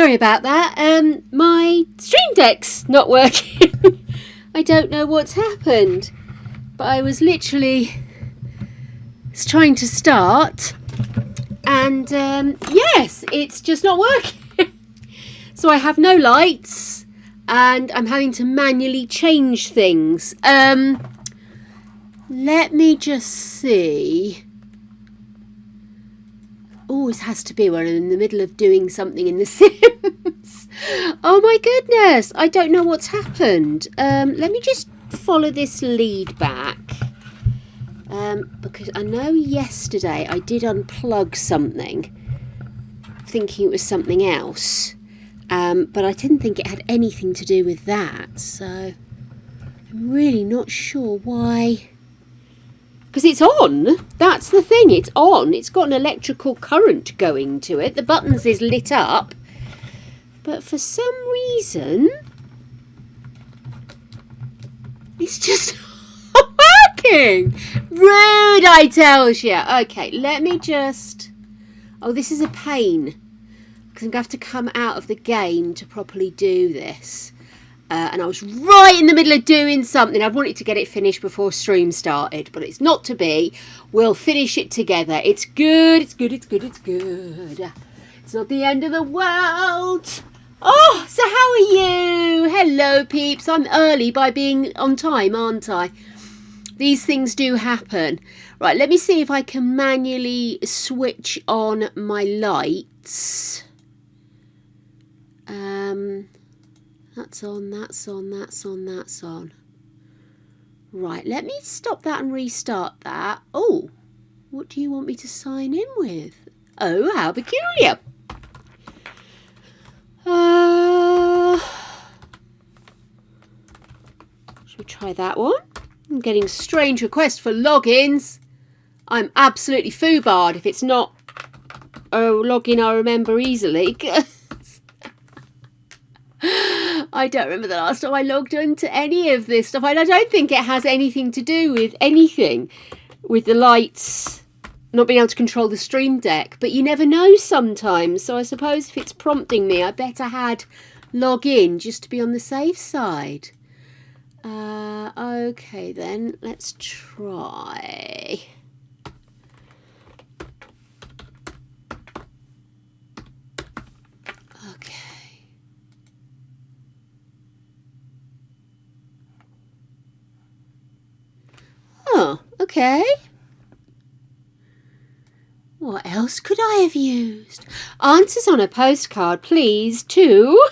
sorry about that. My Stream Deck's not working. I don't know what's happened, but I was literally trying to start, and yes, it's just not working. So I have no lights, and I'm having to manually change things. Let me just see. Always has to be when I'm in the middle of doing something in The Sims. Oh my goodness, I don't know what's happened. Let me just follow this lead back. Because I know yesterday I did unplug something, thinking it was something else. But I didn't think it had anything to do with that. So I'm really not sure why. Because it's on. That's the thing. It's on. It's got an electrical current going to it. The buttons is lit up. But for some reason, it's just not working. Rude, I tells you. Okay, let me just... Oh, this is a pain. Because I'm going to have to come out of the game to properly do this. And I was right in the middle of doing something. I wanted to get it finished before stream started, but it's not to be. We'll finish it together. It's good, it's good, it's good, it's good. It's not the end of the world. Oh, so how are you? Hello, peeps. I'm early by being on time, aren't I? These things do happen. Right, let me see if I can manually switch on my lights. That's on, that's on, that's on, that's on. Right, let me stop that and restart that. Oh, what do you want me to sign in with? Oh, how peculiar. Should we try that one? I'm getting strange requests for logins. I'm absolutely foobarred if it's not a login I remember easily. I don't remember the last time I logged into any of this stuff. I don't think it has anything to do with anything with the lights, not being able to control the Stream Deck. But you never know sometimes. So I suppose if it's prompting me, I better had log in just to be on the safe side. Okay then, let's try. Oh, okay. What else could I have used? Answers on a postcard, please, too.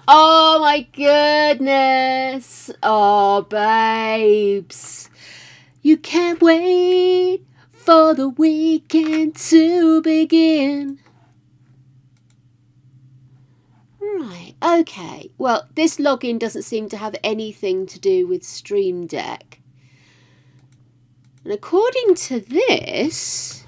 Oh, my goodness. Oh, babes. You can't wait for the weekend to begin. Right, okay. Well, this login doesn't seem to have anything to do with Stream Deck. And according to this...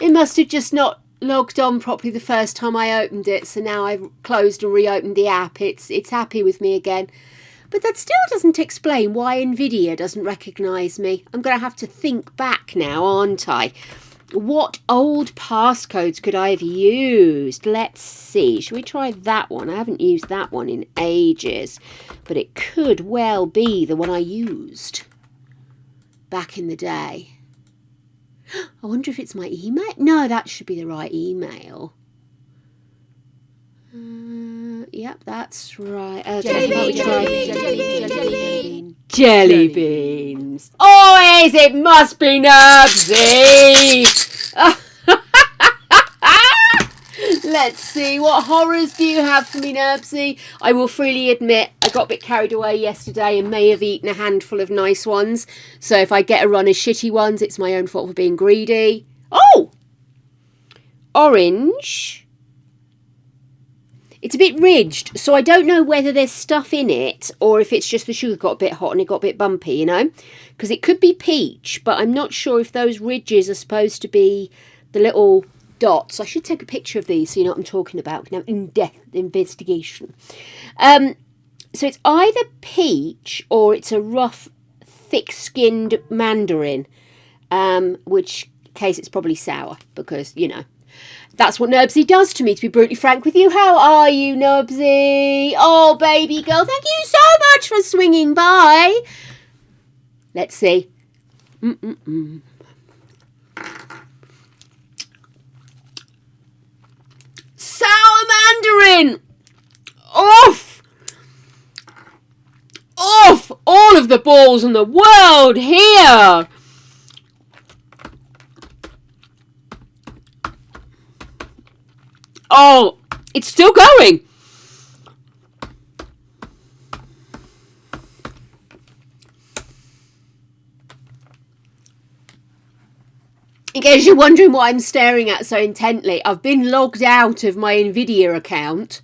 It must have just not logged on properly the first time I opened it, so now I've closed and reopened the app. It's happy with me again. But that still doesn't explain why NVIDIA doesn't recognise me. I'm going to have to think back now, aren't I? What old passcodes could I have used? Let's see. Should we try that one? I haven't used that one in ages. But it could well be the one I used back in the day. I wonder if it's my email. No, that should be the right email. Yep, that's right. Jelly beans. Always, it must be Nurbsy. Let's see, what horrors do you have for me, Nurbsy? I will freely admit I got a bit carried away yesterday and may have eaten a handful of nice ones. So if I get a run of shitty ones, it's my own fault for being greedy. Oh! Orange. It's a bit ridged, so I don't know whether there's stuff in it or if it's just the sugar got a bit hot and it got a bit bumpy, you know? Because it could be peach, but I'm not sure if those ridges are supposed to be the little dots. I should take a picture of these so you know what I'm talking about. We can have in-depth investigation. So it's either peach or it's a rough, thick-skinned mandarin, which case it's probably sour because, you know, that's what Nurbsy does to me, to be brutally frank with you. How are you, Nurbsy? Oh, baby girl, thank you so much for swinging by. Let's see. Sour mandarin! Off! Off! All of the balls in the world here! Oh, it's still going. In case you're wondering what I'm staring at so intently, I've been logged out of my Nvidia account.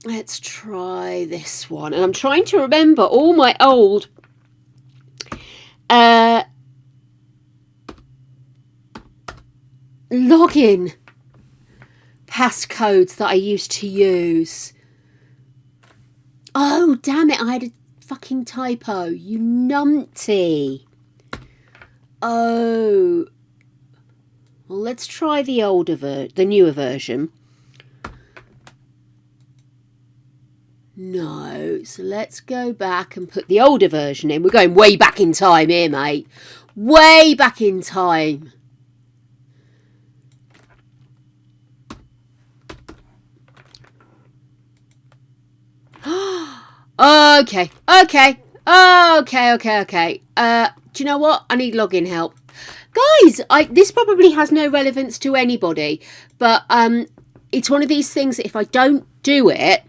Let's try this one. And I'm trying to remember all my old login passcodes that I used to use. Oh, damn it. I had a fucking typo. You numpty. Oh. Well, let's try the newer version. No. So let's go back and put the older version in. We're going way back in time here, mate. Way back in time. Okay. Do you know what? I need login help. Guys, this probably has no relevance to anybody, but it's one of these things that if I don't do it,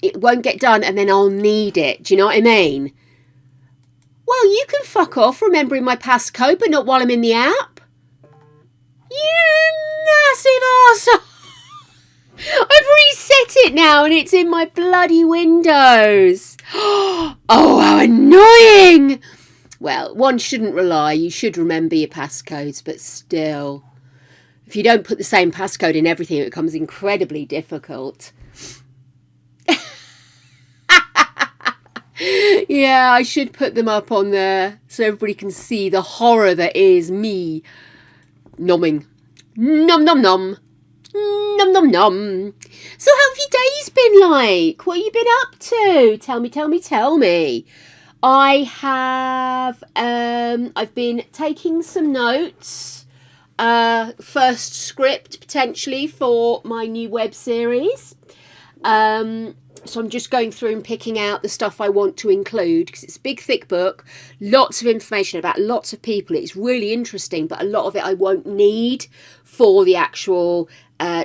it won't get done and then I'll need it. Do you know what I mean? Well, you can fuck off remembering my passcode, but not while I'm in the app. You massive arsehole. I've reset it now and it's in my bloody Windows. Oh, how annoying. Well, one shouldn't rely. You should remember your passcodes, but still. If you don't put the same passcode in everything, it becomes incredibly difficult. Yeah, I should put them up on there so everybody can see the horror that is me nomming. Nom nom nom. Nom nom nom. So how have your days been like? What have you been up to? Tell me. I have I've been taking some notes. First script potentially for my new web series. So I'm just going through and picking out the stuff I want to include because it's a big thick book, lots of information about lots of people. It's really interesting, but a lot of it I won't need for the actual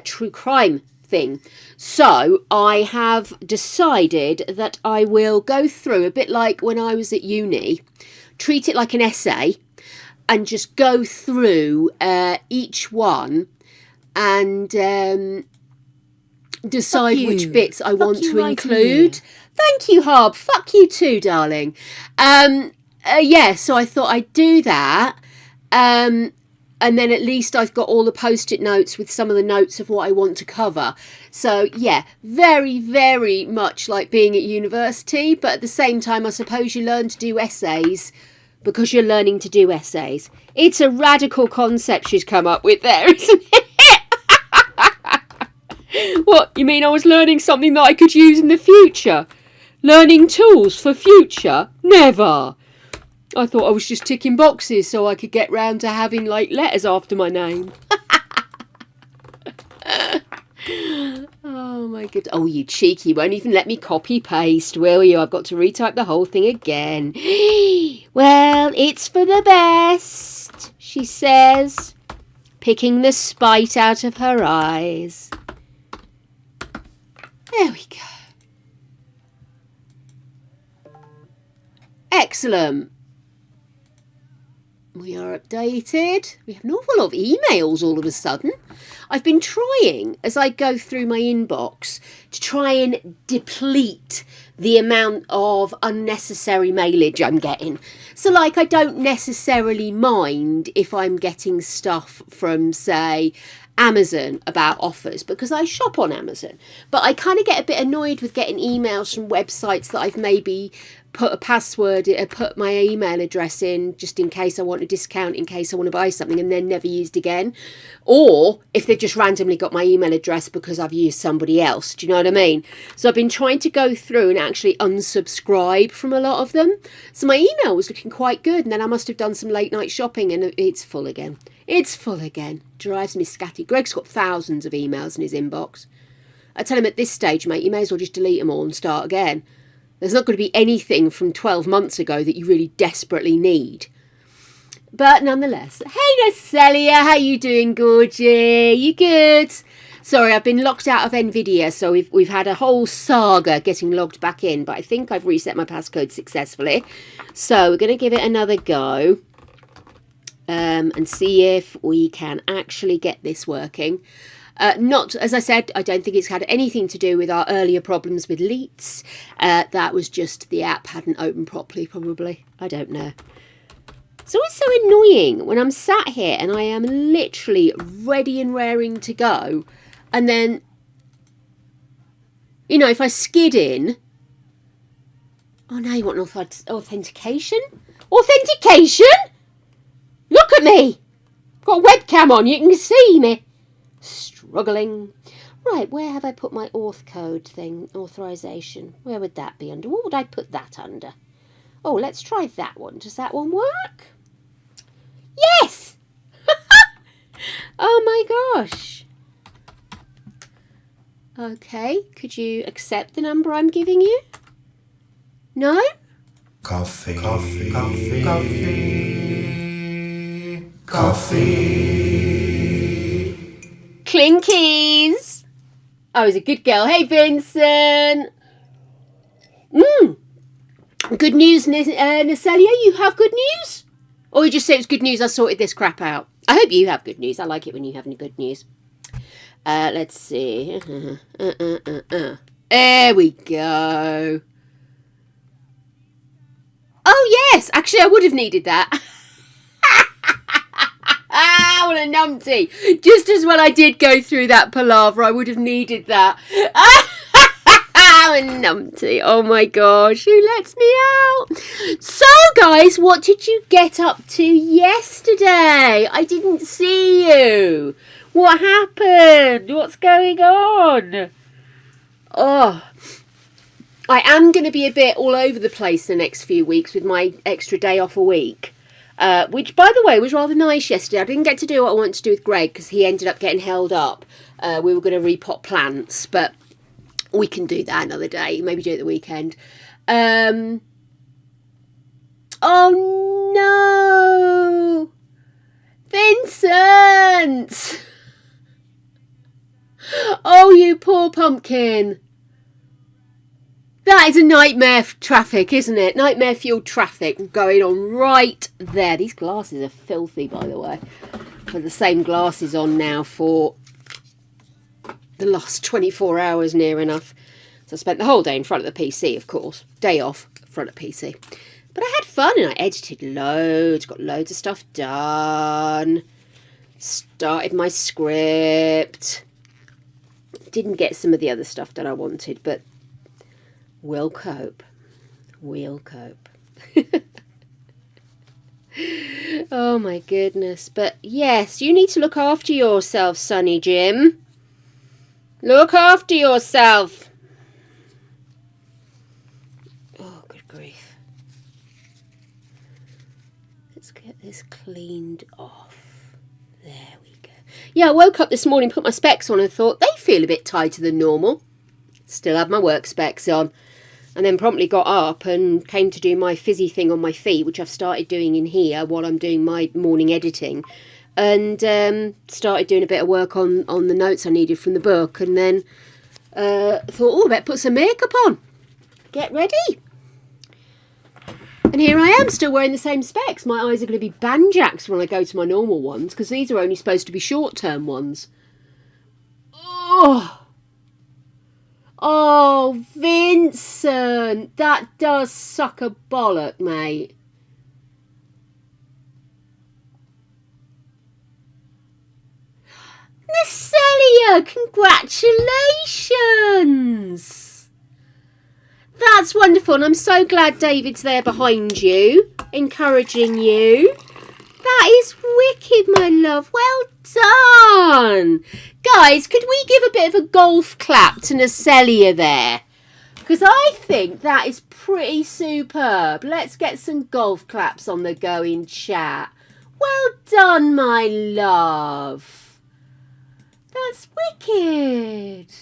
true crime thing. So I have decided that I will go through a bit like when I was at uni, treat it like an essay and just go through each one and decide which bits I want to include. Thank you, Harb. Fuck you too, darling. Yeah, so I thought I'd do that. And then at least I've got all the post-it notes with some of the notes of what I want to cover. So, yeah, very, very much like being at university. But at the same time, I suppose you learn to do essays because you're learning to do essays. It's a radical concept she's come up with there, isn't it? What, you mean I was learning something that I could use in the future? Learning tools for future? Never. I thought I was just ticking boxes so I could get round to having, like, letters after my name. Oh, my goodness. Oh, you cheeky. Won't even let me copy-paste, will you? I've got to retype the whole thing again. Well, it's for the best, she says, picking the spite out of her eyes. There we go. Excellent. We are updated. We have an awful lot of emails all of a sudden. I've been trying, as I go through my inbox, to try and deplete the amount of unnecessary mailage I'm getting. So, like, I don't necessarily mind if I'm getting stuff from, say, Amazon about offers because I shop on Amazon. But I kind of get a bit annoyed with getting emails from websites that I've maybe put a password, put my email address in just in case I want a discount, in case I want to buy something, and then never used again. Or if they've just randomly got my email address because I've used somebody else. Do you know what I mean? So I've been trying to go through and actually unsubscribe from a lot of them. So my email was looking quite good, and then I must have done some late night shopping and it's full again. It's full again. Drives me scatty. Greg's got thousands of emails in his inbox. I tell him at this stage, mate, you may as well just delete them all and start again. There's not going to be anything from 12 months ago that you really desperately need. But nonetheless, hey Natalia, how you doing, Gorgie? You good? Sorry, I've been locked out of NVIDIA, so we've had a whole saga getting logged back in, but I think I've reset my passcode successfully. So we're going to give it another go and see if we can actually get this working. Not, as I said, I don't think it's had anything to do with our earlier problems with Leets. That was just the app hadn't opened properly, probably. I don't know. It's always so annoying when I'm sat here and I am literally ready and raring to go. And then, you know, if I skid in... Oh, no, you want authentication? Authentication? Look at me! Got a webcam on, you can see me. Struggling. Right, where have I put my auth code thing? Authorization. Where would that be under? What would I put that under? Oh, let's try that one. Does that one work? Yes! Oh my gosh. Okay, could you accept the number I'm giving you? No? Coffee. Coffee. Coffee. Coffee. Coffee. Clinkies. Oh, he's a good girl. Hey, Vincent. Good news, Natalia. You have good news? Or you just say it's good news, I sorted this crap out. I hope you have good news. I like it when you have any good news. Let's see. There we go. Oh, yes. Actually, I would have needed that. Ah, what a numpty. Just as well I did go through that palaver, I would have needed that. A numpty. Oh my gosh, who lets me out? So guys, what did you get up to yesterday? I didn't see you. What happened? What's going on? Oh, I am going to be a bit all over the place the next few weeks with my extra day off a week. Which, by the way, was rather nice yesterday. I didn't get to do what I wanted to do with Greg because he ended up getting held up. We were going to repot plants, but we can do that another day. Maybe do it the weekend. Oh, no! Vincent! Oh, you poor pumpkin. That is a nightmare traffic, isn't it? Nightmare fueled traffic going on right there. These glasses are filthy, by the way. I've got the same glasses on now for the last 24 hours, near enough. So I spent the whole day in front of the PC, of course. Day off, in front of the PC. But I had fun and I edited loads. Got loads of stuff done. Started my script. Didn't get some of the other stuff that I wanted, but... we'll cope. We'll cope. Oh my goodness. But yes, you need to look after yourself, Sonny Jim. Look after yourself. Oh, good grief. Let's get this cleaned off. There we go. Yeah, I woke up this morning, put my specs on and thought, they feel a bit tighter than normal. Still had my work specs on. And then promptly got up and came to do my fizzy thing on my feet, which I've started doing in here while I'm doing my morning editing. And started doing a bit of work on the notes I needed from the book. And then thought, oh, I better put some makeup on. Get ready. And here I am, still wearing the same specs. My eyes are going to be banjaxed when I go to my normal ones, because these are only supposed to be short-term ones. Oh! Oh, Vincent, that does suck a bollock, mate. Natalia, congratulations. That's wonderful, and I'm so glad David's there behind you, encouraging you. That is wicked, my love. Well done. Guys, could we give a bit of a golf clap to Nacelia there? Because I think that is pretty superb. Let's get some golf claps on the go in chat. Well done, my love. That's wicked.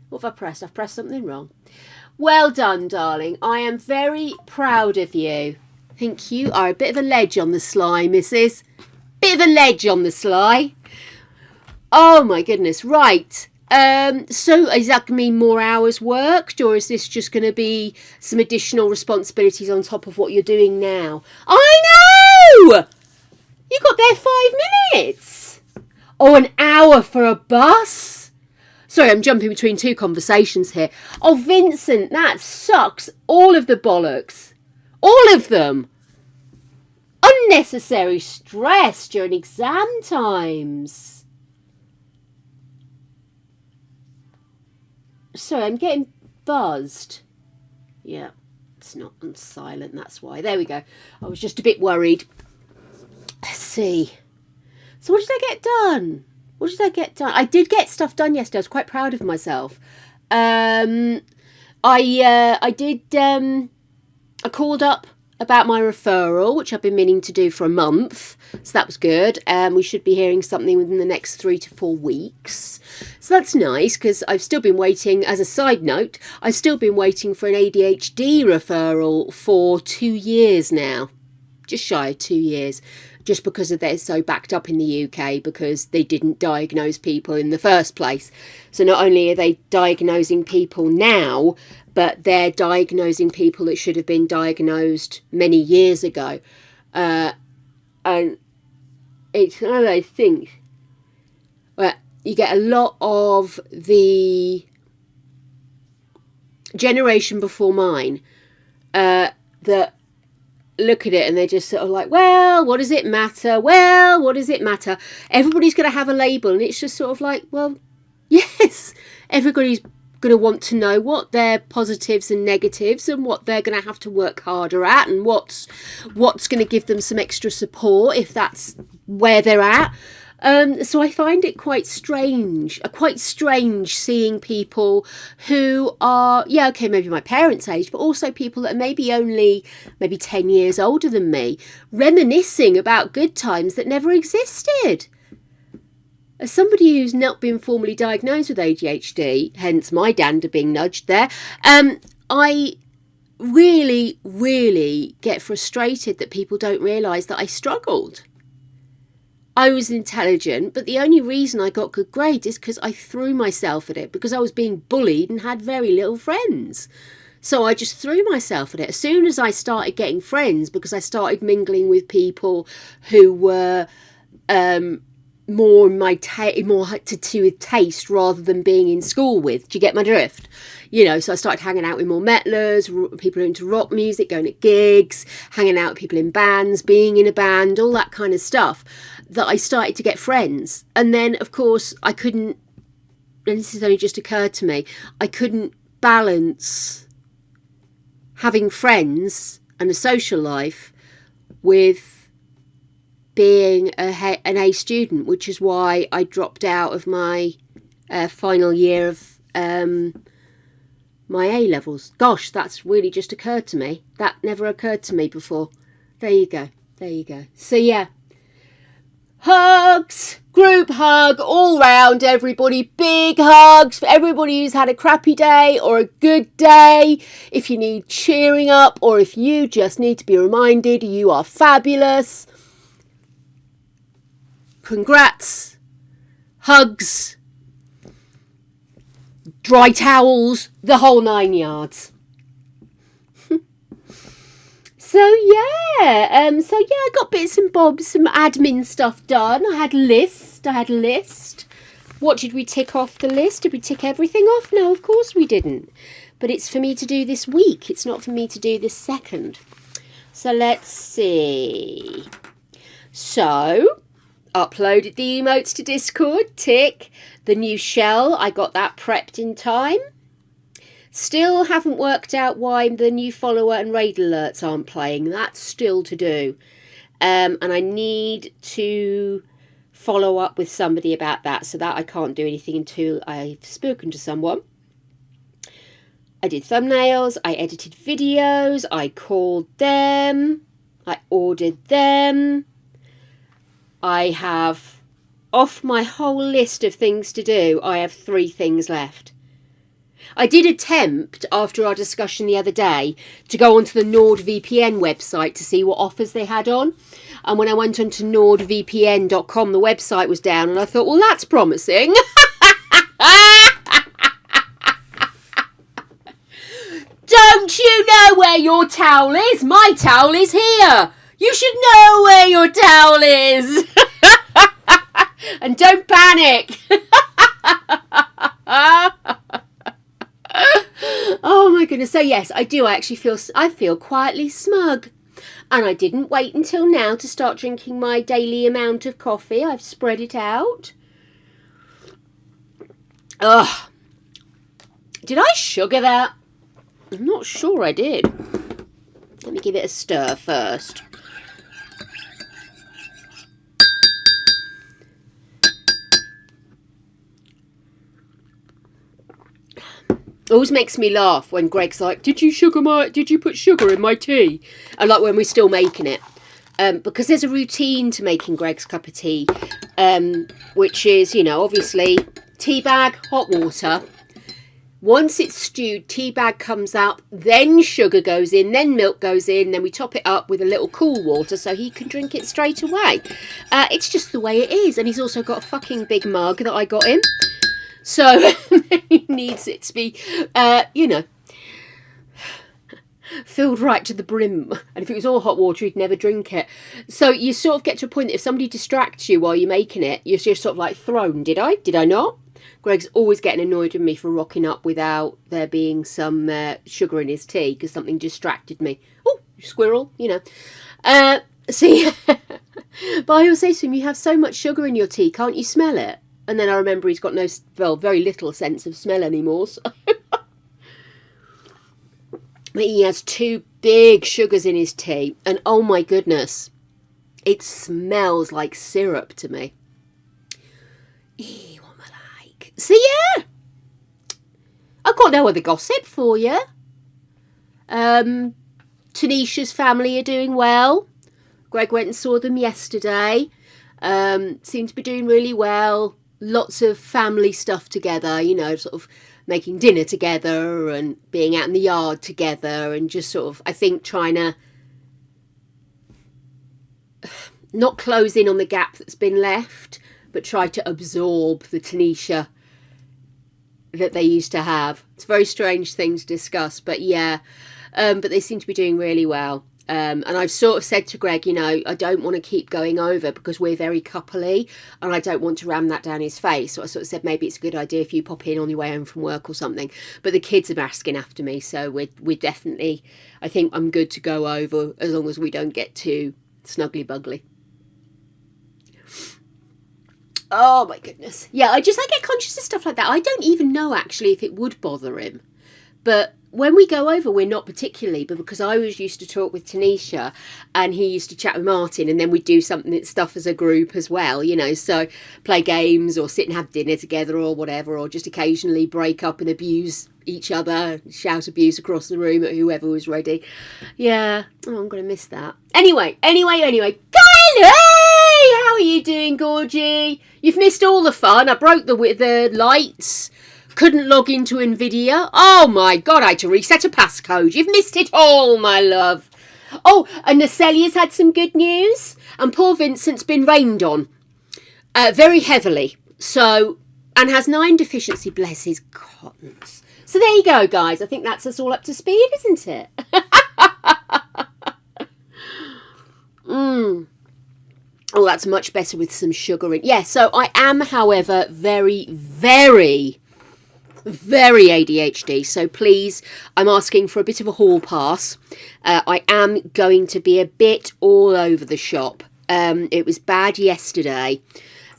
What have I pressed? I've pressed something wrong. Well done, darling. I am very proud of you. I think you are a bit of a ledge on the sly, missus. Bit of a ledge on the sly. Oh, my goodness. Right. So is that going to mean more hours worked, or is this just going to be some additional responsibilities on top of what you're doing now? I know! You got there 5 minutes. Oh, an hour for a bus? Sorry, I'm jumping between two conversations here. Oh, Vincent, that sucks. All of the bollocks. All of them. Unnecessary stress during exam times. Sorry, I'm getting buzzed. Yeah, it's not on silent, that's why. There we go. I was just a bit worried. Let's see. So what did I get done? What did I get done? I did get stuff done yesterday. I was quite proud of myself. I called up about my referral, which I've been meaning to do for a month. So that was good. We should be hearing something within the next 3 to 4 weeks. So that's nice, because I've still been waiting, as a side note, I've still been waiting for an ADHD referral for 2 years now. Just shy of 2 years. Just because they're so backed up in the UK, because they didn't diagnose people in the first place. So not only are they diagnosing people now, but they're diagnosing people that should have been diagnosed many years ago. And it's one of those things where you get a lot of the generation before mine that look at it and they're just sort of like, well, what does it matter? Well, what does it matter? Everybody's going to have a label, and it's just sort of like, well, yes, everybody's going to want to know what their positives and negatives and what they're going to have to work harder at, and what's going to give them some extra support if that's where they're at. So I find it quite strange seeing people who are, maybe my parents' age, but also people that are maybe 10 years older than me, reminiscing about good times that never existed. As somebody who's not been formally diagnosed with ADHD, hence my dander being nudged there, I really, really get frustrated that people don't realise that I struggled. I was intelligent, but the only reason I got good grades is because I threw myself at it, because I was being bullied and had very little friends. So I just threw myself at it. As soon as I started getting friends, because I started mingling with people who were more to do with taste rather than being in school with. Do you get my drift? You know, so I started hanging out with more metalers, people who are into rock music, going to gigs, hanging out with people in bands, being in a band, all that kind of stuff, that I started to get friends. And then, of course, I couldn't, and this has only just occurred to me, I couldn't balance having friends and a social life with being an A student, which is why I dropped out of my final year of my A levels. Gosh, that's really just occurred to me. That never occurred to me before. There you go. So yeah, hugs, group hug all round everybody. Big hugs for everybody who's had a crappy day or a good day. If you need cheering up, or if you just need to be reminded you are fabulous, congrats, hugs, dry towels, the whole 9 yards. So yeah, I got bits and bobs, some admin stuff done. I had a list. What did we tick off the list? Did we tick everything off? No, of course we didn't. But it's for me to do this week. It's not for me to do this second. So let's see. So, uploaded the emotes to Discord, tick. The new shell, I got that prepped in time. Still haven't worked out why the new follower and raid alerts aren't playing. That's still to do. And I need to follow up with somebody about that, so that I can't do anything until I've spoken to someone. I did thumbnails, I edited videos, I called them, I ordered them. I have, off my whole list of things to do, I have 3 things left. I did attempt, after our discussion the other day, to go onto the NordVPN website to see what offers they had on. And when I went onto nordvpn.com, the website was down, and I thought, well, that's promising. Don't you know where your towel is? My towel is here. You should know where your towel is. And don't panic. Oh my goodness. So yes, I do. I feel quietly smug. And I didn't wait until now to start drinking my daily amount of coffee. I've spread it out. Ugh. Did I sugar that? I'm not sure I did. Let me give it a stir first. It always makes me laugh when Greg's like, did you put sugar in my tea? And like when we're still making it. Because there's a routine to making Greg's cup of tea, which is, you know, obviously tea bag, hot water. Once it's stewed, tea bag comes out, then sugar goes in, then milk goes in, then we top it up with a little cool water so he can drink it straight away. It's just the way it is. And he's also got a fucking big mug that I got him. So he needs it to be, you know, filled right to the brim. And if it was all hot water, he'd never drink it. So you sort of get to a point that if somebody distracts you while you're making it, you're just sort of like thrown. Did I not? Greg's always getting annoyed with me for rocking up without there being some sugar in his tea because something distracted me. Oh, squirrel, you know. So yeah. But I always say to him, you have so much sugar in your tea, can't you smell it? And then I remember he's got very little sense of smell anymore. So. But he has 2 big sugars in his tea. And oh my goodness, it smells like syrup to me. Ew, what am I like? So yeah, I've got no other gossip for you. Tanisha's family are doing well. Greg went and saw them yesterday. Seem to be doing really well. Lots of family stuff together, you know, sort of making dinner together and being out in the yard together and just sort of, I think, trying to not close in on the gap that's been left, but try to absorb the Tanisha that they used to have. It's a very strange thing to discuss, but yeah, but they seem to be doing really well. And I've sort of said to Greg, you know, I don't want to keep going over because we're very coupley and I don't want to ram that down his face. So I sort of said, maybe it's a good idea if you pop in on your way home from work or something. But the kids are asking after me. So we're definitely, I think I'm good to go over as long as we don't get too snuggly bugly. Oh my goodness. Yeah, I get conscious of stuff like that. I don't even know actually if it would bother him. But when we go over, we're not particularly, but because I was used to talk with Tanisha and he used to chat with Martin, and then we'd do stuff as a group as well, you know, so play games or sit and have dinner together or whatever, or just occasionally break up and abuse each other, shout abuse across the room at whoever was ready. Yeah, oh, I'm going to miss that. Anyway, Kylie, how are you doing, Gorgie? You've missed all the fun. I broke the lights. Couldn't log into NVIDIA. Oh my God, I had to reset a passcode. You've missed it all, my love. Oh, and Nacelia's had some good news. And poor Vincent's been rained on very heavily. So, and has 9 deficiency, bless his cottons. So there you go, guys. I think that's us all up to speed, isn't it? Oh, that's much better with some sugar in. Yeah, so I am, however, very, very ADHD, so please, I'm asking for a bit of a hall pass. I am going to be a bit all over the shop. It was bad yesterday,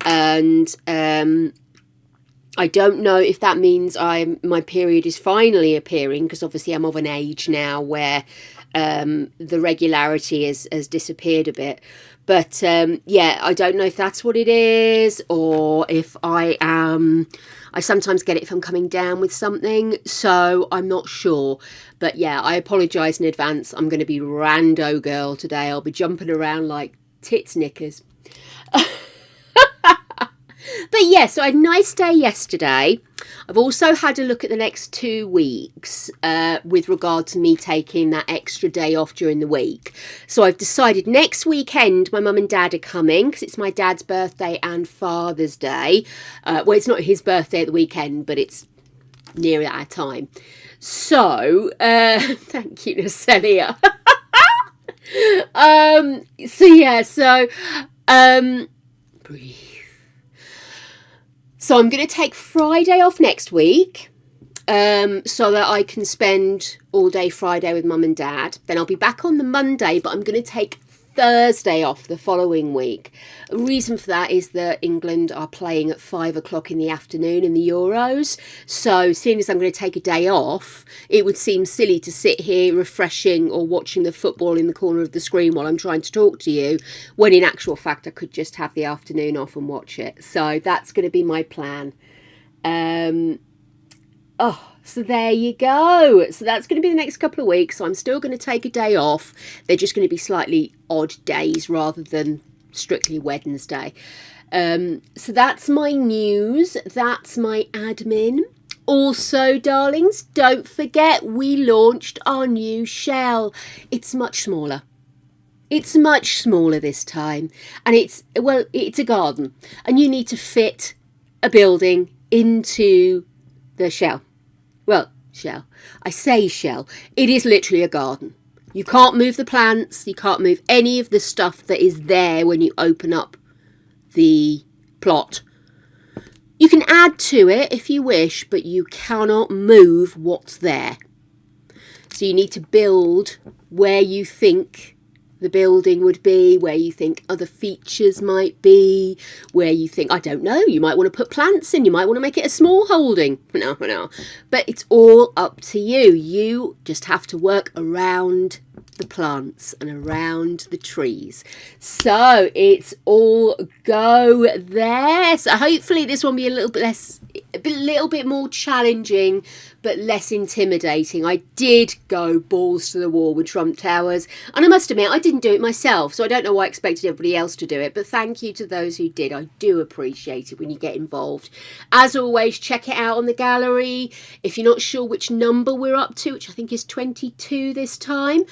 and I don't know if that means my period is finally appearing, because obviously I'm of an age now where the regularity has disappeared a bit. But yeah, I don't know if that's what it is, or if I sometimes get it if I'm coming down with something, so I'm not sure. But yeah, I apologise in advance. I'm going to be rando girl today. I'll be jumping around like tits knickers. But yeah, so I had a nice day yesterday. I've also had a look at the next 2 weeks with regard to me taking that extra day off during the week. So I've decided next weekend my mum and dad are coming, because it's my dad's birthday and Father's Day. Well, it's not his birthday at the weekend, but it's near that time. So, thank you, Nacelia. Breathe. So I'm going to take Friday off next week, so that I can spend all day Friday with mum and dad. Then I'll be back on the Monday, but I'm going to take Thursday off the following week. A reason for that is that England are playing at 5 o'clock in the afternoon in the Euros. So seeing as I'm going to take a day off, it would seem silly to sit here refreshing or watching the football in the corner of the screen while I'm trying to talk to you, when in actual fact I could just have the afternoon off and watch it. So that's going to be my plan. So there you go. So that's going to be the next couple of weeks. So I'm still going to take a day off. They're just going to be slightly odd days rather than strictly Wednesday. So that's my news. That's my admin. Also, darlings, don't forget we launched our new shell. It's much smaller. It's much smaller this time. And it's a garden. And you need to fit a building into the shell. Well, shell. I say shell. It is literally a garden. You can't move the plants. You can't move any of the stuff that is there when you open up the plot. You can add to it if you wish, but you cannot move what's there. So you need to build where you think the building would be, where you think other features might be, where you think, I don't know, you might want to put plants in, you might want to make it a small holding. No. But it's all up to you. You just have to work around the plants and around the trees. So it's all go there. So hopefully this will be a little bit more challenging, but less intimidating. I did go balls to the wall with Trump Towers, and I must admit I didn't do it myself, so I don't know why I expected everybody else to do it, but thank you to those who did. I do appreciate it when you get involved. As always, check it out on the gallery. If you're not sure which number we're up to, which I think is 22 this time,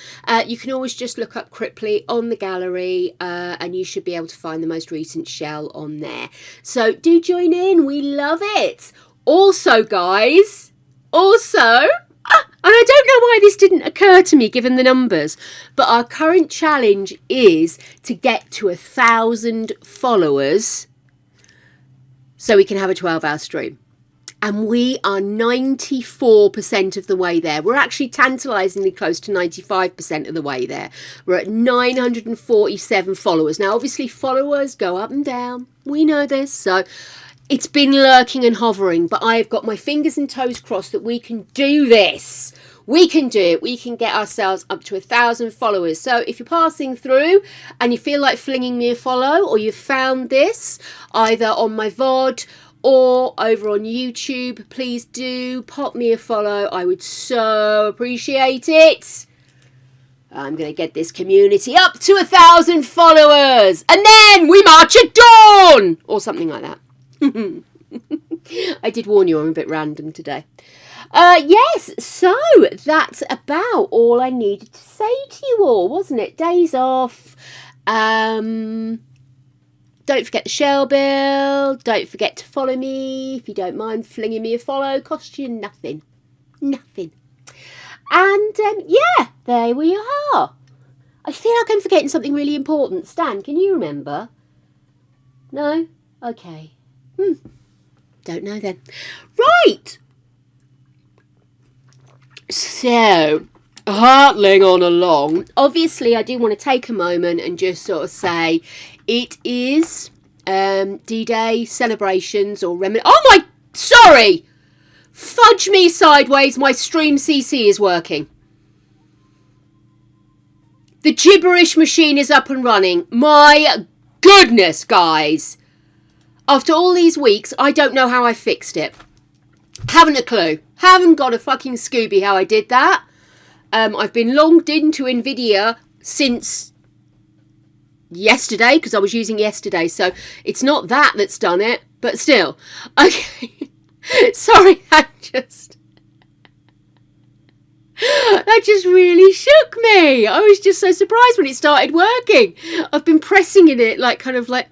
you can always just look up Cripley on the gallery, and you should be able to find the most recent shell on there. So do join in, we love it. Also, guys, and I don't know why this didn't occur to me given the numbers, but our current challenge is to get to 1,000 followers so we can have a 12-hour stream. And we are 94% of the way there. We're actually tantalisingly close to 95% of the way there. We're at 947 followers. Now, obviously, followers go up and down. We know this. So it's been lurking and hovering. But I've got my fingers and toes crossed that we can do this. We can do it. We can get ourselves up to 1,000 followers. So if you're passing through and you feel like flinging me a follow, or you've found this either on my VOD or over on YouTube, please do pop me a follow. I would so appreciate it. I'm going to get this community up to 1,000 followers, and then we march at dawn, or something like that. I did warn you I'm a bit random today. Yes, so that's about all I needed to say to you all, wasn't it? Days off. Don't forget the shell bill. Don't forget to follow me. If you don't mind flinging me a follow, costs you nothing. Nothing. And yeah, there we are. I feel like I'm forgetting something really important. Stan, can you remember? No? Okay. Don't know then. Right. So, hartling on along. Obviously, I do want to take a moment and just sort of say it is D-Day celebrations or oh my Sorry! Fudge me sideways, my stream CC is working. The gibberish machine is up and running. My goodness, guys. After all these weeks, I don't know how I fixed it. Haven't a clue. Haven't got a fucking Scooby how I did that. I've been logged into NVIDIA since yesterday, because I was using yesterday, so it's not that that's done it, but still. Okay. Sorry, that just really shook me. I was just so surprised when it started working. I've been pressing in it, like, kind of like,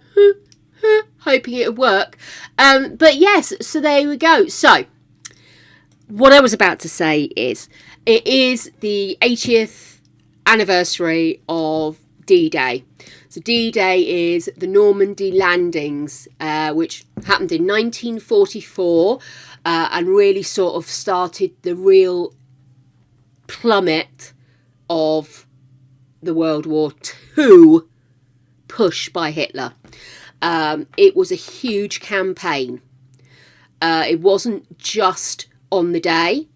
hoping it would work. But yes, so there we go. So, what I was about to say is, it is the 80th anniversary of D-Day. So D-Day is the Normandy landings, which happened in 1944, and really sort of started the real plummet of the World War II push by Hitler. It was a huge campaign. It wasn't just on the day,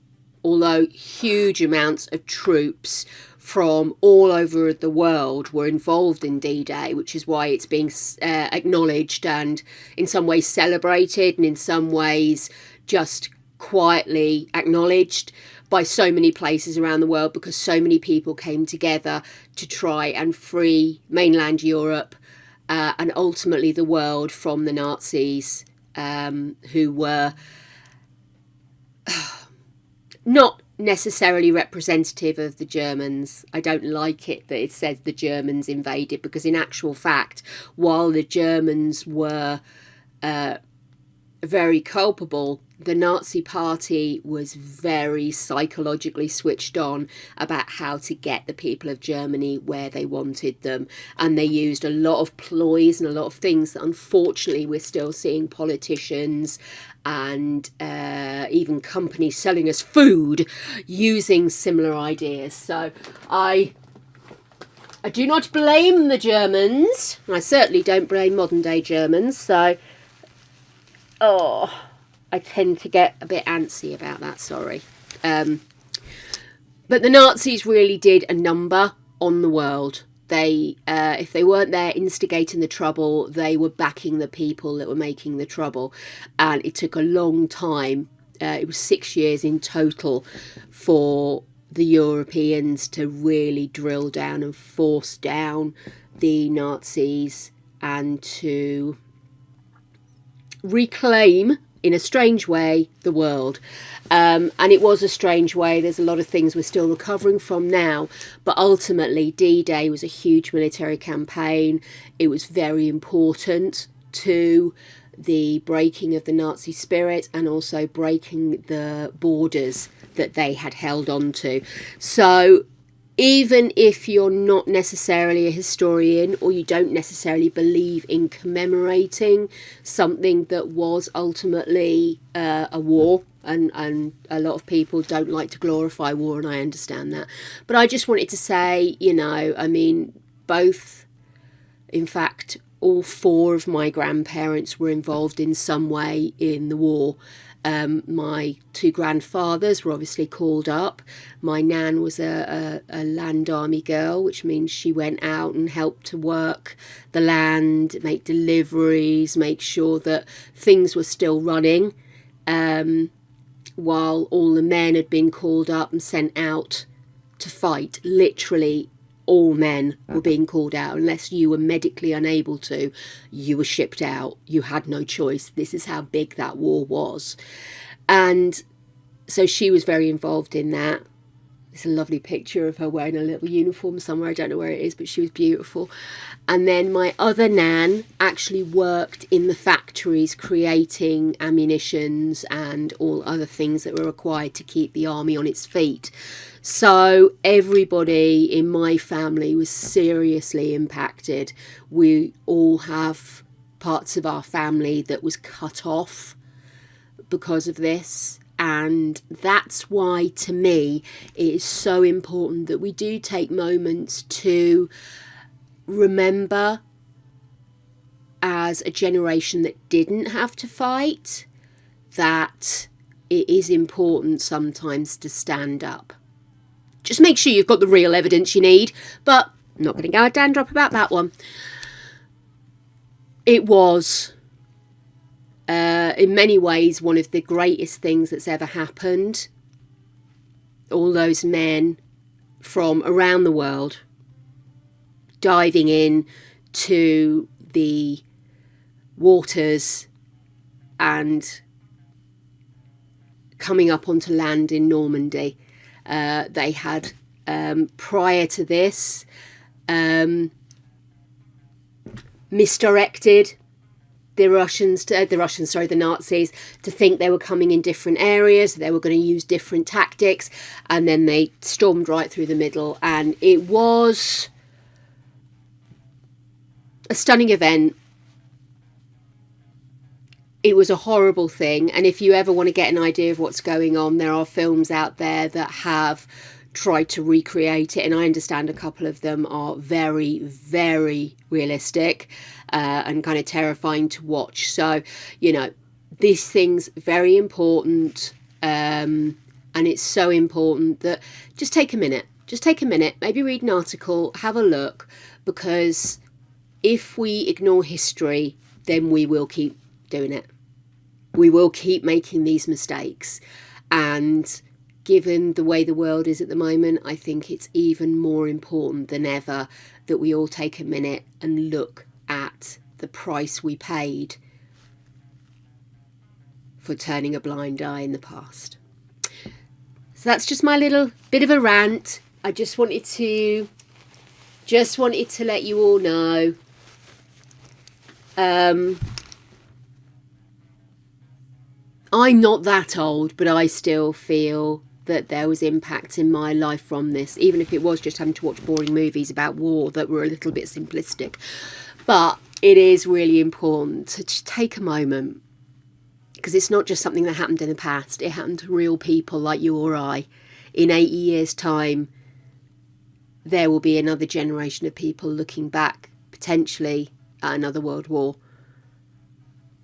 although huge amounts of troops from all over the world were involved in D-Day, which is why it's being acknowledged and in some ways celebrated, and in some ways just quietly acknowledged by so many places around the world, because so many people came together to try and free mainland Europe and ultimately the world from the Nazis, who were not necessarily representative of the Germans. I don't like it that it says the Germans invaded, because in actual fact, while the Germans were very culpable, the Nazi Party was very psychologically switched on about how to get the people of Germany where they wanted them. And they used a lot of ploys and a lot of things that unfortunately we're still seeing politicians and even companies selling us food using similar ideas. So I do not blame the Germans. I certainly don't blame modern day Germans. So, I tend to get a bit antsy about that, sorry. But the Nazis really did a number on the world. They, if they weren't there instigating the trouble, they were backing the people that were making the trouble. And it took a long time. It was 6 years in total for the Europeans to really drill down and force down the Nazis and to reclaim, in a strange way, the world. And it was a strange way. There's a lot of things we're still recovering from now. But ultimately, D-Day was a huge military campaign. It was very important to the breaking of the Nazi spirit and also breaking the borders that they had held on to. So even if you're not necessarily a historian, or you don't necessarily believe in commemorating something that was ultimately a war, and a lot of people don't like to glorify war, and I understand that. But I just wanted to say, you know, I mean, both, in fact, all four of my grandparents were involved in some way in the war. My two grandfathers were obviously called up. My nan was a land army girl, which means she went out and helped to work the land, make deliveries, make sure that things were still running, while all the men had been called up and sent out to fight. Literally all men were being called out. Unless you were medically unable to, you were shipped out. You had no choice. This is how big that war was. And so she was very involved in that. There's a lovely picture of her wearing a little uniform somewhere. I don't know where it is, but she was beautiful. And then my other nan actually worked in the factories creating ammunitions and all other things that were required to keep the army on its feet. So everybody in my family was seriously impacted. We all have parts of our family that was cut off because of this. And that's why, to me, it is so important that we do take moments to remember, as a generation that didn't have to fight, that it is important sometimes to stand up. Just make sure you've got the real evidence you need, but I'm not going to go a damn drop about that one. It was, in many ways, one of the greatest things that's ever happened. All those men from around the world diving in to the waters and coming up onto land in Normandy. They had, prior to this, misdirected the Nazis to think they were coming in different areas, they were going to use different tactics, and then they stormed right through the middle, and it was a stunning event. It was a horrible thing, and if you ever want to get an idea of what's going on, there are films out there that have tried to recreate it, and I understand a couple of them are very, very realistic and kind of terrifying to watch. So, you know, this thing's very important, and it's so important that just take a minute, maybe read an article, have a look, because if we ignore history, then we will keep doing it. We will keep making these mistakes, and given the way the world is at the moment, I think it's even more important than ever that we all take a minute and look at the price we paid for turning a blind eye in the past. So that's just my little bit of a rant. I just wanted to let you all know. I'm not that old, but I still feel that there was impact in my life from this, even if it was just having to watch boring movies about war that were a little bit simplistic. But it is really important to just take a moment, because it's not just something that happened in the past. It happened to real people like you or I. In 80 years' time, there will be another generation of people looking back, potentially, at another world war.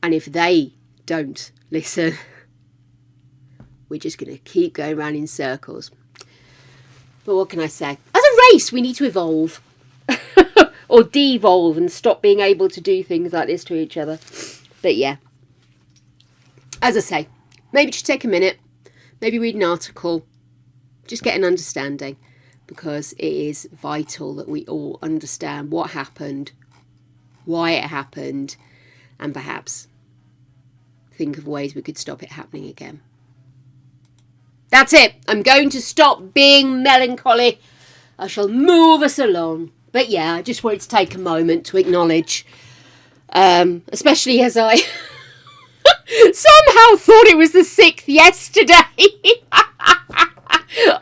And if they don't listen, we're just going to keep going around in circles. But what can I say? As a race, we need to evolve. Or devolve and stop being able to do things like this to each other. But yeah. As I say, maybe just take a minute. Maybe read an article. Just get an understanding. Because it is vital that we all understand what happened, why it happened, and perhaps think of ways we could stop it happening again. That's it. I'm going to stop being melancholy. I shall move us along. But yeah, I just wanted to take a moment to acknowledge, especially as I somehow thought it was the 6th yesterday.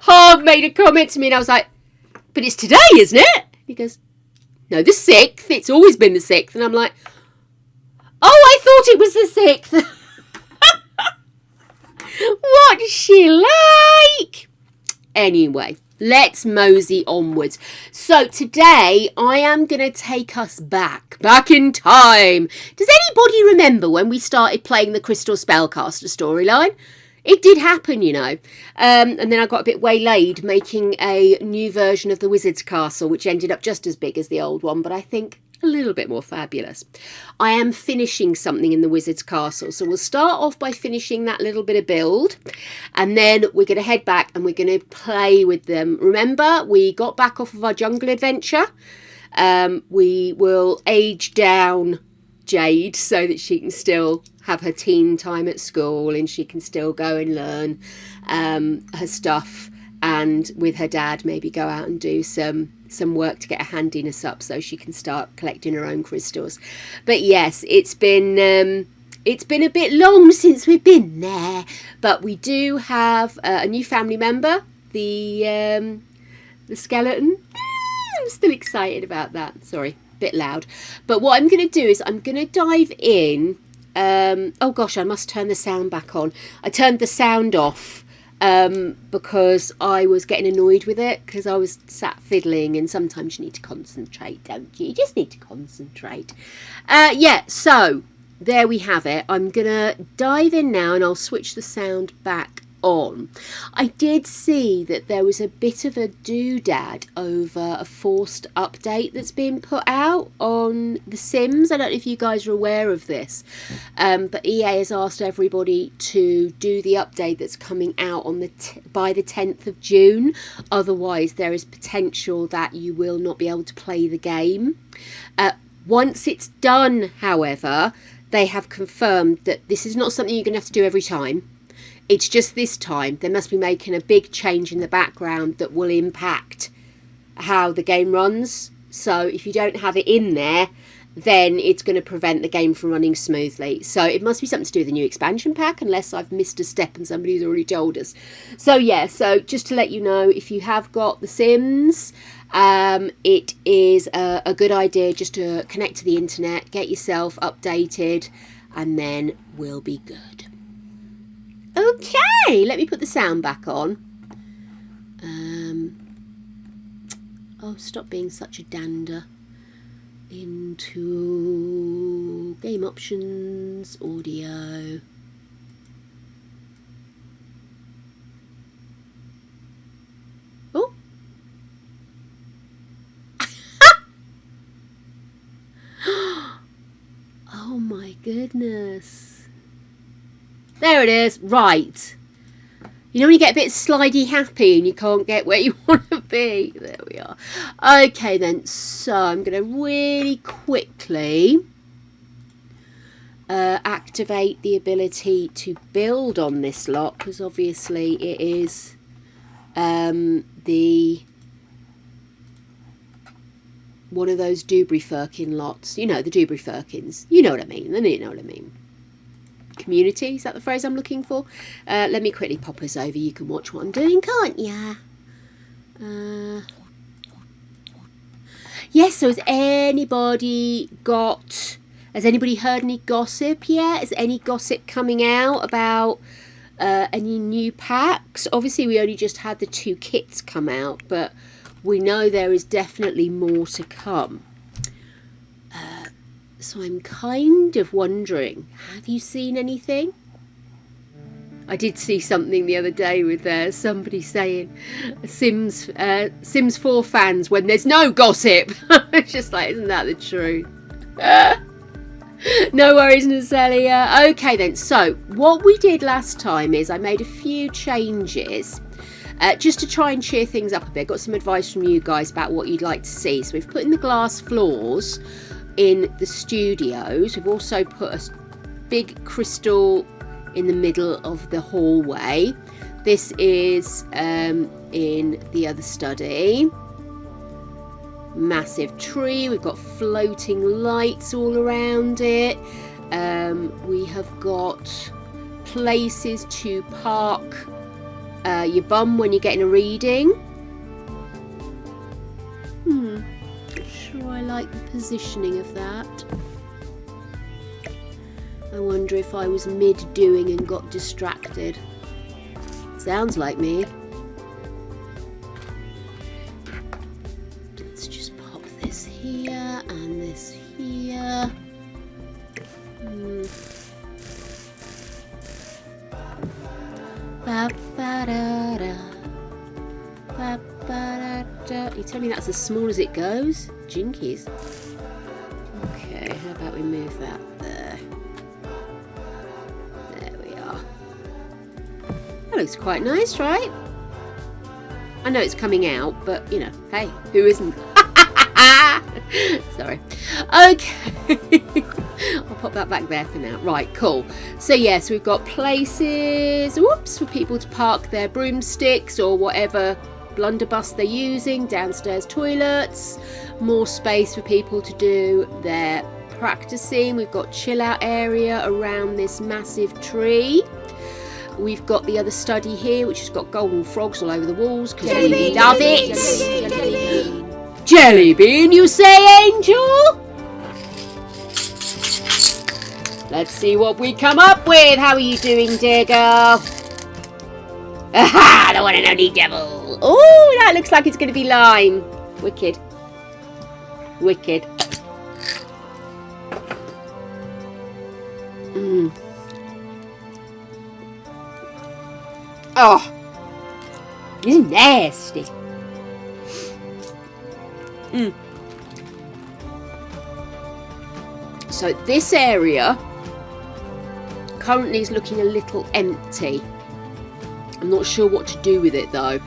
Harv made a comment to me and I was like, but it's today, isn't it? He goes, no, the 6th. It's always been the 6th. And I'm like, oh, I thought it was the 6th. What's she like? Anyway, let's mosey onwards. So today I am going to take us back in time. Does anybody remember when we started playing the Crystal Spellcaster storyline? It did happen, you know. And then I got a bit waylaid making a new version of the Wizard's Castle, which ended up just as big as the old one, but I think a little bit more fabulous. I am finishing something in the Wizard's Castle, so we'll start off by finishing that little bit of build, and then we're going to head back and we're going to play with them. Remember, we got back off of our jungle adventure. We will age down Jade so that she can still have her teen time at school and she can still go and learn her stuff, and with her dad maybe go out and do some work to get her handiness up so she can start collecting her own crystals. But yes, it's been a bit long since we've been there, but we do have a new family member, the skeleton. I'm still excited about that. Sorry, a bit loud. But what I'm going to do is I'm going to dive in. Oh gosh, I must turn the sound back on. I turned the sound off because I was getting annoyed with it, because I was sat fiddling, and sometimes you need to concentrate, don't you? You just need to concentrate. Yeah, so there we have it. I'm going to dive in now and I'll switch the sound back on. I did see that there was a bit of a doodad over a forced update that's been put out on The Sims. I don't know if you guys are aware of this, but EA has asked everybody to do the update that's coming out on by the 10th of June. Otherwise, there is potential that you will not be able to play the game. Once it's done, however, they have confirmed that this is not something you're going to have to do every time. It's just this time they must be making a big change in the background that will impact how the game runs. So if you don't have it in there, then it's going to prevent the game from running smoothly. So it must be something to do with the new expansion pack, unless I've missed a step and somebody's already told us. So yeah, so just to let you know, if you have got The Sims, it is a good idea just to connect to the internet, get yourself updated, and then we'll be good. Okay, let me put the sound back on. Oh, stop being such a dander. Into game options, audio. Oh. Oh my goodness. There it is. Right. You know when you get a bit slidey happy and you can't get where you want to be? There we are. Okay then. So I'm going to really quickly activate the ability to build on this lot, because obviously it is the one of those Dewberry Firkin lots. You know, the Dewberry Firkins. You know what I mean. You know what I mean. Community, is that the phrase I'm looking for? Let me quickly pop us over. You can watch what I'm doing, can't ya? Yes, so has anybody heard any gossip yet? Is any gossip coming out about any new packs? Obviously we only just had the 2 kits come out, but we know there is definitely more to come. So I'm kind of wondering, have you seen anything? I did see something the other day with somebody saying Sims 4 fans when there's no gossip. It's just like, isn't that the truth? No worries, Nazelia. Okay then, so what we did last time is I made a few changes just to try and cheer things up a bit. Got some advice from you guys about what you'd like to see. So we've put in the glass floors in the studios. We've also put a big crystal in the middle of the hallway. This is in the other study. Massive tree. We've got floating lights all around it. We have got places to park your bum when you're getting a reading. I like the positioning of that. I wonder if I was mid-doing and got distracted. Sounds like me. Let's just pop this here and this here. You tell me that's as small as it goes? Jinkies. Okay, how about we move that there? There we are. That looks quite nice, right? I know it's coming out, but you know, hey, who isn't? Sorry. Okay. I'll pop that back there for now. Right, cool. So yes, we've got places, for people to park their broomsticks or whatever blunderbuss they're using, downstairs toilets, more space for people to do their practicing. We've got chill out area around this massive tree. We've got the other study here, which has got golden frogs all over the walls because we love it. Jelly bean, you say, Angel? Let's see what we come up with. How are you doing, dear girl? Aha! The one and only devil. Oh, that looks like it's going to be lime. Wicked. Wicked. Oh, it's nasty. So this area currently is looking a little empty. I'm not sure what to do with it though.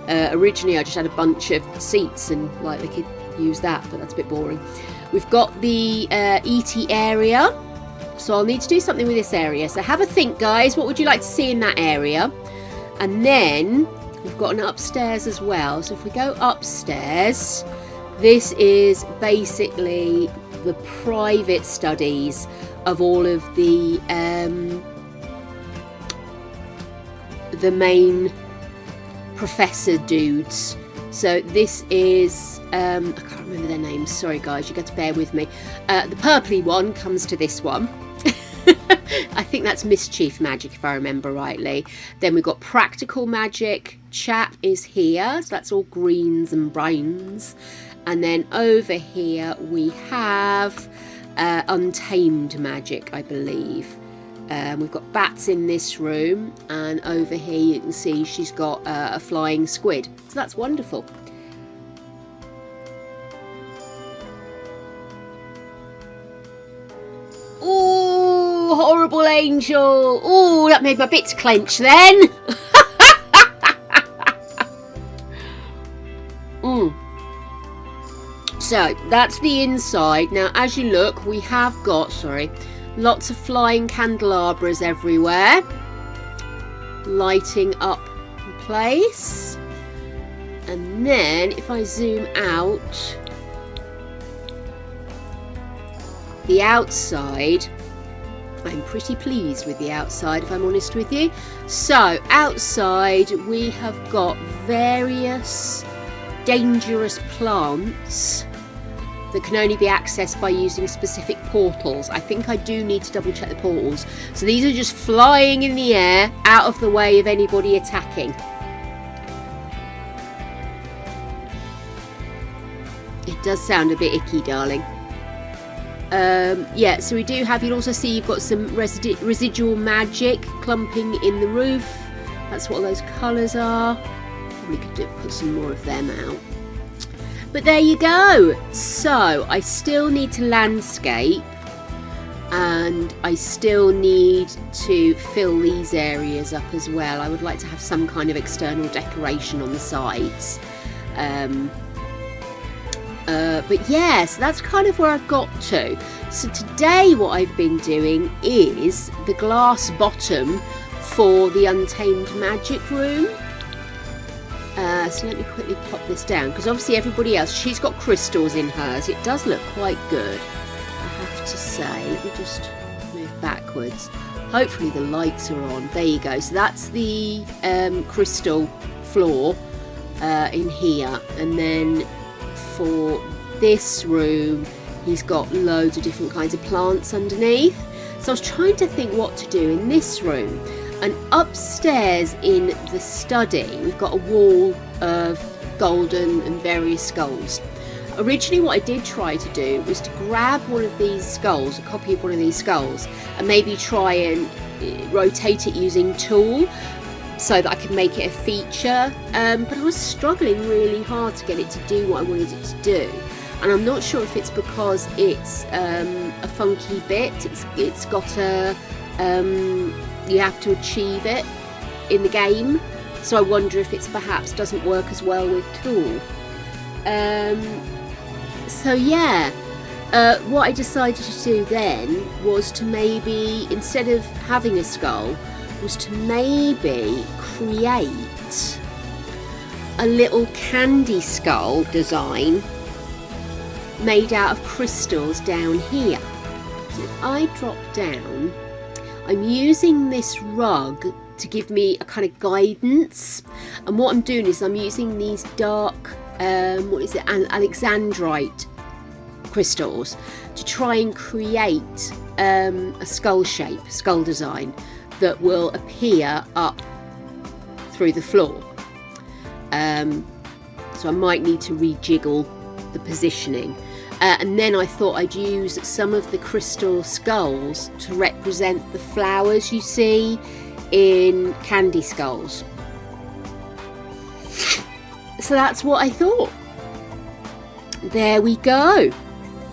Originally I just had a bunch of seats and like they could use that, but that's a bit boring. We've got the ET area, so I'll need to do something with this area. So have a think, guys, what would you like to see in that area? And then we've got an upstairs as well. So if we go upstairs, this is basically the private studies of all of the main professor dudes. So this is I can't remember their names, sorry guys, you got to bear with me. The purpley one comes to this one. I think that's mischief magic if I remember rightly. Then we've got practical magic. Chat is here, so that's all greens and browns. And then over here we have untamed magic, I believe. We've got bats in this room, and over here you can see she's got a flying squid. So that's wonderful. Ooh, horrible angel. Ooh, that made my bits clench then. So that's the inside. Now as you look, we have got, lots of flying candelabras everywhere, lighting up the place. And then if I zoom out, the outside, I'm pretty pleased with the outside if I'm honest with you. So outside we have got various dangerous plants that can only be accessed by using specific portals. I think I do need to double check the portals. So these are just flying in the air out of the way of anybody attacking. It does sound a bit icky, darling. Yeah, so we do have, you'll also see you've got some residual magic clumping in the roof. That's what those colours are. We could put some more of them out. But there you go. So I still need to landscape, and I still need to fill these areas up as well. I would like to have some kind of external decoration on the sides. But yeah, so that's kind of where I've got to. So today what I've been doing is the glass bottom for the Untamed Magic room. So let me quickly pop this down, because obviously everybody else, she's got crystals in hers. It does look quite good, I have to say. Let me just move backwards. Hopefully the lights are on. There you go. So that's the crystal floor in here. And then for this room, he's got loads of different kinds of plants underneath. So I was trying to think what to do in this room. And upstairs in the study, we've got a wall of golden and various skulls. Originally what I did try to do was to grab one of these skulls, a copy of one of these skulls, and maybe try and rotate it using tool so that I could make it a feature. But I was struggling really hard to get it to do what I wanted it to do. And I'm not sure if it's because it's a funky bit. It's got a... you have to achieve it in the game, so I wonder if it's perhaps doesn't work as well with tool. So yeah, what I decided to do then was to maybe, instead of having a skull, was to maybe create a little candy skull design made out of crystals down here. So if I drop down, I'm using this rug to give me a kind of guidance, and what I'm doing is I'm using these dark alexandrite crystals to try and create a skull design that will appear up through the floor. So I might need to rejiggle the positioning. And then I thought I'd use some of the crystal skulls to represent the flowers you see in candy skulls. So that's what I thought. There we go.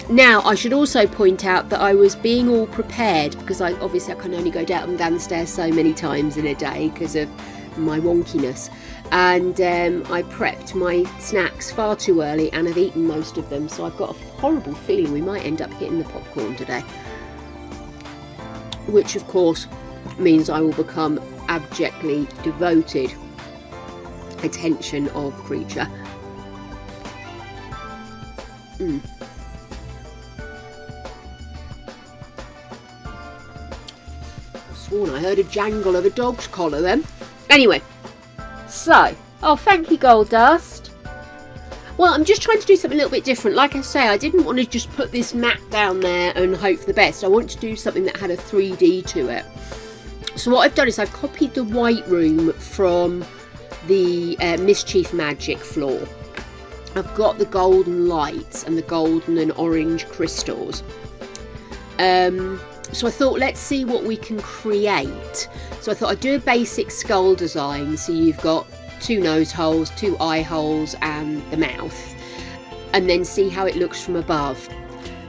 Now, I should also point out that I was being all prepared because I can only go down and downstairs so many times in a day because of my wonkiness. And I prepped my snacks far too early and I've eaten most of them. So I've got a horrible feeling we might end up hitting the popcorn today. Which, of course, means I will become abjectly devoted attention of creature. Sworn I heard a jangle of a dog's collar then. Anyway, so, oh, thank you, Gold Dust. Well, I'm just trying to do something a little bit different. Like I say, I didn't want to just put this mat down there and hope for the best. I wanted to do something that had a 3D to it. So what I've done is I've copied the white room from the Mischief Magic floor. I've got the golden lights and the golden and orange crystals. So I thought, let's see what we can create. So I thought I'd do a basic skull design. So you've got 2 nose holes, 2 eye holes and the mouth. And then see how it looks from above.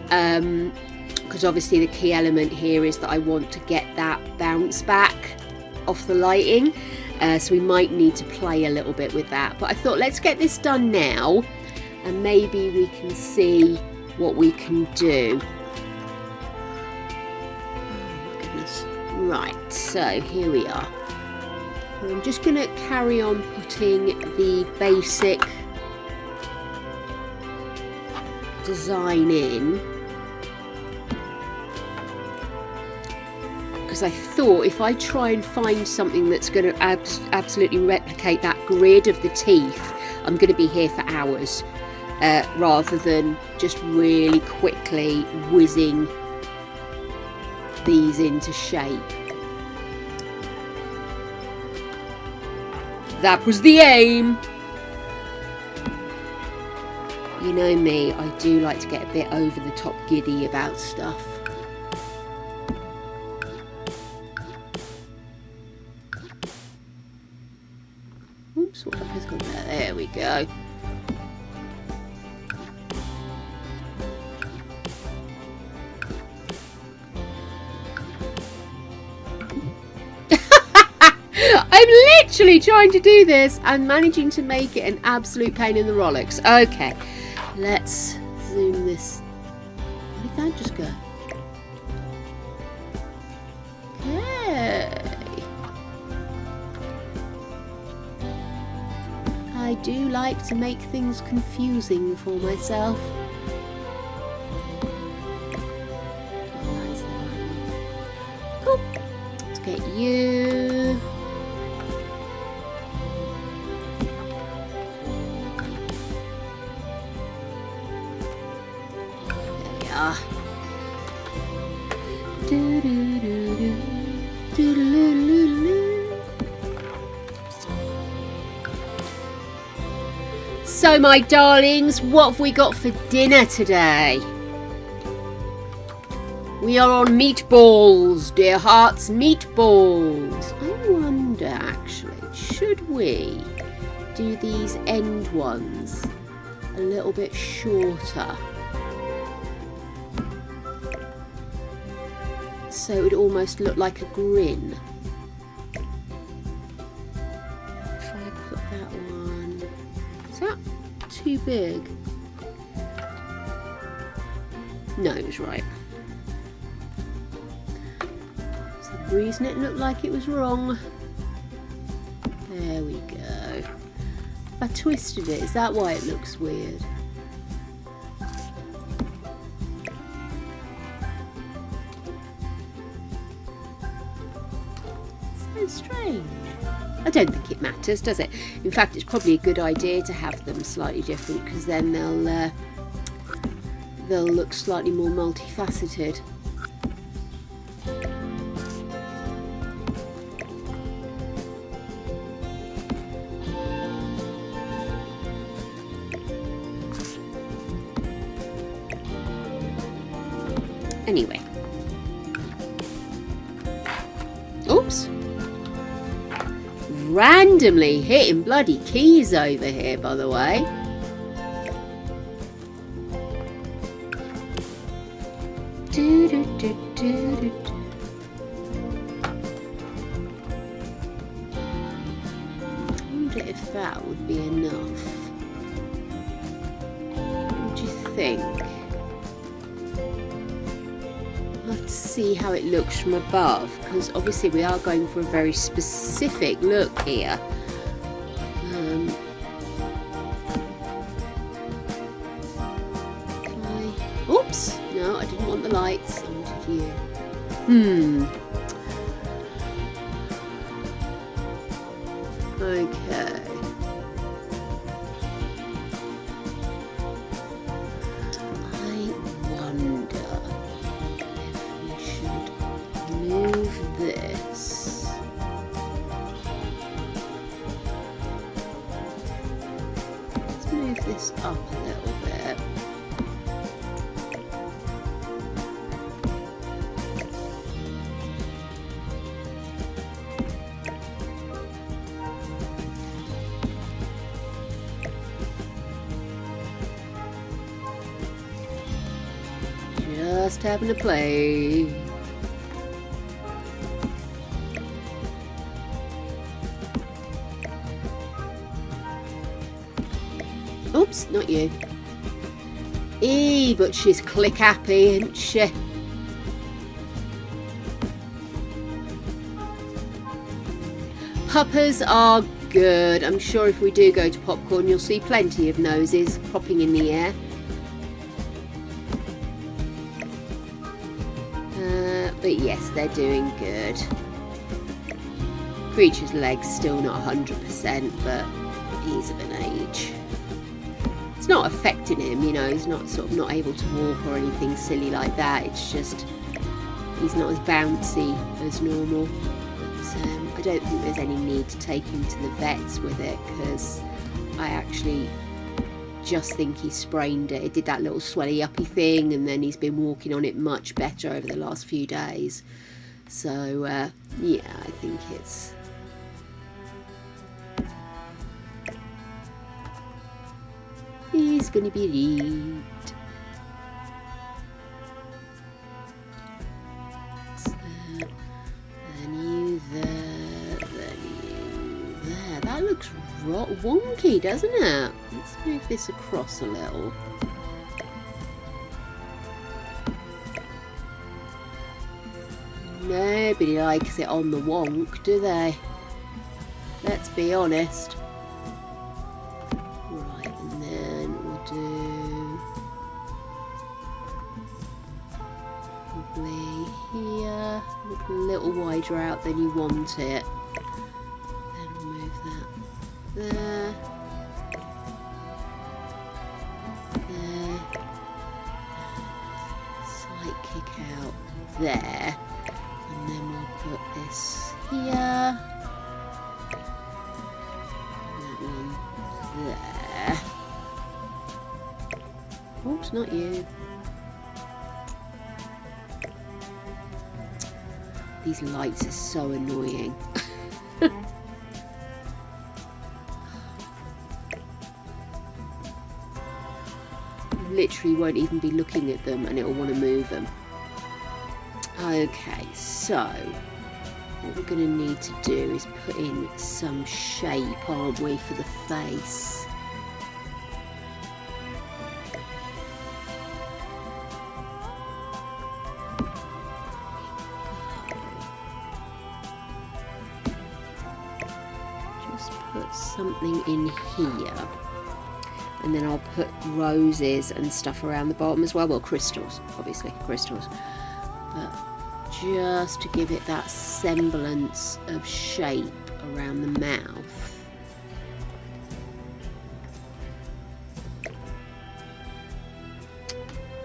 Because obviously the key element here is that I want to get that bounce back off the lighting. So we might need to play a little bit with that. But I thought, let's get this done now. And maybe we can see what we can do. Right, so here we are. I'm just going to carry on putting the basic design in. Because I thought if I try and find something that's going to absolutely replicate that grid of the teeth, I'm going to be here for hours. Rather than just really quickly whizzing these into shape. That was the aim. You know me, I do like to get a bit over the top giddy about stuff. Oops, what has gone there? There we go. I'm literally trying to do this and managing to make it an absolute pain in the rollocks. Okay, let's zoom this. Where did that just go? Okay. I do like to make things confusing for myself. Cool. Let's get you. So my darlings, what have we got for dinner today? We are on meatballs, dear hearts, meatballs. I wonder actually, should we do these end ones a little bit shorter? So it would almost look like a grin. If I put that one, is that too big? No, it was right. So the reason it looked like it was wrong. There we go. I twisted it. Is that why it looks weird? Strange. I don't think it matters, does it? In fact, it's probably a good idea to have them slightly different because then they'll look slightly more multifaceted. Anyway. Oops. Randomly hitting bloody keys over here, by the way. I wonder if that would be enough. What do you think? I'll have to see how it looks from above, because obviously we are going for a very specific look here. Oops! No, I didn't want the lights. I wanted you. Okay. I wonder if we should move this. Let's move this up a little bit. Just having a play. Oops, not you. But she's click happy, isn't she? Puppers are good. I'm sure if we do go to popcorn, you'll see plenty of noses popping in the air. But yes, they're doing good. Creature's leg's still not 100%, but he's of an age. It's not affecting him, you know, he's not sort of not able to walk or anything silly like that. It's just he's not as bouncy as normal. But I don't think there's any need to take him to the vets with it, because I actually just think he sprained it. It did that little swelly uppy thing, and then he's been walking on it much better over the last few days. So yeah, I think he's gonna be right. So then you there, then you there. That looks wonky, doesn't it? Let's move this across a little. Nobody likes it on the wonk, do they? Let's be honest. Right, and then we'll do probably here. Look a little wider out than you want it. Then we'll move that there. There. Slight kick out there. And then we'll put this here. And that one there. Oops, not you. These lights are so annoying. Literally won't even be looking at them and it'll want to move them. Okay, so what we're going to need to do is put in some shape, aren't we, for the face. Just put something in here. And then I'll put roses and stuff around the bottom as well. Well, crystals, obviously, crystals. But just to give it that semblance of shape around the mouth.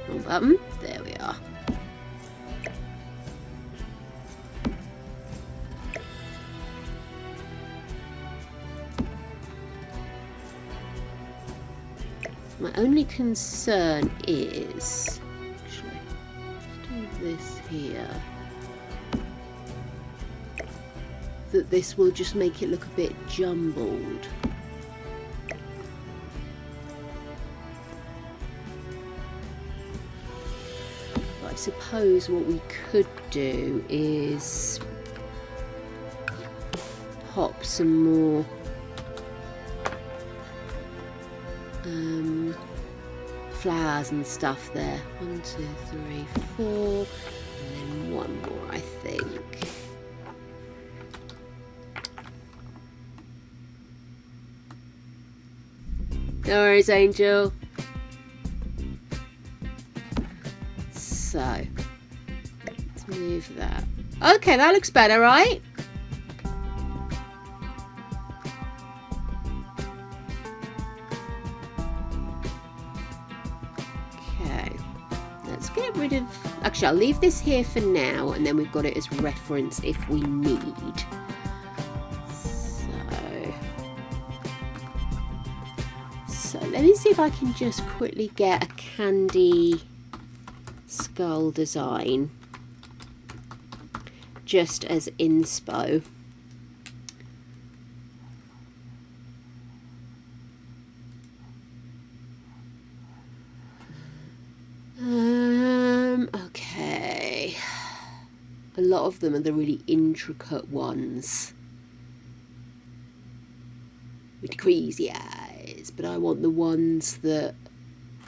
Wrong button. There we are. My only concern is, actually, let's do leave this here. That this will just make it look a bit jumbled. But I suppose what we could do is pop some more flowers and stuff there. 1, 2, 3, 4, and then one more, I think. No worries, Angel. So, let's move that. Okay, that looks better, right? Okay, let's get rid of... Actually, I'll leave this here for now, and then we've got it as reference if we need. So let me see if I can just quickly get a candy skull design just as inspo. Okay. A lot of them are the really intricate ones with crazy eyes, but I want the ones that...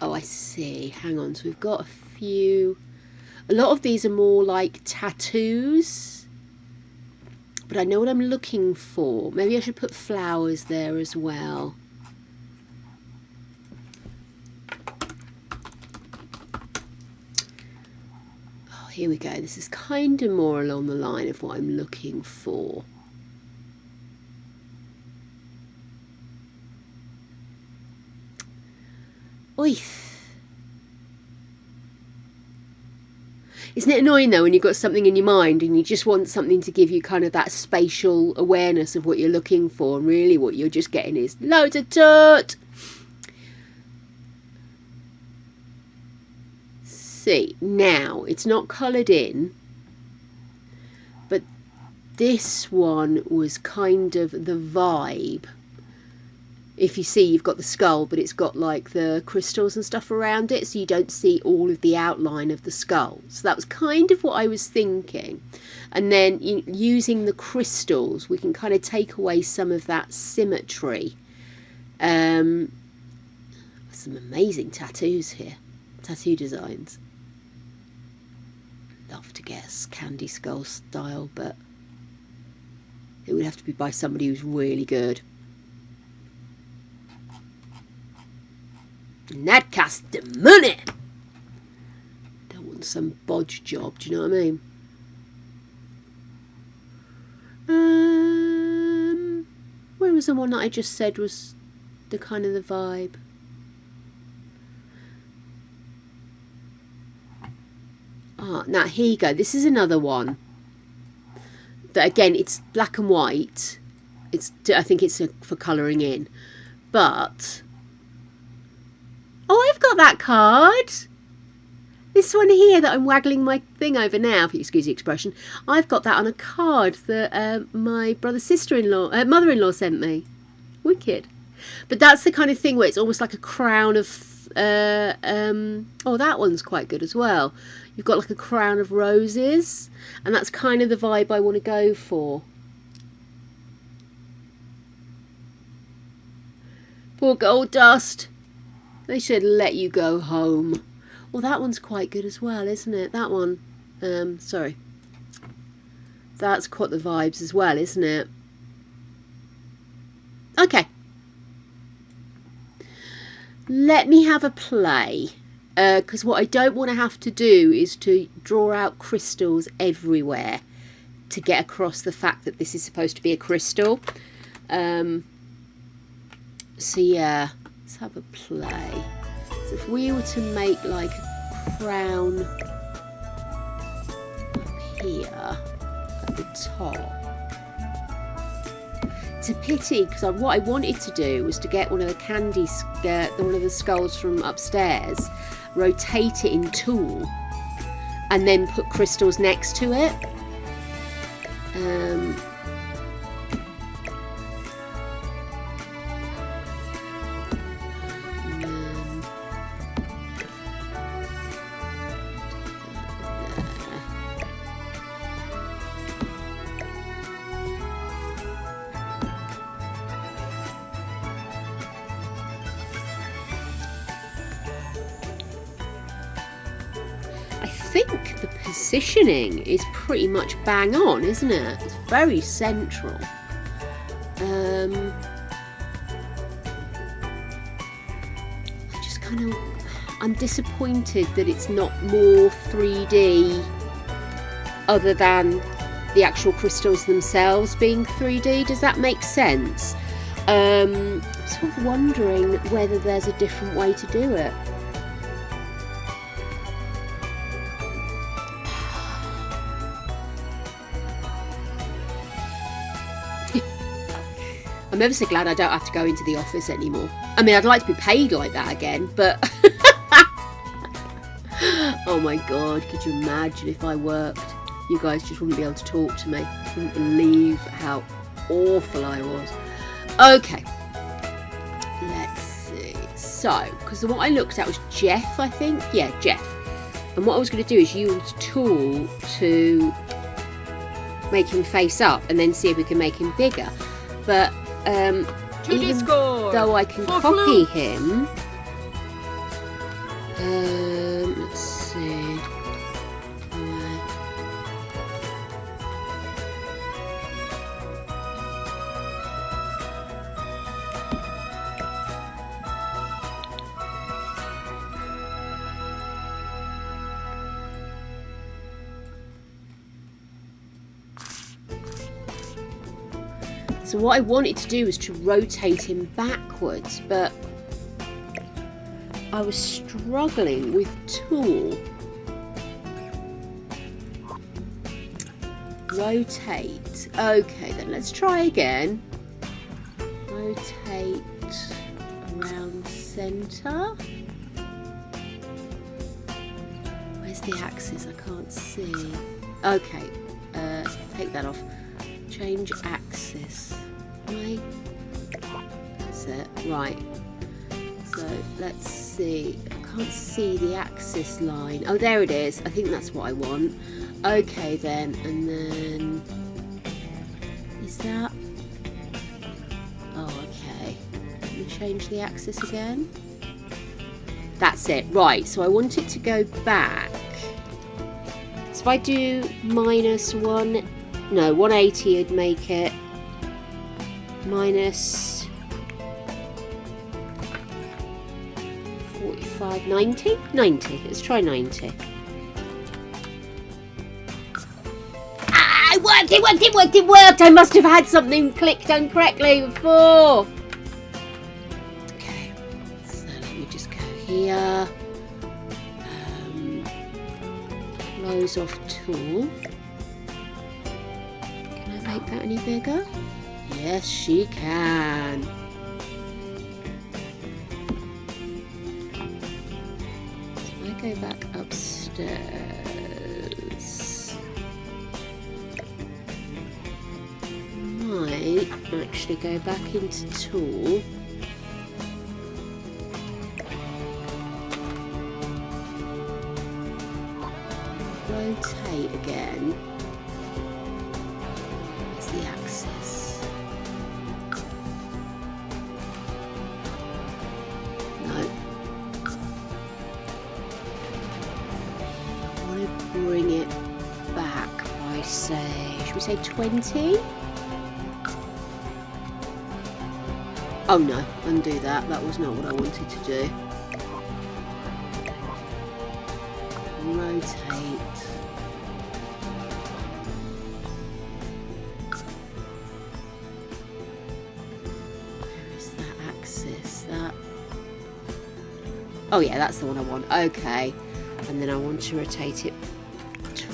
Oh, I see. Hang on. So we've got a few... A lot of these are more like tattoos, but I know what I'm looking for. Maybe I should put flowers there as well. Oh, here we go. This is kind of more along the line of what I'm looking for. Oif. Isn't it annoying though when you've got something in your mind and you just want something to give you kind of that spatial awareness of what you're looking for, and really what you're just getting is loads of tut. See, now it's not coloured in, but this one was kind of the vibe. If you see, you've got the skull, but it's got like the crystals and stuff around it, so you don't see all of the outline of the skull. So that was kind of what I was thinking. And then using the crystals, we can kind of take away some of that symmetry. Some amazing tattoos here, tattoo designs. Love to get a candy skull style, but it would have to be by somebody who's really good. And that costs the money. Don't want some bodge job, do you know what I mean? Where was the one that I just said was the kind of the vibe? Ah, now here you go. This is another one. That again, it's black and white. I think it's for colouring in, but. Oh, I've got that card. This one here that I'm waggling my thing over now, if you excuse the expression. I've got that on a card that my mother-in-law sent me. Wicked. But that's the kind of thing where it's almost like a crown of... oh, that one's quite good as well. You've got like a crown of roses. And that's kind of the vibe I want to go for. Poor Gold Dust. They should let you go home. Well, that one's quite good as well, isn't it? That one. Sorry. That's quite the vibes as well, isn't it? Okay. Let me have a play. Because what I don't want to have to do is to draw out crystals everywhere to get across the fact that this is supposed to be a crystal. So yeah. Let's have a play. So if we were to make like a crown up here at the top. It's a pity because what I wanted to do was to get one of the one of the skulls from upstairs, rotate it in tool, and then put crystals next to it. I think the positioning is pretty much bang on, isn't it? It's very central. I just kind of, I'm disappointed that it's not more 3D other than the actual crystals themselves being 3D. Does that make sense? I'm sort of wondering whether there's a different way to do it. I'm ever so glad I don't have to go into the office anymore. I mean, I'd like to be paid like that again, but... Oh my God, could you imagine if I worked? You guys just wouldn't be able to talk to me. You wouldn't believe how awful I was. Okay. Let's see. So, because what I looked at was Jeff, I think. Yeah, Jeff. And what I was going to do is use a tool to make him face up and then see if we can make him bigger. But... even though I can copy him, let's see. So what I wanted to do was to rotate him backwards, but I was struggling with tool. Rotate. Okay, then let's try again. Rotate around center. Where's the axis? I can't see. Okay, take that off. Change axis. Right. That's it. Right. So let's see. I can't see the axis line. Oh, there it is. I think that's what I want. Okay then. And then is that? Oh, okay. Let me change the axis again. That's it. Right. So I want it to go back. So if I do -1. No, 180 would make it minus 45, 90? 90. Let's try 90. Ah, it worked, it worked, it worked, it worked! I must have had something clicked incorrectly before. Okay, so let me just go here. Close off tool. Make that any bigger? Yes, she can. So I go back upstairs. Might actually go back into tool. Rotate again. The axis. No. I want to bring it back by, say, should we say 20? Oh no, undo that. That was not what I wanted to do. Rotate. Oh yeah, that's the one I want. Okay. And then I want to rotate it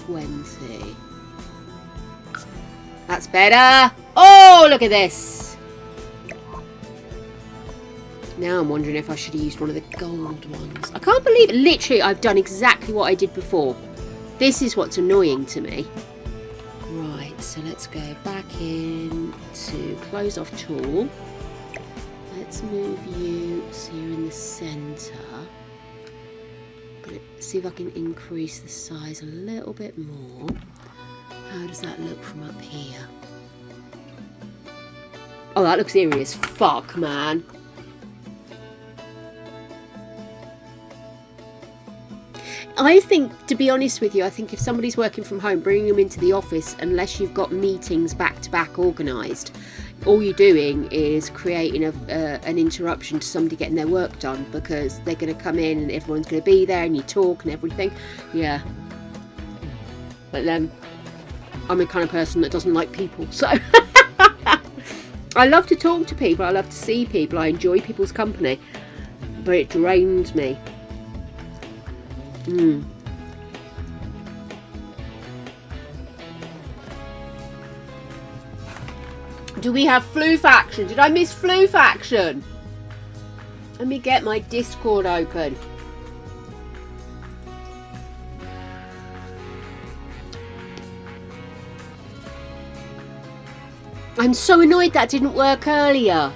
20. That's better. Oh, look at this. Now I'm wondering if I should have used one of the gold ones. I can't believe it. Literally, I've done exactly what I did before. This is what's annoying to me. Right, so let's go back in to close off tool. Let's move you so you're in the centre. I'm going to see if I can increase the size a little bit more. How does that look from up here? Oh, that looks eerie as fuck, man. I think, to be honest with you, I think if somebody's working from home, bringing them into the office, unless you've got meetings back to back organised, all you're doing is creating an interruption to somebody getting their work done, because they're going to come in and everyone's going to be there and you talk and everything. Yeah. But then I'm the kind of person that doesn't like people, so I love to talk to people, I love to see people, I enjoy people's company, but it drains me. Do we have flu faction? Did I miss flu faction? Let me get my Discord open. I'm so annoyed that didn't work earlier.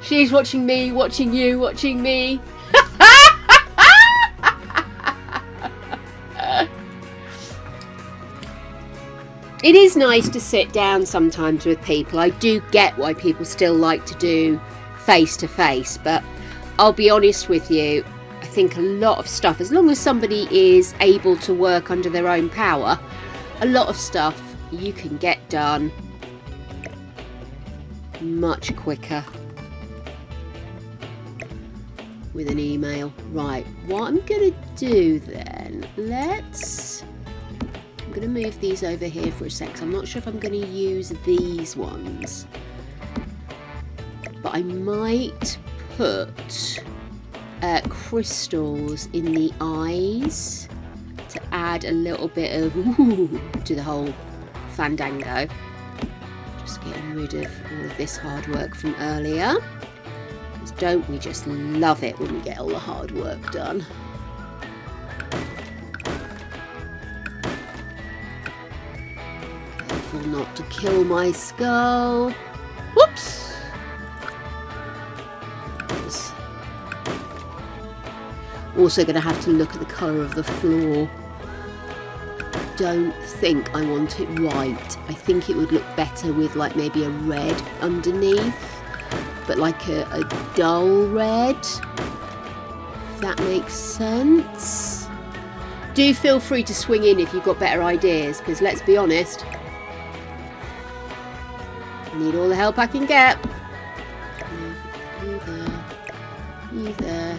She's watching me, watching you, watching me. It is nice to sit down sometimes with people. I do get why people still like to do face to face, but I'll be honest with you, I think a lot of stuff, as long as somebody is able to work under their own power, a lot of stuff you can get done much quicker with an email. Right, what I'm going to do then, I'm going to move these over here for a sec, 'cause I'm not sure if I'm going to use these ones, but I might put crystals in the eyes to add a little bit of ooh to the whole fandango. Just getting rid of all of this hard work from earlier, because don't we just love it when we get all the hard work done. Careful not to kill my skull. Whoops! Also going to have to look at the colour of the floor. Don't think I want it white. I think it would look better with like maybe a red underneath, but like a dull red, if that makes sense. Do feel free to swing in if you've got better ideas, because let's be honest, I need all the help I can get. You there, you there.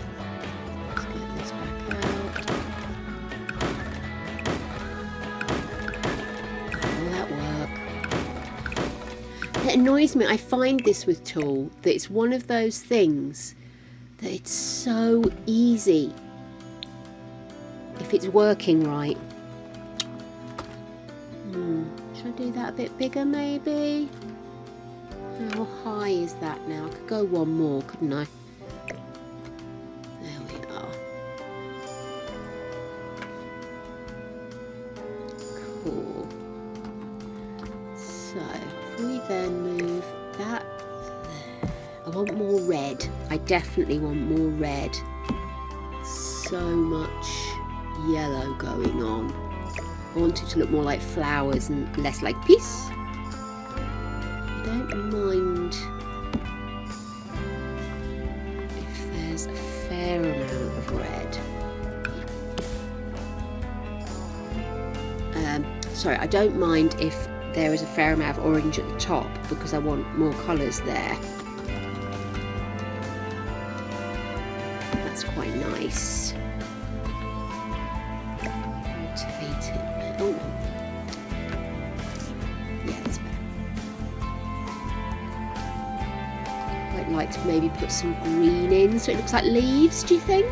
It annoys me. I find this with Tool, that it's one of those things that it's so easy if it's working right. Should I do that a bit bigger maybe? How high is that now? I could go one more, couldn't I? There we are. Cool. So we then move that there. I want more red. I definitely want more red. So much yellow going on. I want it to look more like flowers and less like peace. I don't mind if there's a fair amount of red. Sorry, I don't mind if there is a fair amount of orange at the top, because I want more colours there. That's quite nice. Rotate it. Oh, yeah, that's better. I'd like to maybe put some green in so it looks like leaves, do you think?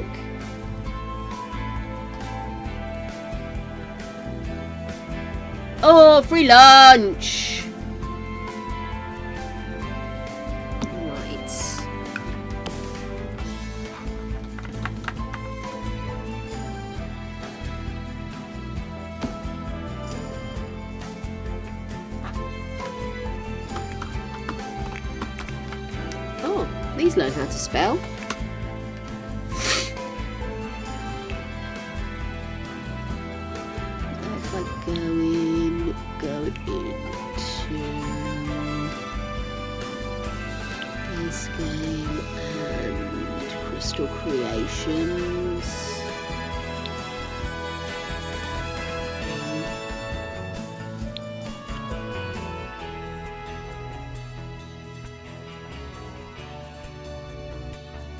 Oh, free lunch. Right. Oh, these learn how to spell. If I go into this game and Crystal Creations.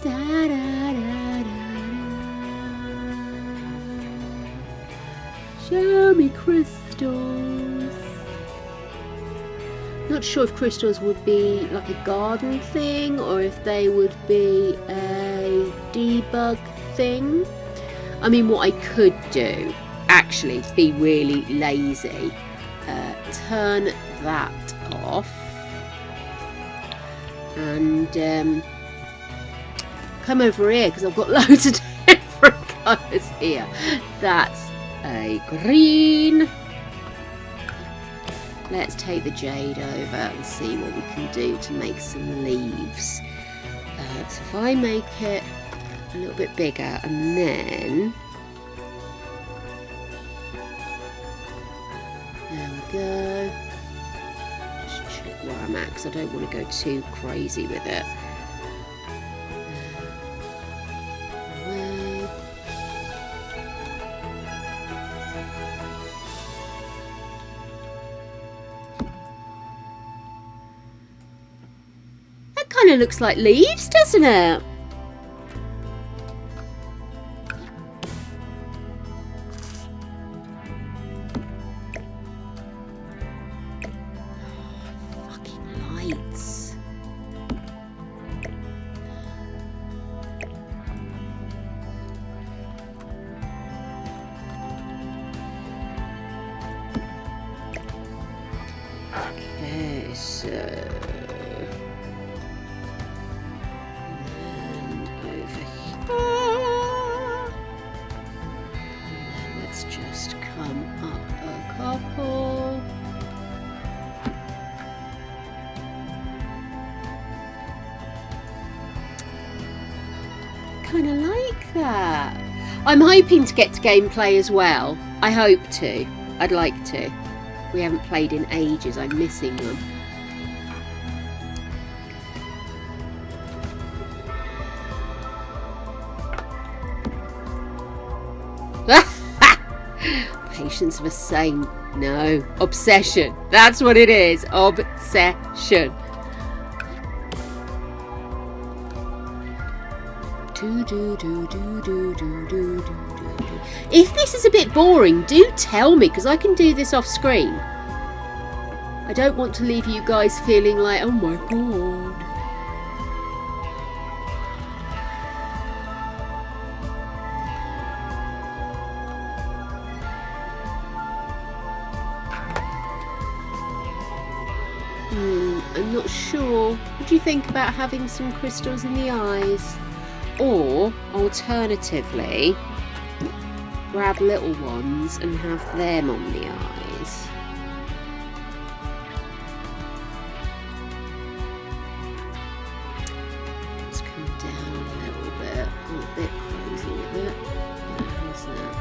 Da, da, da, da. Show me crystals. Not sure if crystals would be like a garden thing or if they would be a debug thing. I mean, what I could do, actually, be really lazy, turn that off and come over here because I've got loads of different colours here. That's a green. Let's take the jade over and see what we can do to make some leaves. So if I make it a little bit bigger and then there we go. Just check where I'm at because I don't want to go too crazy with it. Kind of looks like leaves, doesn't it? Oh, fucking lights. Okay, so kind of like that. I'm hoping to get to gameplay as well. I hope to. I'd like to. We haven't played in ages. I'm missing them. Patience of a saint. No. Obsession. That's what it is. Obsession. If this is a bit boring, do tell me, because I can do this off screen. I don't want to leave you guys feeling like, oh my god. I'm not sure. What do you think about having some crystals in the eyes? Or, alternatively, grab little ones and have them on the eyes. Let's come down a little bit. I'm a bit crazy with it. How's that?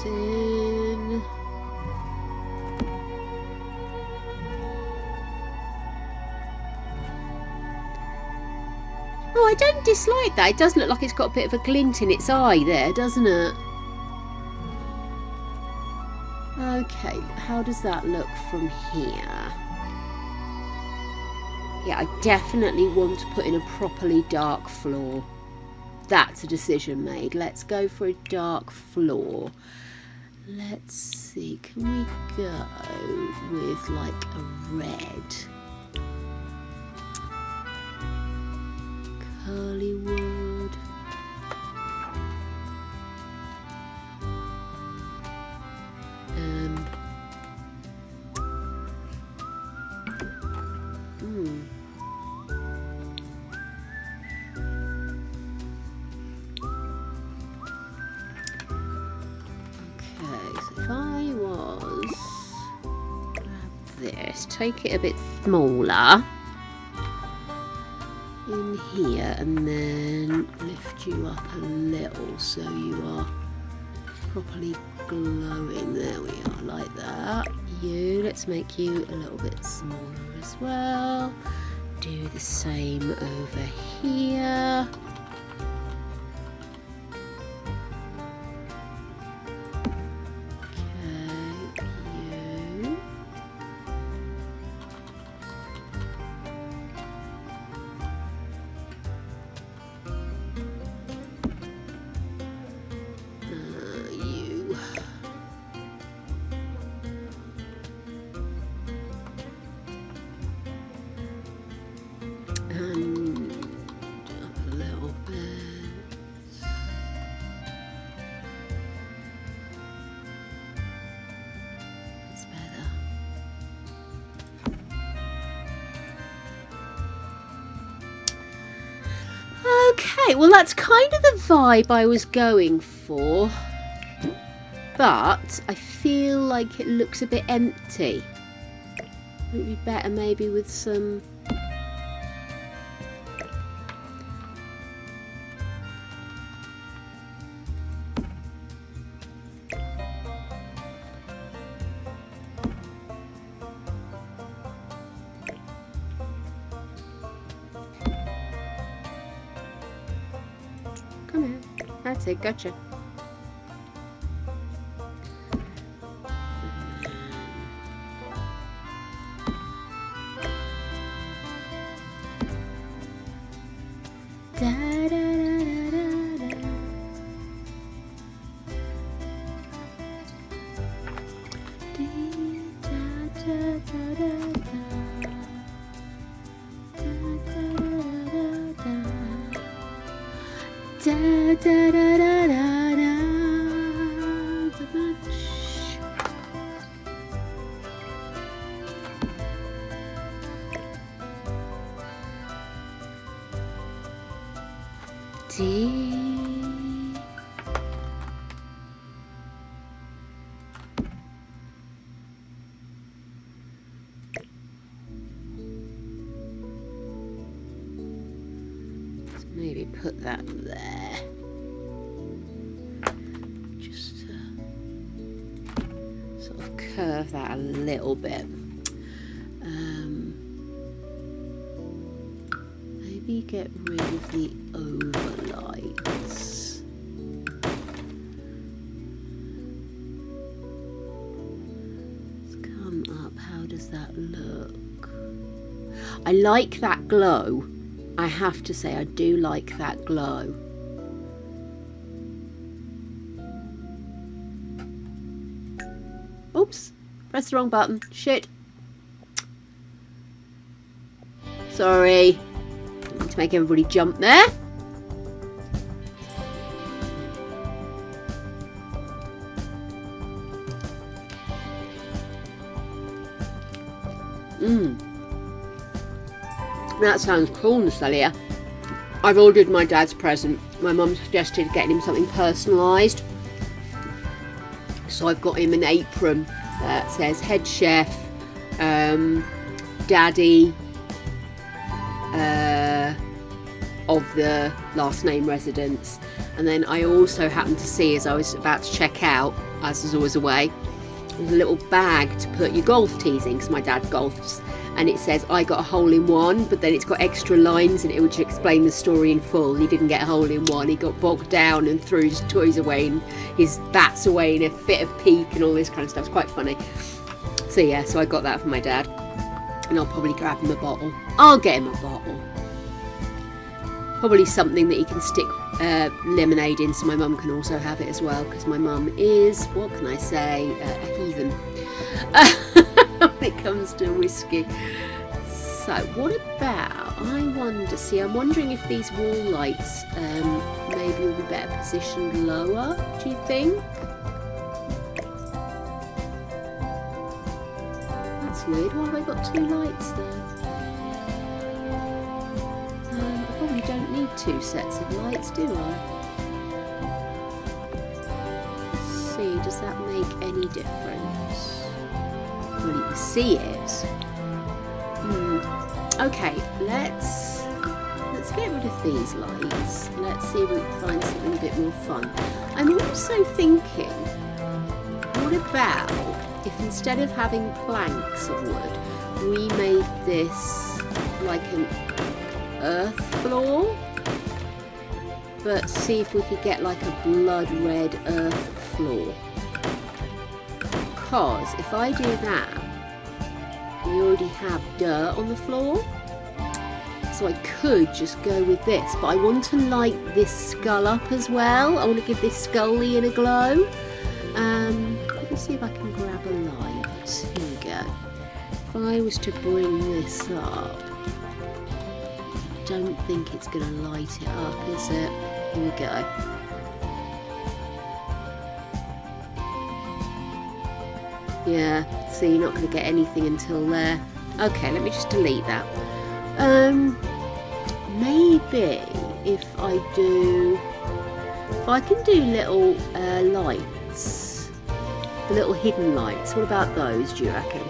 In. Oh, I don't dislike that. It does look like it's got a bit of a glint in its eye there, doesn't it? Okay, how does that look from here? Yeah, I definitely want to put in a properly dark floor. That's a decision made. Let's go for a dark floor. Let's see, can we go with like a red? Curly wood. Take it a bit smaller in here and then lift you up a little so you are properly glowing. There we are, like that. Let's make you a little bit smaller as well. Do the same over here. Okay, well that's kind of the vibe I was going for, but I feel like it looks a bit empty. Would it be better maybe with some... Come here. That's it, gotcha. Da, da, da, da, da. Dee, da, da, da, da, da. Da da da da da da. Let's maybe put that there. Just to sort of curve that a little bit. Maybe get rid of the overlights. Let's come up. How does that look? I like that glow. I have to say, I do like that glow. Oops, pressed the wrong button. Shit. Sorry. To make everybody jump there. That sounds cool, Natalia. I've ordered my dad's present. My mum suggested getting him something personalised. So I've got him an apron that says head chef, daddy, of the last name residence. And then I also happened to see, as I was about to check out, as was always away, there's a little bag to put your golf tees in, because my dad golfs, and it says I got a hole in one, but then it's got extra lines and it would explain the story in full. He didn't get a hole in one, he got bogged down and threw his toys away and his bats away in a fit of pique and all this kind of stuff. It's quite funny. So yeah, so I got that for my dad, and I'll probably grab him a bottle. I'll get him a bottle. Probably something that he can stick lemonade in, so my mum can also have it as well, because my mum is, what can I say, a heathen when it comes to whiskey. So what about, I'm wondering if these wall lights maybe will be better positioned lower, do you think? That's weird, why have I got 2 lights there? I probably don't need 2 sets of lights, do I? Let's see, does that make any difference? Well, you can see it. Okay, let's get rid of these lights. Let's see if we can find something a bit more fun. I'm also thinking, what about if instead of having planks of wood, we made this like an earth floor, but see if we could get like a blood red earth floor, because if I do that, we already have dirt on the floor, so I could just go with this, but I want to light this skull up as well. I want to give this scully in a glow. Let me see if I can grab a light. Here we go. If I was to bring this up, don't think it's going to light it up, is it? Here we go. Yeah, see, you're not going to get anything until there. Okay, let me just delete that. Maybe if I can do little lights, the little hidden lights, what about those, do you reckon?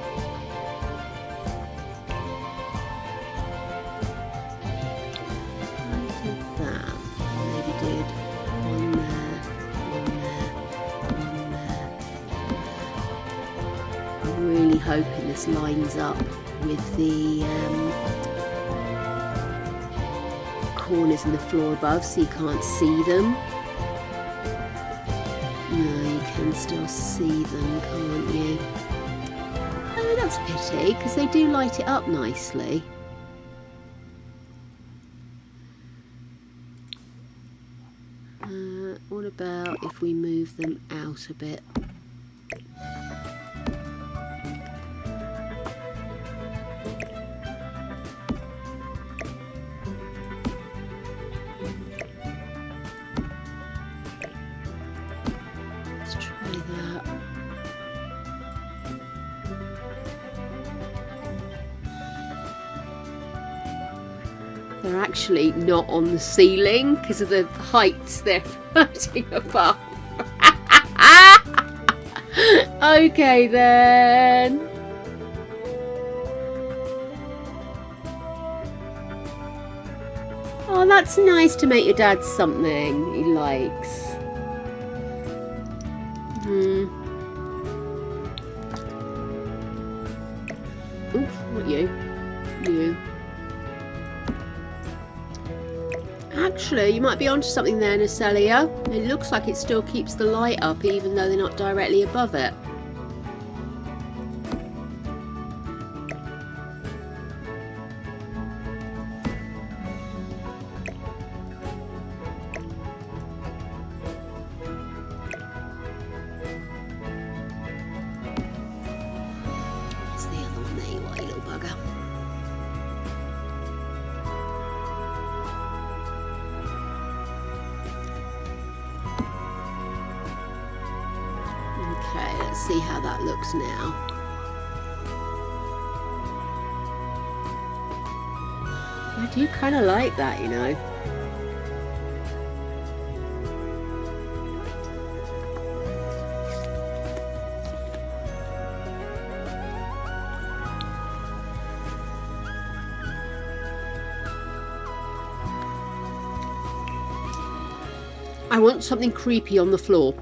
Hoping this lines up with the corners in the floor above, so you can't see them. No, you can still see them, can't you? Oh, that's a pity, because they do light it up nicely. What about if we move them out a bit? They're actually not on the ceiling because of the heights they're floating above. Okay then. Oh, that's nice to make your dad something he likes. Ooh, not you. You. Actually, you might be onto something there, Natalia. It looks like it still keeps the light up even though they're not directly above it. What's the other one there, you are, you little bugger? Okay, let's see how that looks now. I do kind of like that, you know. I want something creepy on the floor.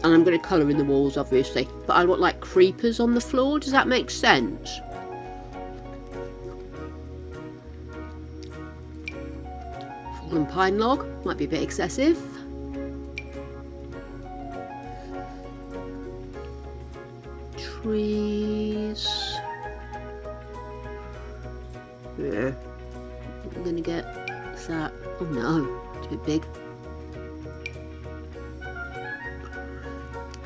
And I'm going to colour in the walls, obviously. But I want, like, creepers on the floor. Does that make sense? pine log. Might be a bit excessive. Trees. Yeah. I'm gonna get. What's that? Oh no, it's a bit big.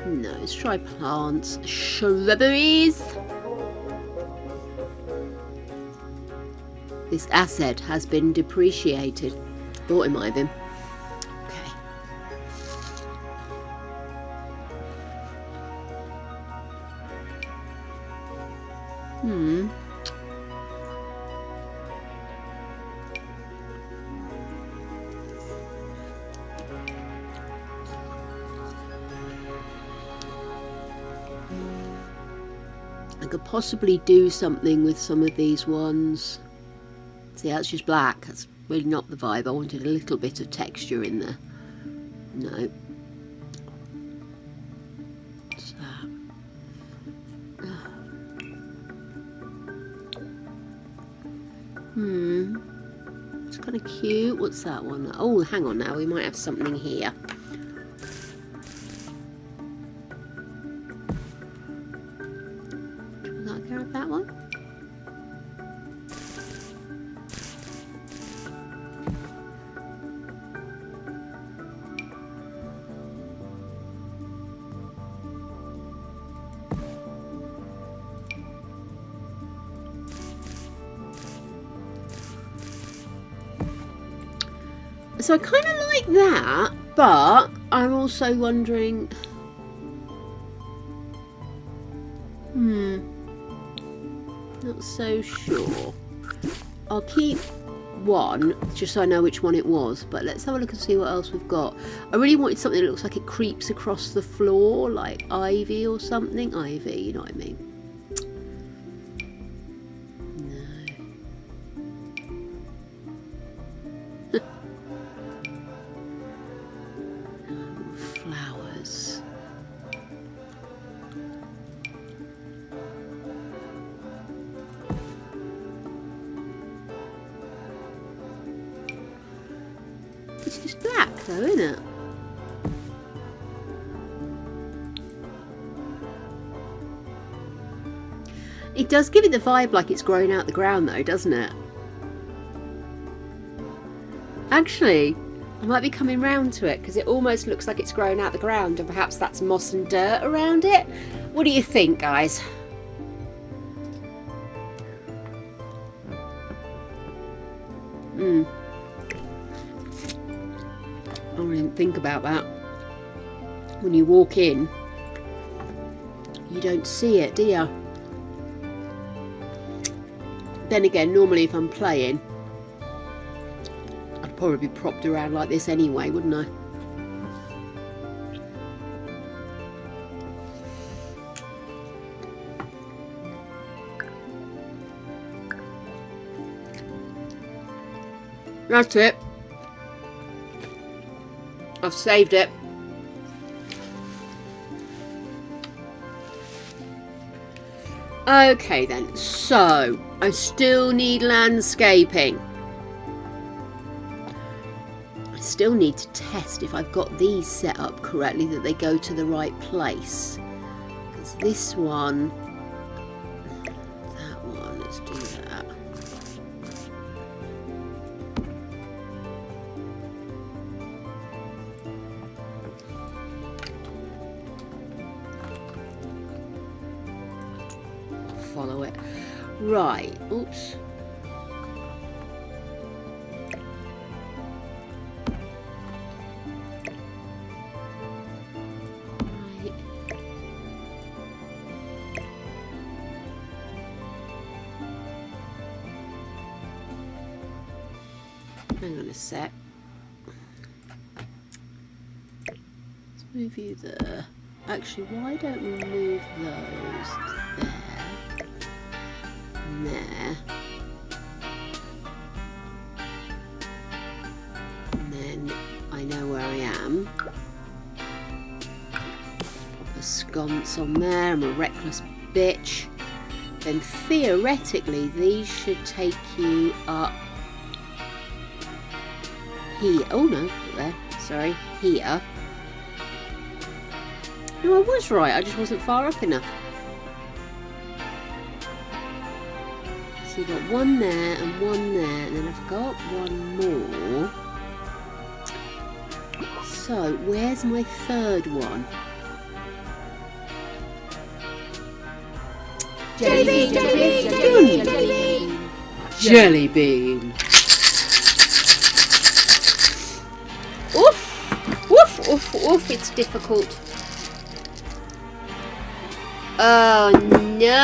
No, let's try plants. Shrubberies. This asset has been depreciated. Thought it might have been. Okay. I could possibly do something with some of these ones. See, that's just black. That's really not the vibe. I wanted a little bit of texture in there. No. What's that? It's kind of cute. What's that one? Oh, hang on now. We might have something here. Would I go with that one? So I kind of like that, but I'm also wondering... Not so sure. I'll keep one, just so I know which one it was, but let's have a look and see what else we've got. I really wanted something that looks like it creeps across the floor, like ivy or something. Ivy, you know what I mean? Flowers. It's just black though, isn't it? It does give it the vibe like it's growing out the ground though, doesn't it? Actually, I might be coming round to it because it almost looks like it's growing out the ground, and perhaps that's moss and dirt around it. What do you think, guys? I didn't think about that. When you walk in, you don't see it, do you? Then again, normally if I'm playing, I'd probably be propped around like this anyway, wouldn't I? That's it. I've saved it. Okay then, so I still need landscaping. I still need to test if I've got these set up correctly, that they go to the right place. Because this one, that one, let's do that. Follow it. Right, oops. Right. Hang on a sec. Let's move you there. Actually, why don't we move those there? There, and then I know where I am. Pop a sconce on there. I'm a reckless bitch. Then theoretically these should take you up here. Oh no, not there. Sorry, here. No, I was right. I just wasn't far up enough. So you've got one there and one there, and then I've got one more. So where's my third one? Jelly bean, jelly bean, jelly bean, jelly bean. Jelly bean. Oof, oof, oof, oof. It's difficult. Oh no!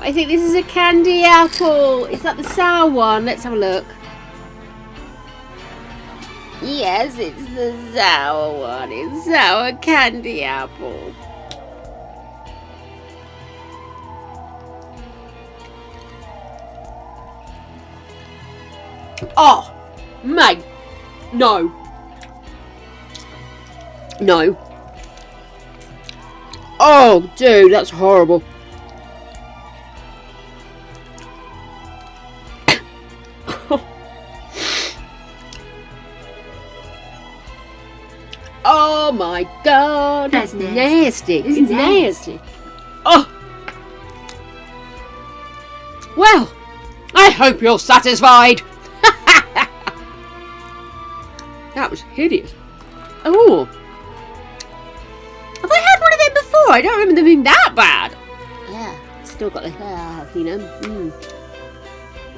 I think this is a candy apple. Is that the sour one? Let's have a look. Yes, it's the sour one. It's sour candy apple. Oh, mate. No. No. Oh, dude, that's horrible. Oh my god. That's nasty. It's It's nasty. Oh. Well, I hope you're satisfied. That was hideous. Oh. Have I had one of them before? I don't remember them being that bad. Yeah, still got the you know.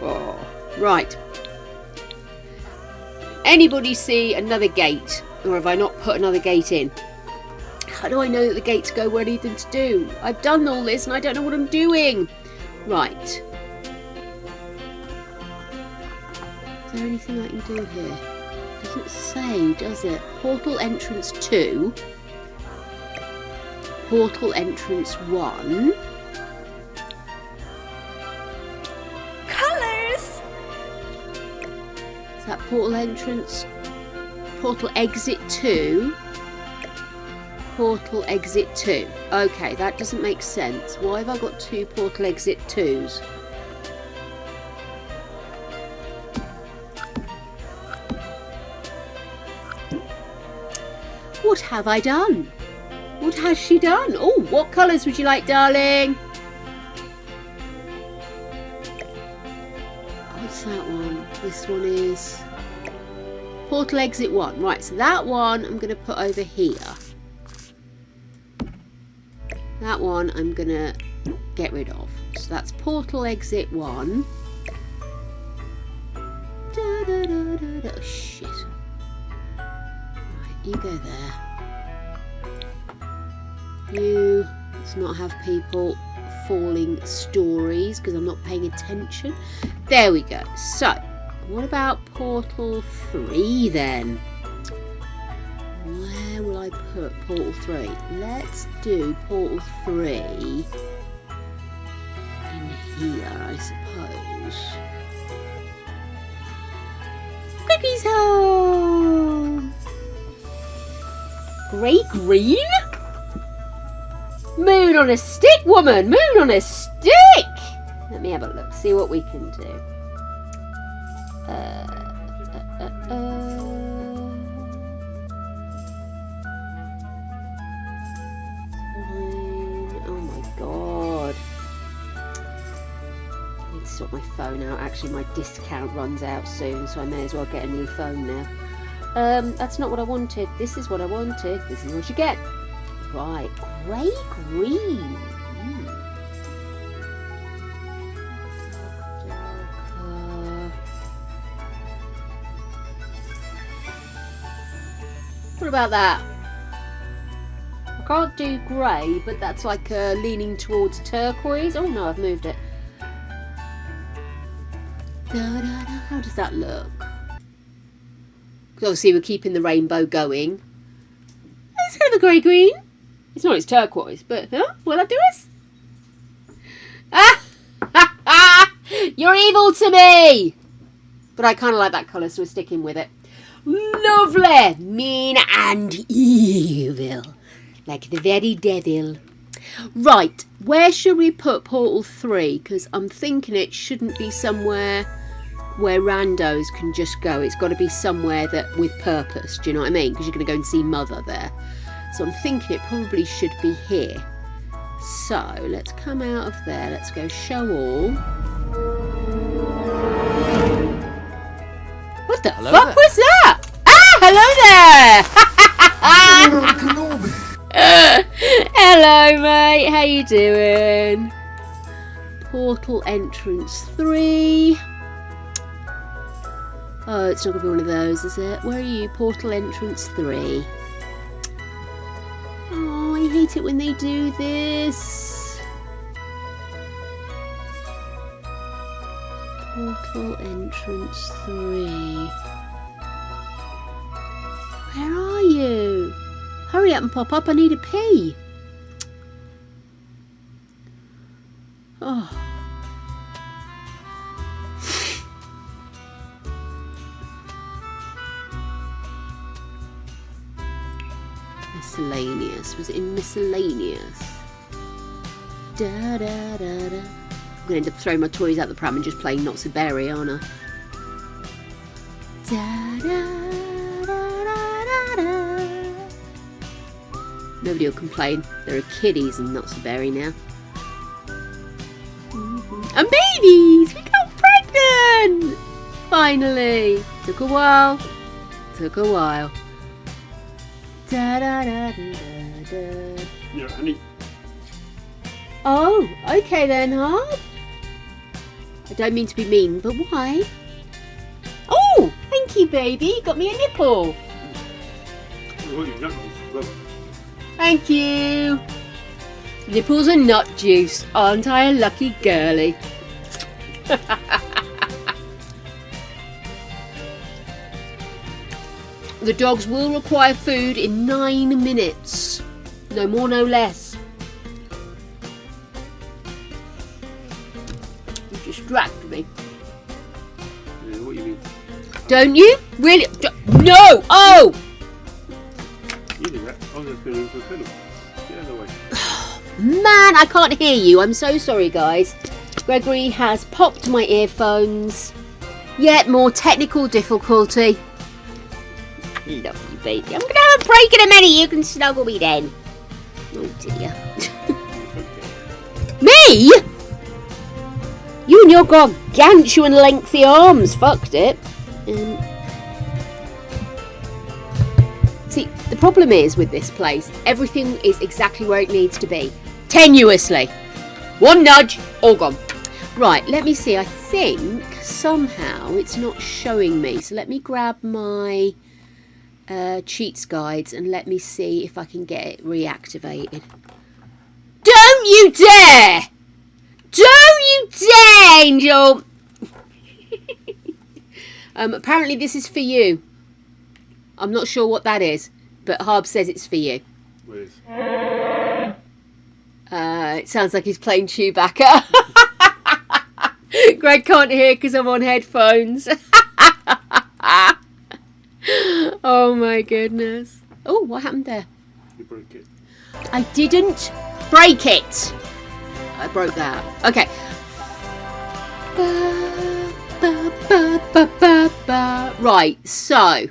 Oh, right. Anybody see another gate? Or have I not put another gate in? How do I know that the gates go where I need them to do? I've done all this and I don't know what I'm doing. Right. Is there anything I can do here? Doesn't say, does it? Portal entrance 2. Portal entrance 1. Colours! Is that portal entrance? Portal exit 2. Portal exit 2. Okay, that doesn't make sense. Why have I got 2 portal exit 2s? What have I done? What has she done? Oh, what colours would you like, darling? What's that one? This one is portal exit 1. Right, so that one I'm going to put over here. That one I'm going to get rid of. So that's portal exit 1. Oh, shit. Right, you go there. You, let's not have people falling stories because I'm not paying attention. There we go. So, what about portal 3 then? Where will I put portal 3? Let's do portal 3 in here, I suppose. Cookies home! Grey green? Moon on a stick, woman! Moon on a stick! Let me have a look, see what we can do. Oh my god. I need to sort my phone out. Actually, my discount runs out soon, so I may as well get a new phone now. That's not what I wanted. This is what I wanted. This is what you get. Right, grey green. What about that? I can't do grey, but that's like leaning towards turquoise. Oh no, I've moved it. How does that look? Because obviously we're keeping the rainbow going. It's kind of a grey green. It's not, it's turquoise, but huh? Will that do us? Ah! You're evil to me! But I kind of like that colour, so we're sticking with it. Lovely! Mean and evil. Like the very devil. Right, where should we put portal 3? Because I'm thinking it shouldn't be somewhere where randos can just go. It's got to be somewhere that with purpose. Do you know what I mean? Because you're going to go and see Mother there. So I'm thinking it probably should be here. So let's come out of there. Let's go show all. What the fuck was that? Ah, hello there. Hello, mate. How you doing? Portal entrance 3. Oh, it's not going to be one of those, is it? Where are you? Portal entrance 3. Oh, I hate it when they do this. Portal entrance 3. Where are you? Hurry up and pop up. I need a pee. Oh. Miscellaneous. Was it in miscellaneous? Da da da da. I'm going to end up throwing my toys out the pram and just playing Not So Berry, aren't I? Da da da da da da. Nobody will complain. There are kiddies and Not So Berry now. And babies! We got pregnant! Finally! Took a while. Took a while. Da da da da da. Yeah, honey. Oh, okay then, Harp. I don't mean to be mean, but why? Oh, thank you, baby. You got me a nipple. Oh, your knuckles. Well, Thank you. Nipples and nut juice. Aren't I a lucky girly? The dogs will require food in 9 minutes. No more, no less. You distract me. what do you mean? Don't you? Really? No! Oh! You do that. I was just going to film. Get out of the way. Man, I can't hear you. I'm so sorry, guys. Gregory has popped my earphones. Yet more technical difficulty. Love you, baby. I'm going to have a break in a minute. You can snuggle me then. Oh, dear. Me? You and your gargantuan lengthy arms fucked it. See, the problem is with this place, everything is exactly where it needs to be. Tenuously. One nudge, all gone. Right, let me see. I think somehow it's not showing me. So let me grab my cheats guides and let me see if I can get it reactivated. Don't you dare! Don't you dare, Angel! Apparently this is for you. I'm not sure what that is, but Harb says it's for you. Where is? It sounds like he's playing Chewbacca. Greg can't hear because I'm on headphones. Oh my goodness. Oh, what happened there? You broke it. I didn't break it. I broke that. Okay. Right, so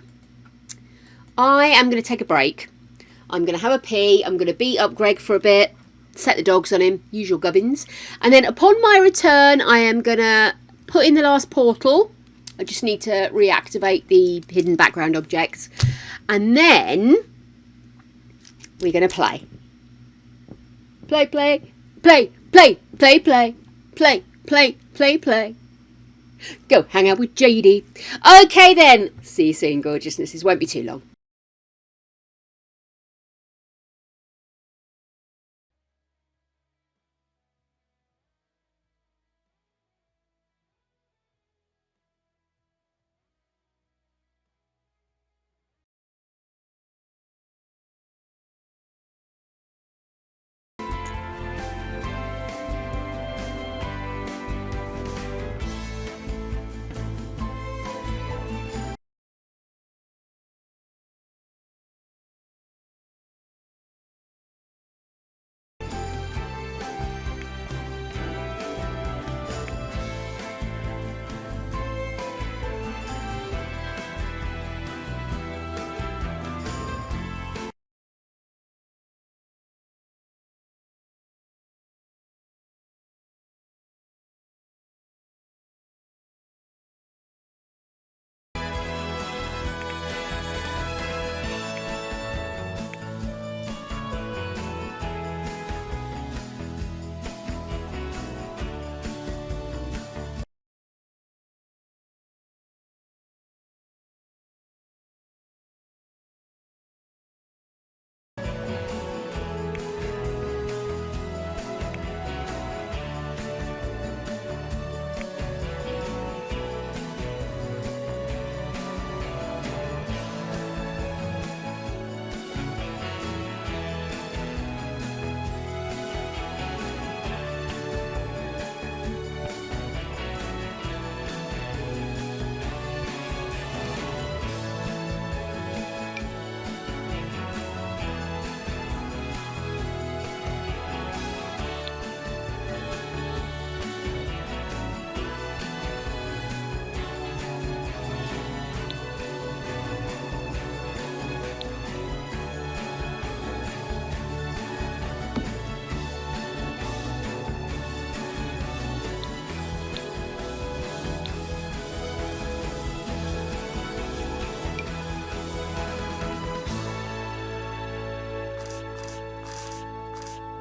I am going to take a break. I'm going to have a pee. I'm going to beat up Greg for a bit. Set the dogs on him. Usual gubbins. And then upon my return, I am going to put in the last portal. I just need to reactivate the hidden background objects. And then we're going to play. Play, play, play, play, play, play, play, play, play, play. Go hang out with JD. Okay then. See you soon, gorgeousnesses. Won't be too long.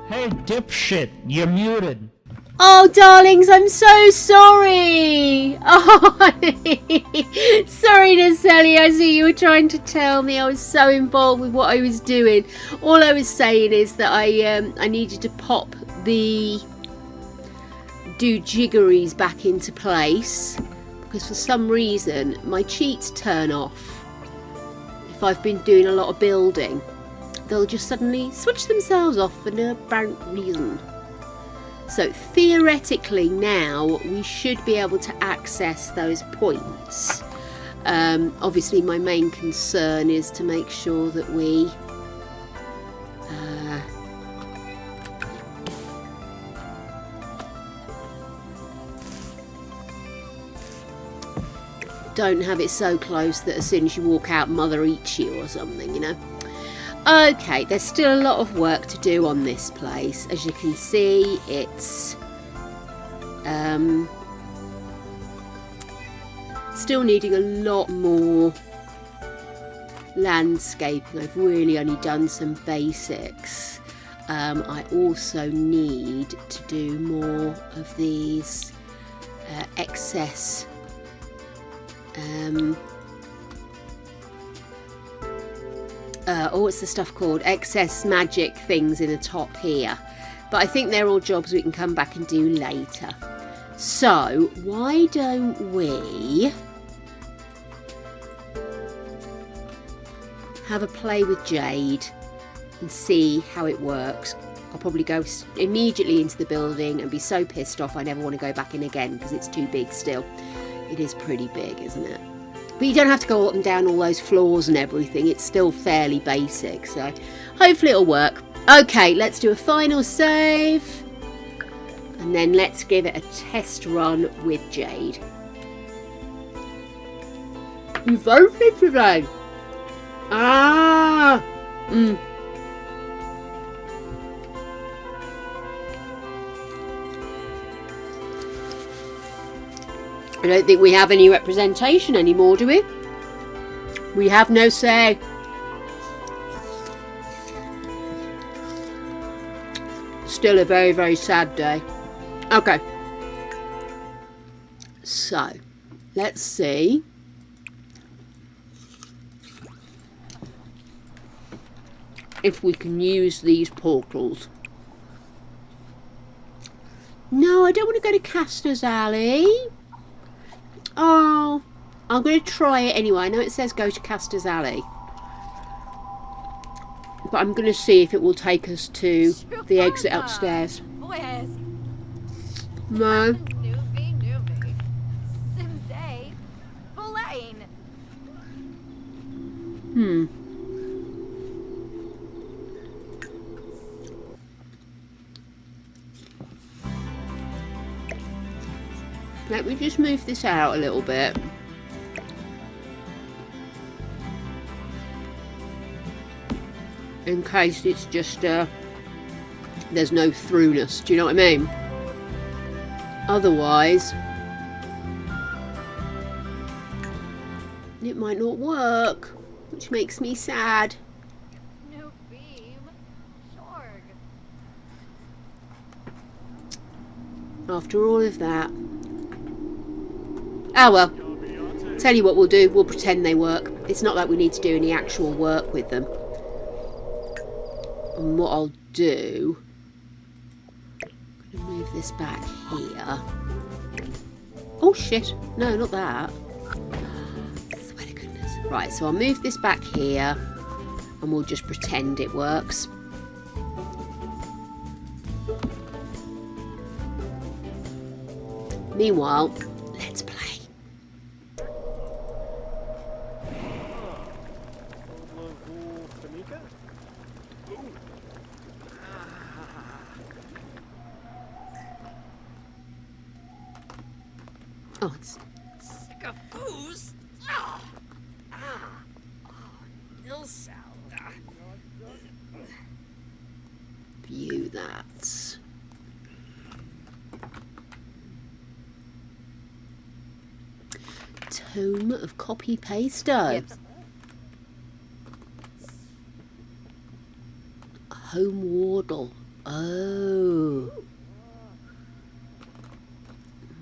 Hey, dipshit, you're muted. Oh, darlings, I'm so sorry. Oh, sorry, Naceli. I see you were trying to tell me. I was so involved with what I was doing. All I was saying is that I needed to pop the do-jiggeries back into place because for some reason my cheats turn off if I've been doing a lot of building. They'll just suddenly switch themselves off for no apparent reason. So theoretically now we should be able to access those points. Obviously my main concern is to make sure that we don't have it so close that as soon as you walk out mother eats you or something, you know. Okay, there's still a lot of work to do on this place. As you can see, it's still needing a lot more landscaping. I've really only done some basics. I also need to do more of these excess what's the stuff called? Excess magic things in the top here. But I think they're all jobs we can come back and do later. So, why don't we have a play with Jade and see how it works. I'll probably go immediately into the building and be so pissed off I never want to go back in again because it's too big still. It is pretty big, isn't it? But you don't have to go up and down all those floors and everything. It's still fairly basic, so hopefully it'll work. Okay, let's do a final save. And then let's give it a test run with Jade. You voted today. Ah. I don't think we have any representation anymore, do we? We have no say. Still a very, very sad day. Okay. So, let's see. If we can use these portals. No, I don't want to go to Caster's Alley. Oh, I'm going to try it anyway. I know it says go to Caster's Alley. But I'm going to see if it will take us to the exit upstairs. No. Let me just move this out a little bit. In case it's just, there's no throughness. Do you know what I mean? Otherwise, it might not work, which makes me sad. No beam. Shorg. After all of that. Oh well. Tell you what we'll do. We'll pretend they work. It's not like we need to do any actual work with them. And what I'll do... I'm going to move this back here. Oh shit. No, not that. Swear to goodness. Right, so I'll move this back here. And we'll just pretend it works. Meanwhile, let's play. Oh, it's... Scafoos? Nilsalda. View that. Tome of copy pasto. Yep. Home wardle. Oh.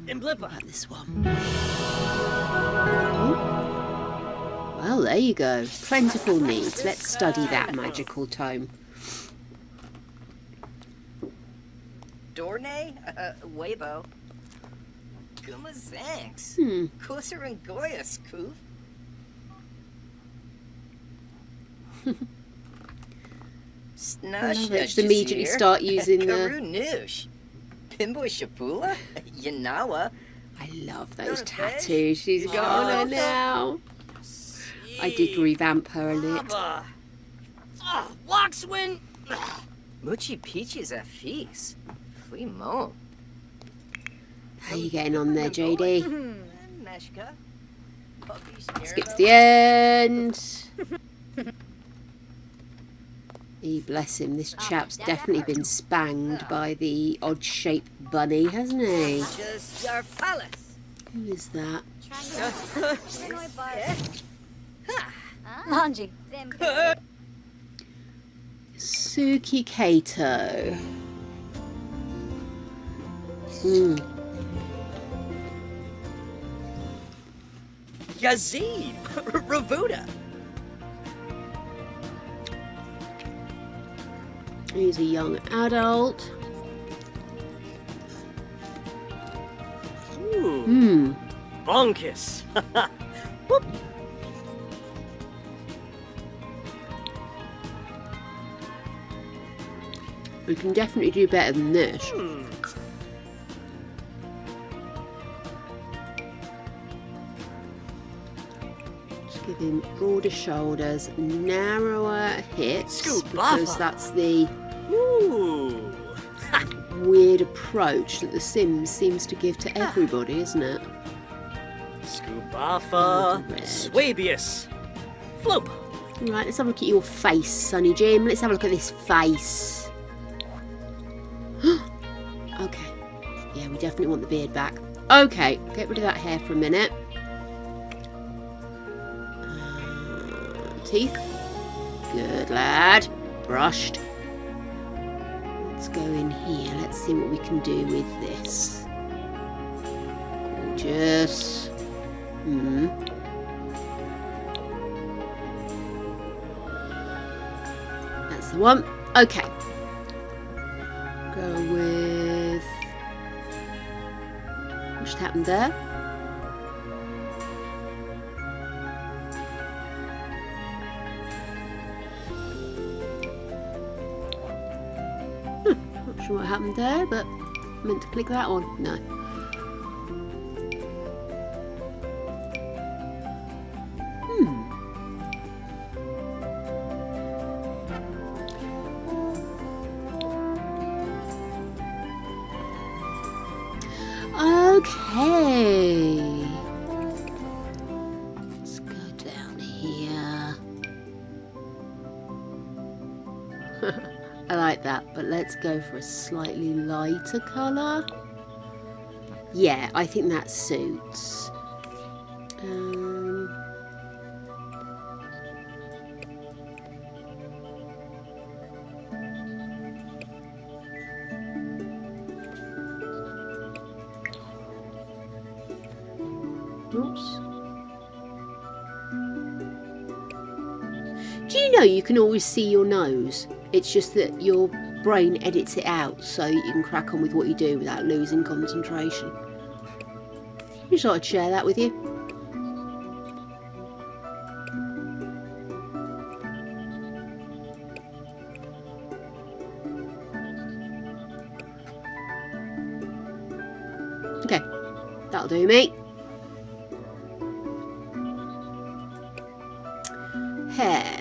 Imblipa. About this one. Oh. Well, there you go. Plentiful needs. Let's study that magical tome. Dorne? Weibo. Gumazanks. Kusser and Goyas, Koof. Snush. Just immediately start using the... Karu Noosh. Pimbo Shapula? Yanawa. I love those tattoos she's got on her now. I did revamp her a little. Waxwin. Muchi Peaches a feast. Flea mo. How you getting on there, JD? Meshka. Skip to the end. Bless him, this chap's definitely been spanged by the odd-shaped bunny, hasn't he? Just your palace. Who is that? Manji. Suki Kato. Yazid. Ravuda. He's a young adult. Bonkus. We can definitely do better than this. Just give him broader shoulders, narrower hips, because that's the weird approach that The Sims seems to give to everybody, isn't it? Scoobafa. Swabius. Flope. Right, let's have a look at your face, Sonny Jim. Let's have a look at this face. Okay. Yeah, we definitely want the beard back. Okay, get rid of that hair for a minute. Teeth. Good lad. Brushed. Let's go in here. Let's see what we can do with this. Gorgeous. That's the one. Okay. Go with... what just happened there? Not sure what happened there, but I meant to click that one. No. Okay. Let's go down here. I like that, but let's go for a slightly lighter colour. Yeah, I think that suits. Oops. Do you know you can always see your nose? It's just that your brain edits it out so you can crack on with what you do without losing concentration. I just thought I'd share that with you. Okay, that'll do me. Hair.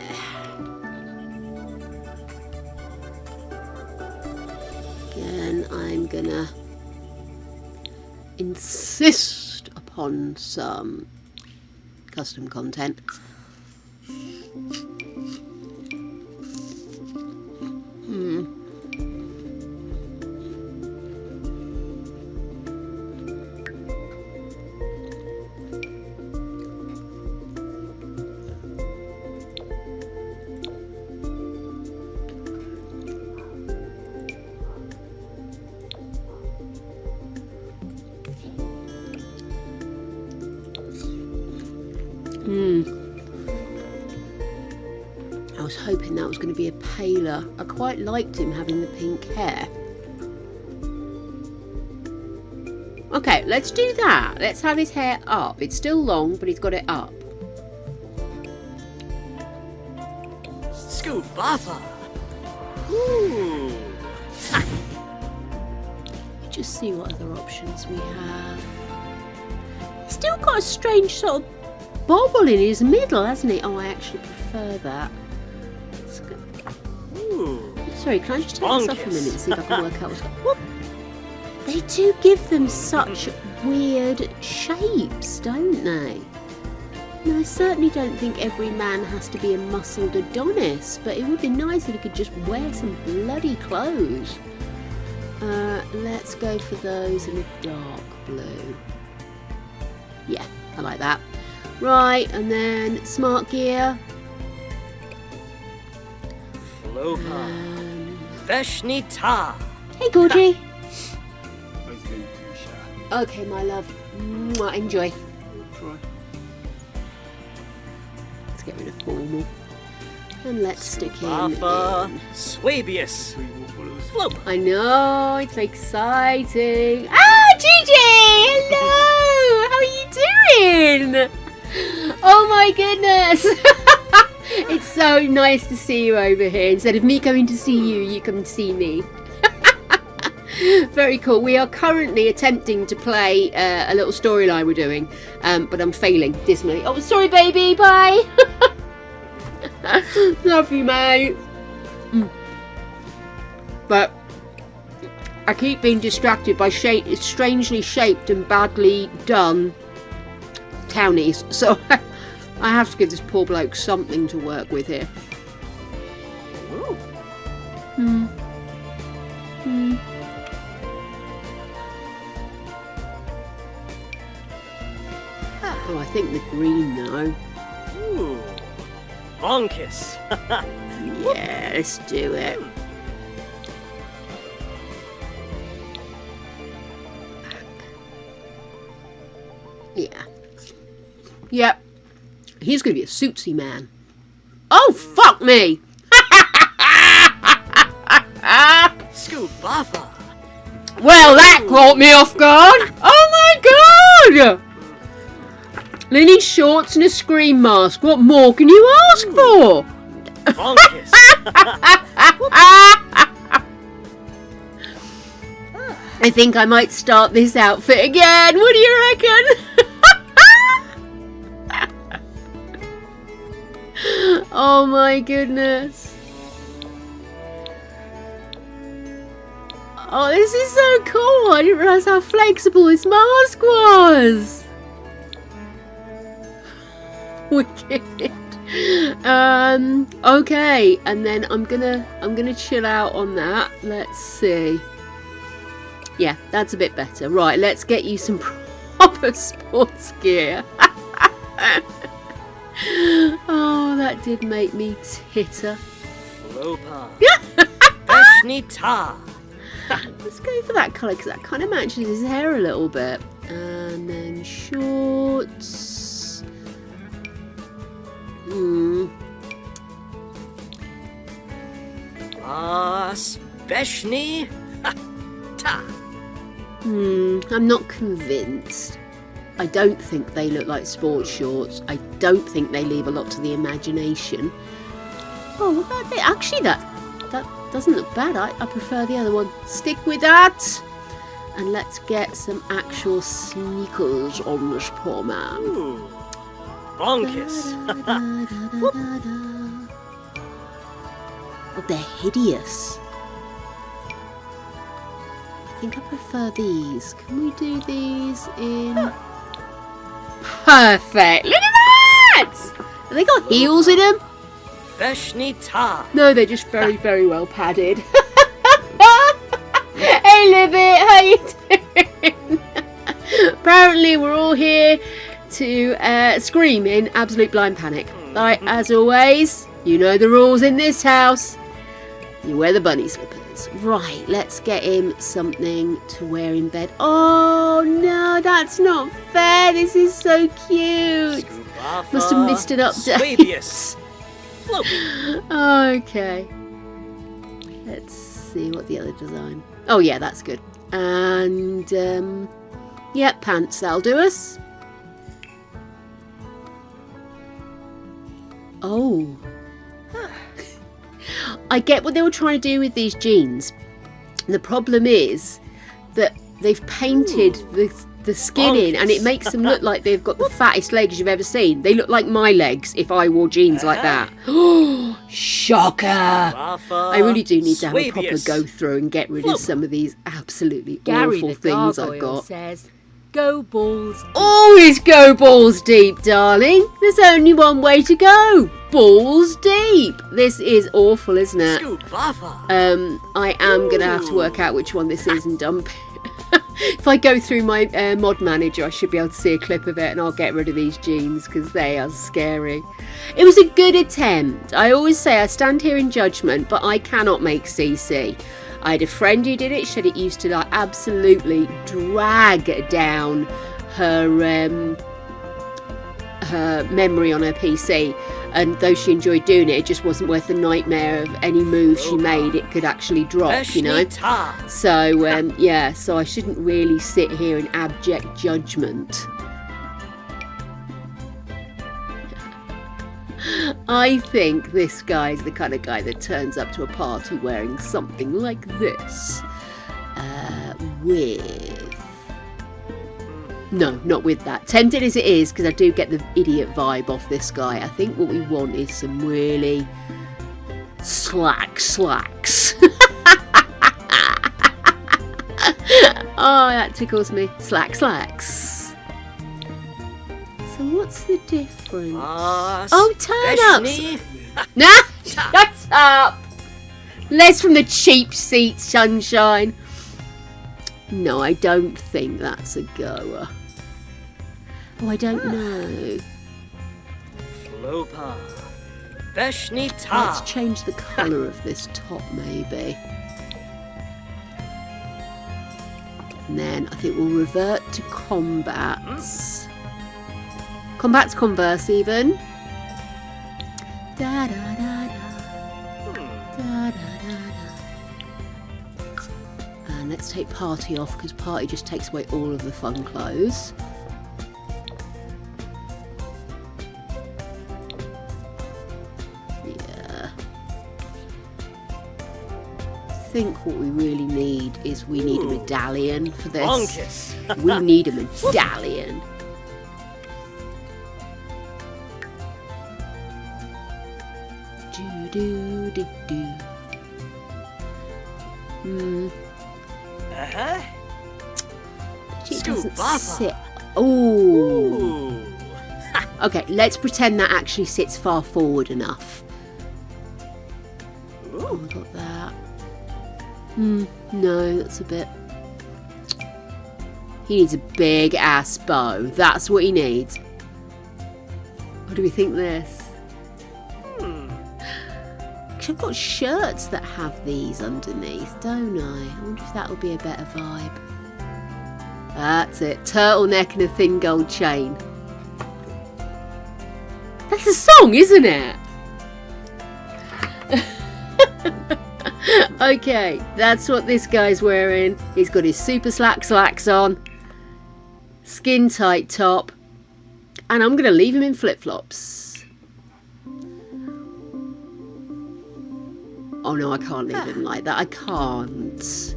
Again, I'm gonna insist upon some custom content. I was hoping that was going to be a paler. I quite liked him having the pink hair. Okay, let's do that. Let's have his hair up. It's still long, but he's got it up. Scoobaffa. Ooh. Just see what other options we have. He's still got a strange sort of bobble in his middle, hasn't he? Oh, I actually prefer that. Let's go. Ooh. Sorry, can I just take this off a Bonkus. minute and see if I can work out what's going on? What? They do give them such weird shapes, don't they? No, I certainly don't think every man has to be a muscled Adonis, but it would be nice if he could just wear some bloody clothes. Let's go for those in a dark blue. Yeah, I like that. Right, and then smart gear. Flopa. Beshnita. Hey, Georgie. Oh, he's getting too shy. Okay, my love. Mwah, enjoy. Try. Let's get rid of formal. And let's stick in. Alpha. Swabius. So you want one of those? Flopa. I know, it's exciting. Ah, Gigi! Hello! How are you doing? Oh my goodness! It's so nice to see you over here. Instead of me coming to see you, you come to see me. Very cool. We are currently attempting to play a little storyline we're doing, but I'm failing dismally. Oh, sorry, baby. Bye. Love you, mate. But I keep being distracted by strangely shaped and badly done townies, so I have to give this poor bloke something to work with here. Ooh. Oh, I think the green though. Ooh. Bonkus. Yeah, let's do it. Yeah. Yep. He's going to be a suitsy man. Oh, fuck me! Scoobaffa. Well, that caught me off guard. Oh my god! Linen shorts and a scream mask. What more can you ask for? Bonkus. I think I might start this outfit again. What do you reckon? Oh my goodness. Oh, this is so cool. I didn't realise how flexible this mask was. Wicked. Okay, and then I'm gonna chill out on that. Let's see. Yeah, that's a bit better. Right, let's get you some proper sports gear. Oh, that did make me titter. Flopa. Beshnita. Let's go for that colour because that kind of matches his hair a little bit. And then shorts. Beshni. Ta. I'm not convinced. I don't think they look like sports shorts. I don't think they leave a lot to the imagination. Oh, what about that? Actually, that doesn't look bad. I prefer the other one. Stick with that. And let's get some actual sneakers on this poor man. Ooh. Bonkus. Oh, they're hideous. I think I prefer these. Can we do these in... Perfect! Look at that! Have they got heels in them? Beshnita. No, they're just very, very well padded. Hey, Libby, how you doing? Apparently, we're all here to scream in absolute blind panic. Like, as always, you know the rules in this house. You wear the bunny slippers. Right, let's get him something to wear in bed. Oh, no, that's not fair. This is so cute. Must have missed an update. Swabius. Okay. Let's see what the other design. Oh yeah, that's good. And yeah, pants. That'll do us. Oh. I get what they were trying to do with these jeans. The problem is that they've painted the skin in, and it makes them look like they've got the fattest legs you've ever seen. They look like my legs if I wore jeans like that. Oh, shocker! I really do need to have a proper go through and get rid of some of these absolutely awful things I've got. Says, "Go balls." Always go balls deep, darling. There's only one way to go. Balls deep. This is awful, isn't it? I am going to have to work out which one this is and dump it. If I go through my mod manager, I should be able to see a clip of it, and I'll get rid of these jeans because they are scary. It was a good attempt. I always say I stand here in judgment, but I cannot make CC. I had a friend who did it. She said it used to like absolutely drag down her memory on her PC, and though she enjoyed doing it, it just wasn't worth the nightmare of any move she made. It could actually drop, you know. So yeah, so I shouldn't really sit here in abject judgment. I think this guy's the kind of guy that turns up to a party wearing something like this. No, not with that. Tempted as it is, because I do get the idiot vibe off this guy. I think what we want is some really slacks. Oh, that tickles me. Slacks. So what's the difference? Oh, turnips! Nah, shut up! Less from the cheap seat, sunshine. No, I don't think that's a goer. Oh, I don't know. Let's change the colour of this top, maybe. And then I think we'll revert to combats. Combats Converse, even. Da da da da. Da da da da. And let's take party off, because party just takes away all of the fun clothes. Yeah. I think what we really need is we need a medallion for this. We need a medallion. Do do do. It doesn't sit. Oh. Okay, let's pretend that actually sits far forward enough. Oh, I got that. No, that's a bit. He needs a big ass bow. That's what he needs. What do we think this? I've got shirts that have these underneath, don't I? I wonder if that would be a better vibe. That's it. Turtleneck and a thin gold chain. That's a song, isn't it? Okay, that's what this guy's wearing. He's got his super slacks on. Skin tight top. And I'm going to leave him in flip-flops. Oh no, I can't leave him like that. I can't. It's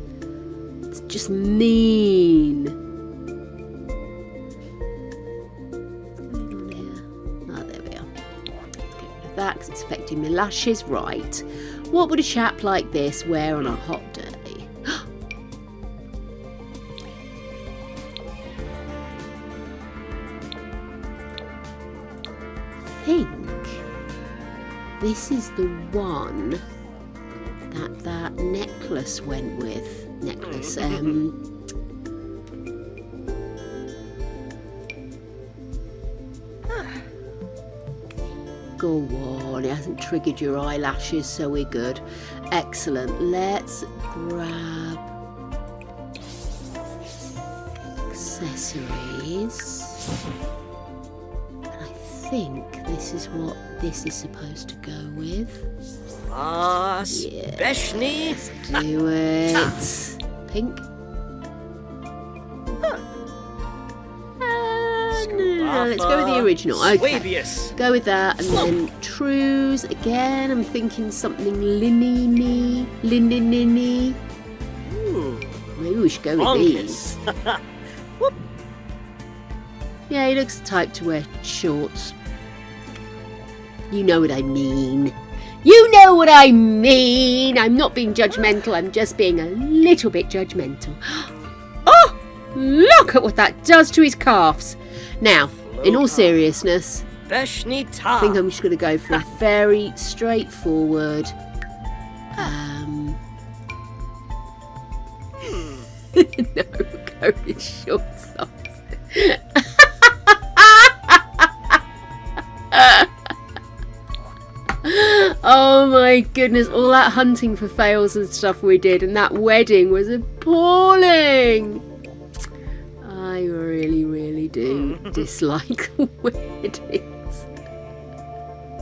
just mean. What's going on here? Oh, there we are. Let's get rid of that because it's affecting my lashes. Right. What would a chap like this wear on a hot day? I think this is the one that necklace went with. Necklace, go on, it hasn't triggered your eyelashes, so we're good. Excellent. Let's grab accessories. And I think this is what this is supposed to go with. Beshni. Do it. Pink. No, let's go with the original. Okay. Swabius. Go with that, and then trues again. I'm thinking something linny. Maybe we should go with these. Yeah, he looks the type to wear shorts. You know what I mean. You know what I mean. I'm not being judgmental. I'm just being a little bit judgmental. Oh, look at what that does to his calves. Now, in all seriousness, Beshni I think I'm just going to go for a very straightforward. No, go with short socks. Oh my goodness, all that hunting for fails and stuff we did, and that wedding was appalling. I really do dislike weddings.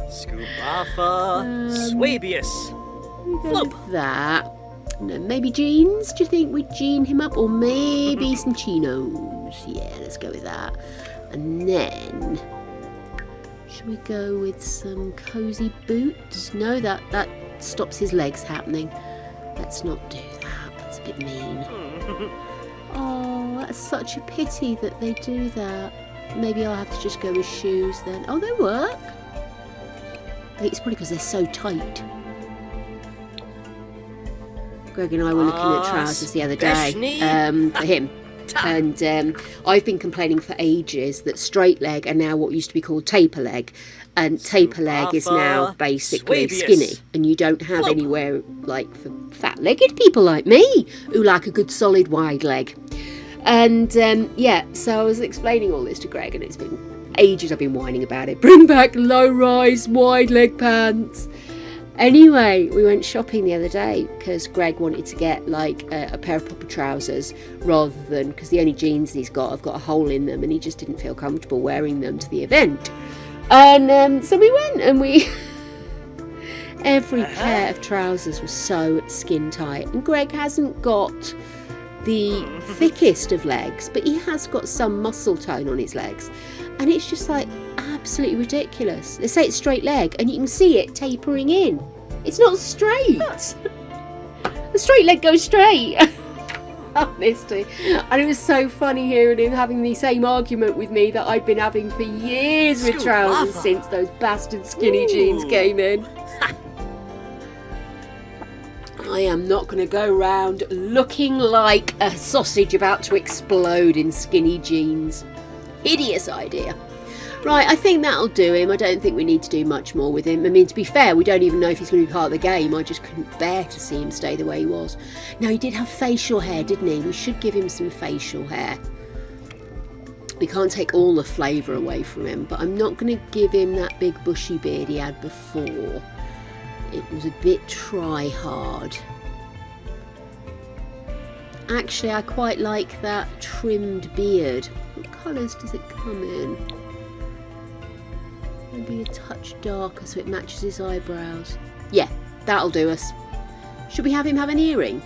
Scubafa. Swabius. Go with that. No, maybe jeans? Do you think we'd jean him up? Or maybe some chinos? Yeah, let's go with that. And then, should we go with some cozy boots? No, that stops his legs happening. Let's not do that. That's a bit mean. Oh, that's such a pity that they do that. Maybe I'll have to just go with shoes then. Oh, they work. I think it's probably because they're so tight. Greg and I were looking at trousers the other day for him. And I've been complaining for ages that straight leg are now what used to be called taper leg. And taper leg is now basically skinny. And you don't have anywhere like for fat-legged people like me who like a good solid wide leg. And yeah, so I was explaining all this to Greg, and it's been ages I've been whining about it. Bring back low-rise wide leg pants. Anyway, we went shopping the other day because Greg wanted to get like a pair of proper trousers rather than, because the only jeans he's got have got a hole in them and he just didn't feel comfortable wearing them to the event. And so we went and we every pair of trousers was so skin tight, and Greg hasn't got the thickest of legs, but he has got some muscle tone on his legs, and it's just like absolutely ridiculous. They say it's straight leg and you can see it tapering in. It's not straight. The straight leg goes straight. Honestly. And it was so funny hearing him having the same argument with me that I'd been having for years with trousers since those bastard skinny jeans came in. I am not going to go round looking like a sausage about to explode in skinny jeans. Hideous idea. Right, I think that'll do him. I don't think we need to do much more with him. I mean, to be fair, we don't even know if he's going to be part of the game. I just couldn't bear to see him stay the way he was. Now, he did have facial hair, didn't he? We should give him some facial hair. We can't take all the flavour away from him, but I'm not going to give him that big bushy beard he had before. It was a bit try-hard. Actually, I quite like that trimmed beard. What colours does it come in? Maybe a touch darker so it matches his eyebrows. Yeah, that'll do us. Should we have him have an earring?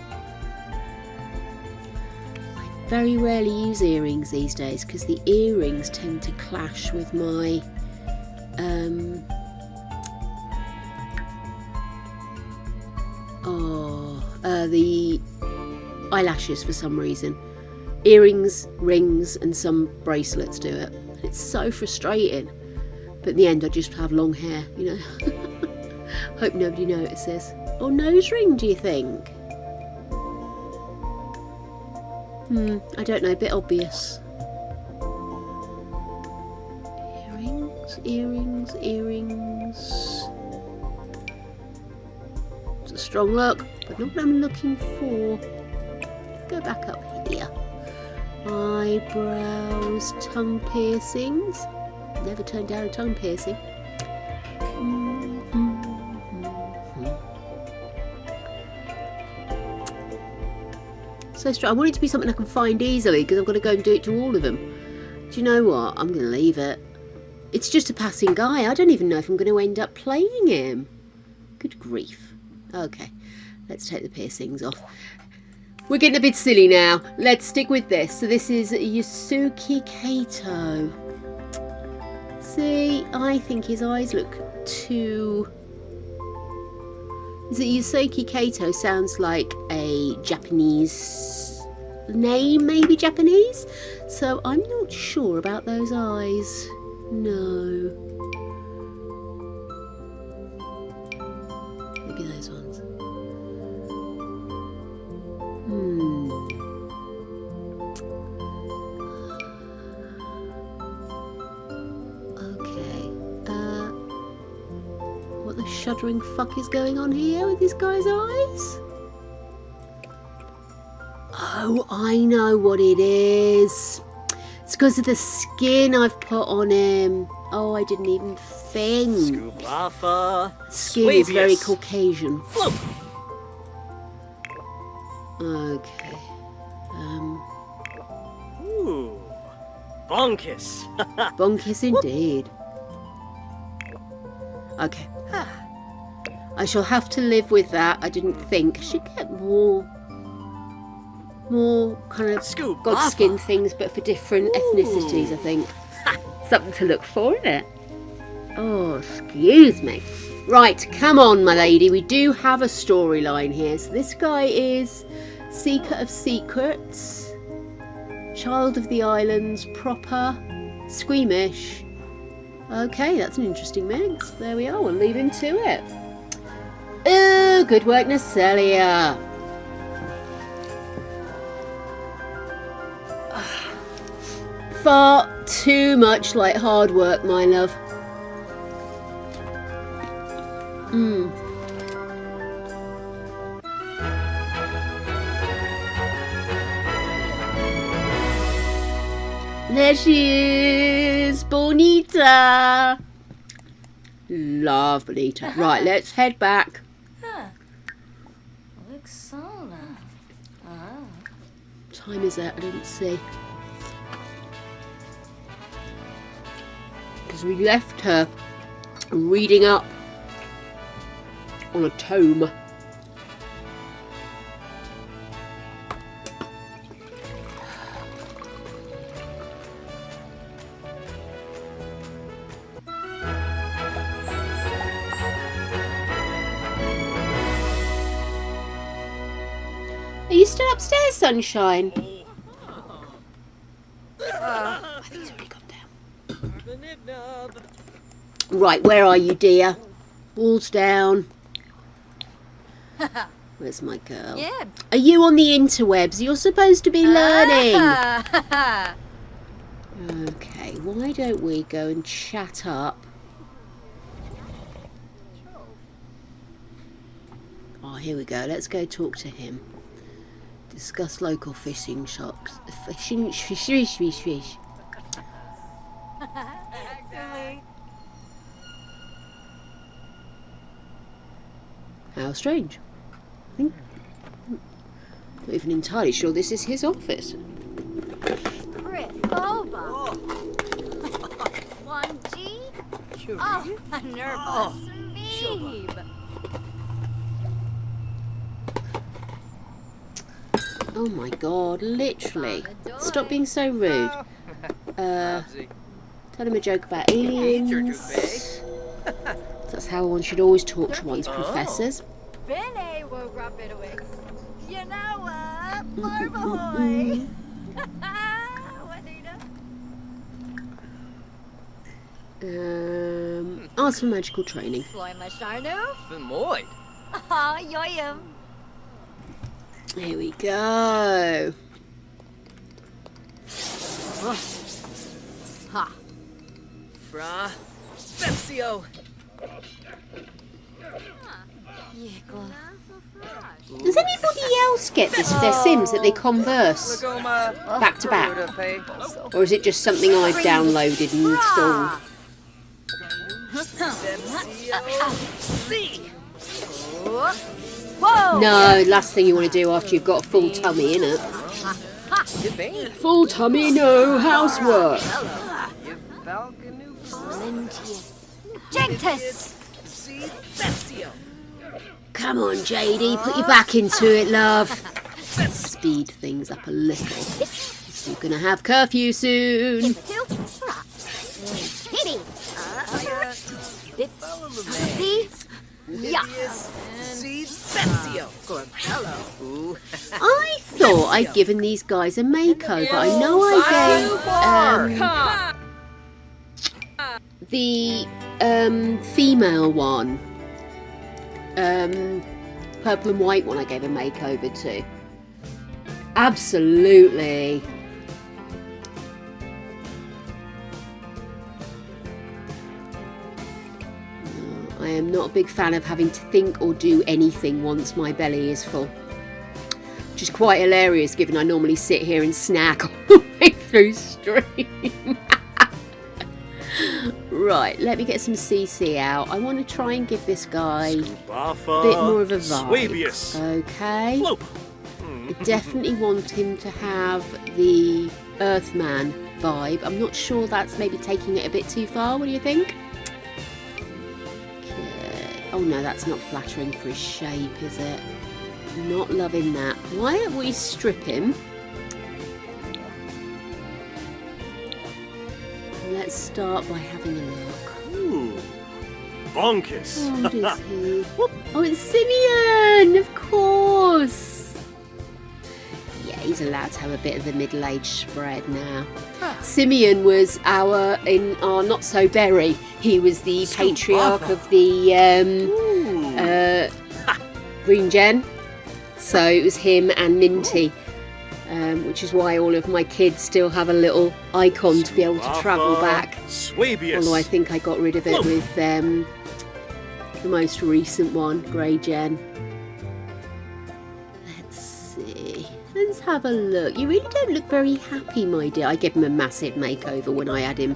I very rarely use earrings these days because the earrings tend to clash with my the eyelashes for some reason. Earrings, rings and some bracelets do it. It's so frustrating. But in the end I just have long hair, you know. Hope nobody notices. Or nose ring, do you think? I don't know, a bit obvious. Earrings. It's a strong look, but not what I'm looking for. Let's go back up here. Eyebrows, tongue piercings. Never turned down a tongue piercing. So strong. I want it to be something I can find easily because I've got to go and do it to all of them. Do you know what? I'm going to leave it. It's just a passing guy. I don't even know if I'm going to end up playing him. Good grief. Okay, let's take the piercings off. We're getting a bit silly now. Let's stick with this. So this is Yusuke Kato. See, I think his eyes look too... Is it Yusuke Kato? Sounds like a Japanese name, maybe Japanese? So I'm not sure about those eyes. No. Maybe those ones. Okay. What the shuddering fuck is going on here with this guy's eyes? Oh, I know what it is. It's because of the skin I've put on him. Oh, I didn't even think. Scoop off, Skin is very Caucasian. Float. Okay. Ooh. Bonkus. Bonkus indeed. Okay. I shall have to live with that. I didn't think. I should get more kind of Scoop godskin things, but for different ethnicities, I think. Something to look for, isn't it? Oh, excuse me. Right, come on, my lady. We do have a storyline here. So this guy is Seeker of Secrets, Child of the Islands, proper, squeamish. Okay, that's an interesting mix. There we are. We'll leave him to it. Oh, good work, Natalia. Far too much like hard work, my love. There she is, Bonita. Love Bonita. Right, let's head back. What time is that? I didn't see. Because we left her reading up on a tome. Are you still upstairs, sunshine? I think it's already gone down. Right, where are you, dear? Walls down. Where's my girl? Yeah. Are you on the interwebs? You're supposed to be learning. Okay, why don't we go and chat up? Oh, here we go. Let's go talk to him. Discuss local fishing shops. Fish. How strange. Not even entirely sure this is his office. Brit Boba. 1G? Oh, a nervous Meeb. Oh my god, literally. Stop being so rude. Tell him a joke about aliens. That's how one should always talk to one's professors. Bene will rub it away. You know what? Barbahoy. Ask for magical training. Floy Masharno? Vermoid. Ah, yoyum. Here we go. Ha. Fra. Pepsio. Does anybody else get this with their Sims that they converse back to back? Or is it just something I've downloaded and installed? Whoa! No, last thing you want to do after you've got a full tummy, innit? Full tummy, no housework. Lentius. Gentus! Come on, JD, put your back into it, love. Speed things up a little. You're gonna have curfew soon. See? Yeah. I thought I'd given these guys a makeover. I know I gave the female one, purple and white one, I gave a makeover to. Absolutely. I am not a big fan of having to think or do anything once my belly is full. Which is quite hilarious given I normally sit here and snack all the way through stream. Right, let me get some CC out. I want to try and give this guy a bit more of a vibe. Okay. I definitely want him to have the Earthman vibe. I'm not sure that's maybe taking it a bit too far. What do you think? Oh no, that's not flattering for his shape, is it? Not loving that. Why don't we strip him? Let's start by having a look. Ooh, bonkers. What is he? Oh, it's Simeon, of course. Yeah, he's allowed to have a bit of the middle-aged spread now. Simeon was our not so berry. He was the patriarch of the Green Gen. So it was him and Minty, which is why all of my kids still have a little icon to be able to travel back. Although I think I got rid of it with the most recent one, Grey Gen. Let's see. Let's have a look. You really don't look very happy, my dear. I gave him a massive makeover when I had him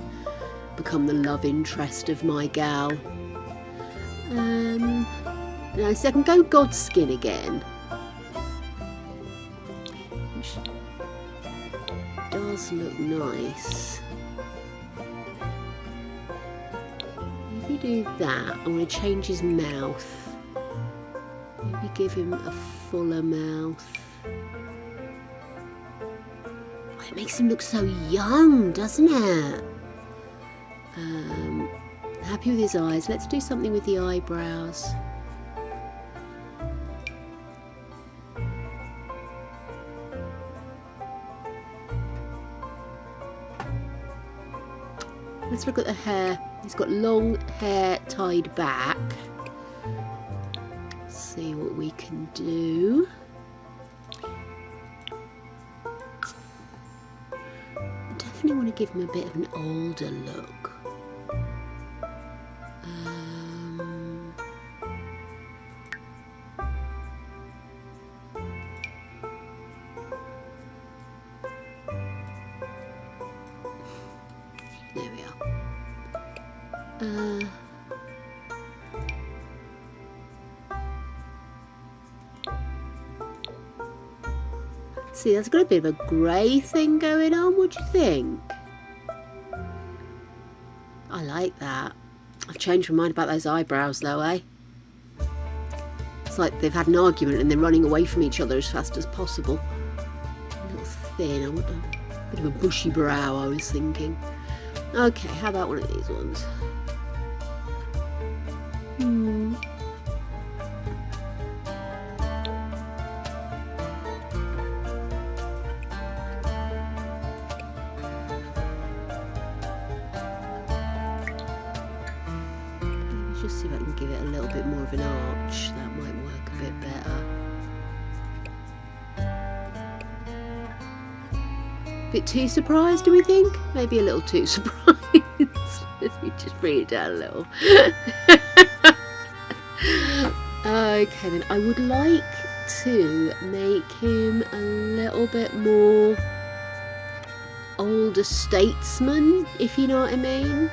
become the love interest of my gal. Now, so I can go Godskin again. Which does look nice. Maybe do that. I want to change his mouth. Maybe give him a fuller mouth. Oh, it makes him look so young, doesn't it? Happy with his eyes. Let's do something with the eyebrows. Let's look at the hair. He's got long hair tied back. Let's see what we can do. I definitely want to give him a bit of an older look. There we are. See, that's got a bit of a grey thing going on. What do you think? I like that. I've changed my mind about those eyebrows though, eh? It's like they've had an argument and they're running away from each other as fast as possible. A little thin. I want a bit of a bushy brow, I was thinking. Okay, how about one of these ones? Let's just see if I can give it a little bit more of an arch. That might work a bit better. Bit too surprised, do we think? Maybe a little too surprised. Let me just bring it down a little. Okay then, I would like to make him a little bit more older statesman, if you know what I mean.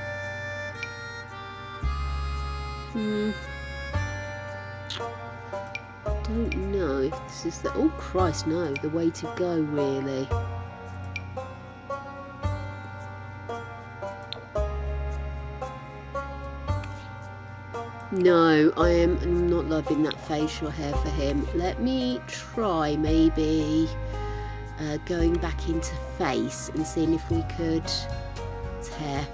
Don't know if this is the... Oh Christ, no, the way to go really. No, I am not loving that facial hair for him. Let me try maybe going back into face and seeing if we could, it's hair,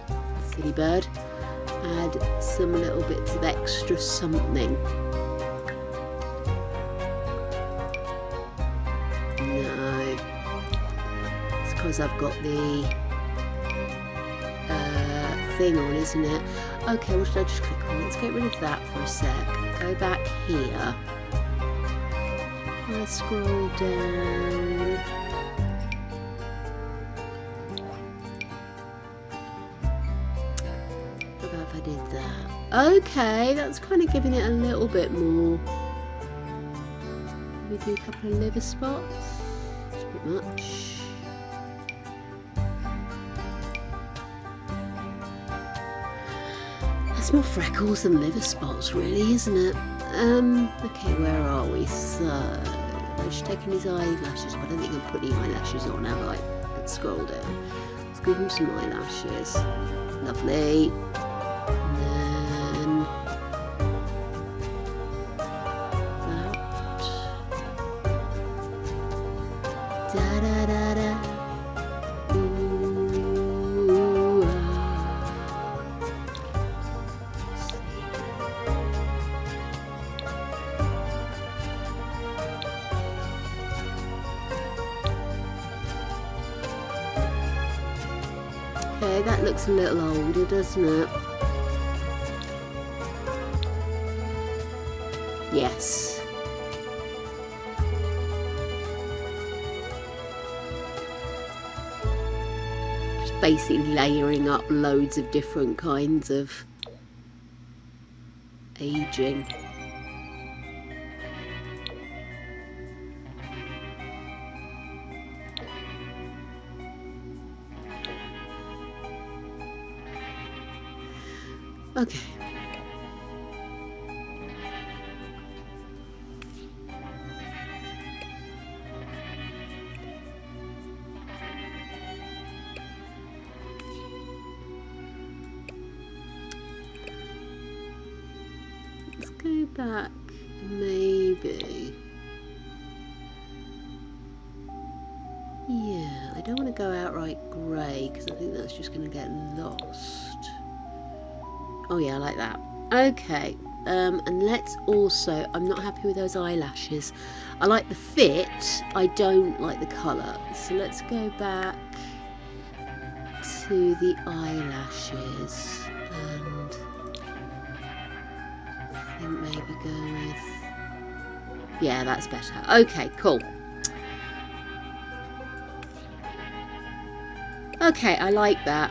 silly bird, add some little bits of extra something. No, it's because I've got the thing on, isn't it? Okay, what should I just click on? Let's get rid of that for a sec. Go back here. Let's scroll down. What about if I did that? Okay, that's kind of giving it a little bit more. Maybe do a couple of liver spots. That's a bit much. That's more freckles than liver spots, really, isn't it? Okay, where are we? So, I've just taken his eyelashes, but I don't think I've put any eyelashes on, have I? Let's scroll down. Let's give him some eyelashes. Lovely. And then that. Da da da da. Okay, that looks a little older, doesn't it? Yes. Just basically layering up loads of different kinds of aging. Okay. Let's go back, maybe. Yeah, I don't want to go outright grey because I think that's just going to get lost. Oh yeah, I like that. Okay, and let's also, I'm not happy with those eyelashes. I like the fit, I don't like the colour. So let's go back to the eyelashes and I think maybe go with, yeah, that's better. Okay, cool. Okay, I like that.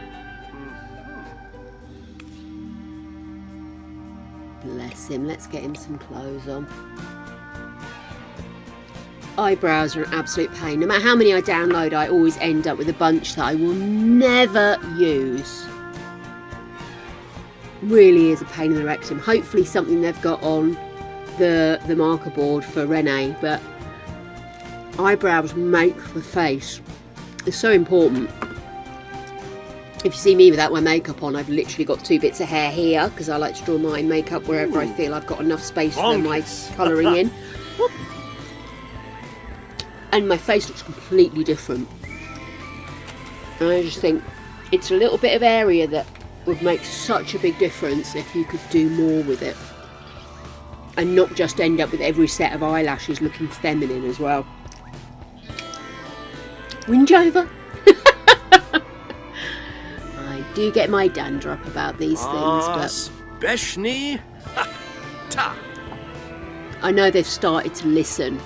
Bless him. Let's get him some clothes on. Eyebrows are an absolute pain. No matter how many I download, I always end up with a bunch that I will never use. Really is a pain in the rectum. Hopefully something they've got on the marker board for Renee, but eyebrows make the face. It's so important. If you see me without my makeup on, I've literally got 2 bits of hair here because I like to draw my makeup wherever I feel I've got enough space for my colouring in. And my face looks completely different. And I just think it's a little bit of area that would make such a big difference if you could do more with it. And not just end up with every set of eyelashes looking feminine as well. Whinge over. I do get my dander up about these things, but especially I know they've started to listen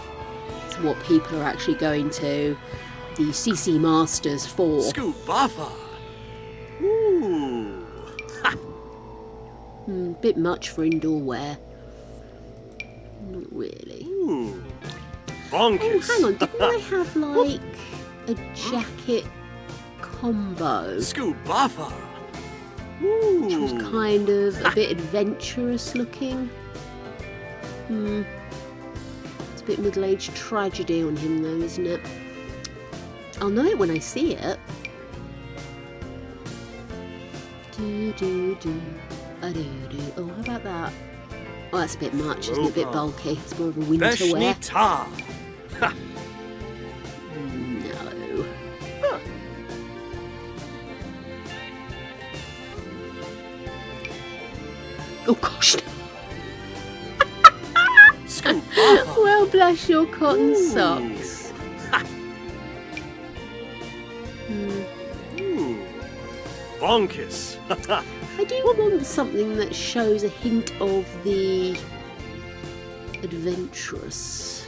to what people are actually going to the CC Masters for. Scoop buffer. Ooh. Bit much for indoor wear. Not really. Ooh. Oh, Bonkers. hang on, didn't I have like a jacket combo? Scoop buffer. Ooh. Which was kind of a bit adventurous looking. It's a bit middle-aged tragedy on him though, isn't it? I'll know it when I see it. Do do do. Do do. Oh, how about that? Oh, that's a bit much, isn't it? A bit Slopa. bulky. It's more of a winter Beshni wear. ta. Ha. No. Oh gosh. Scoop Buffer. Well, bless your cotton socks. Ooh. Bonkus. I do want something that shows a hint of the adventurous.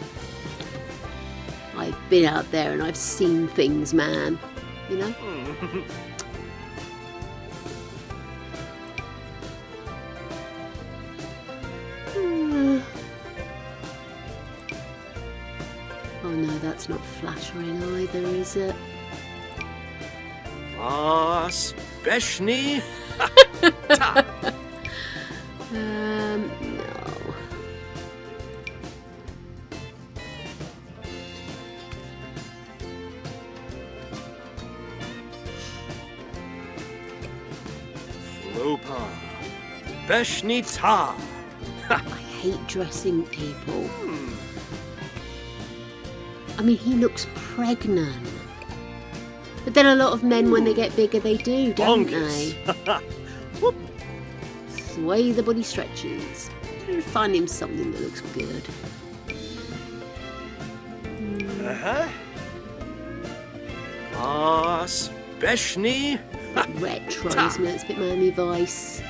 I've been out there and I've seen things, man. You know? Oh no, that's not flattering either, is it? Beshni. No. Slopa. Beshni ta. I hate dressing people. I mean, he looks pregnant. But then a lot of men, when they get bigger, they do, don't Bonkus. they? It's the way the body stretches. Find him something that looks good. Beshni. Retro, isn't it? It's a bit Miami Vice.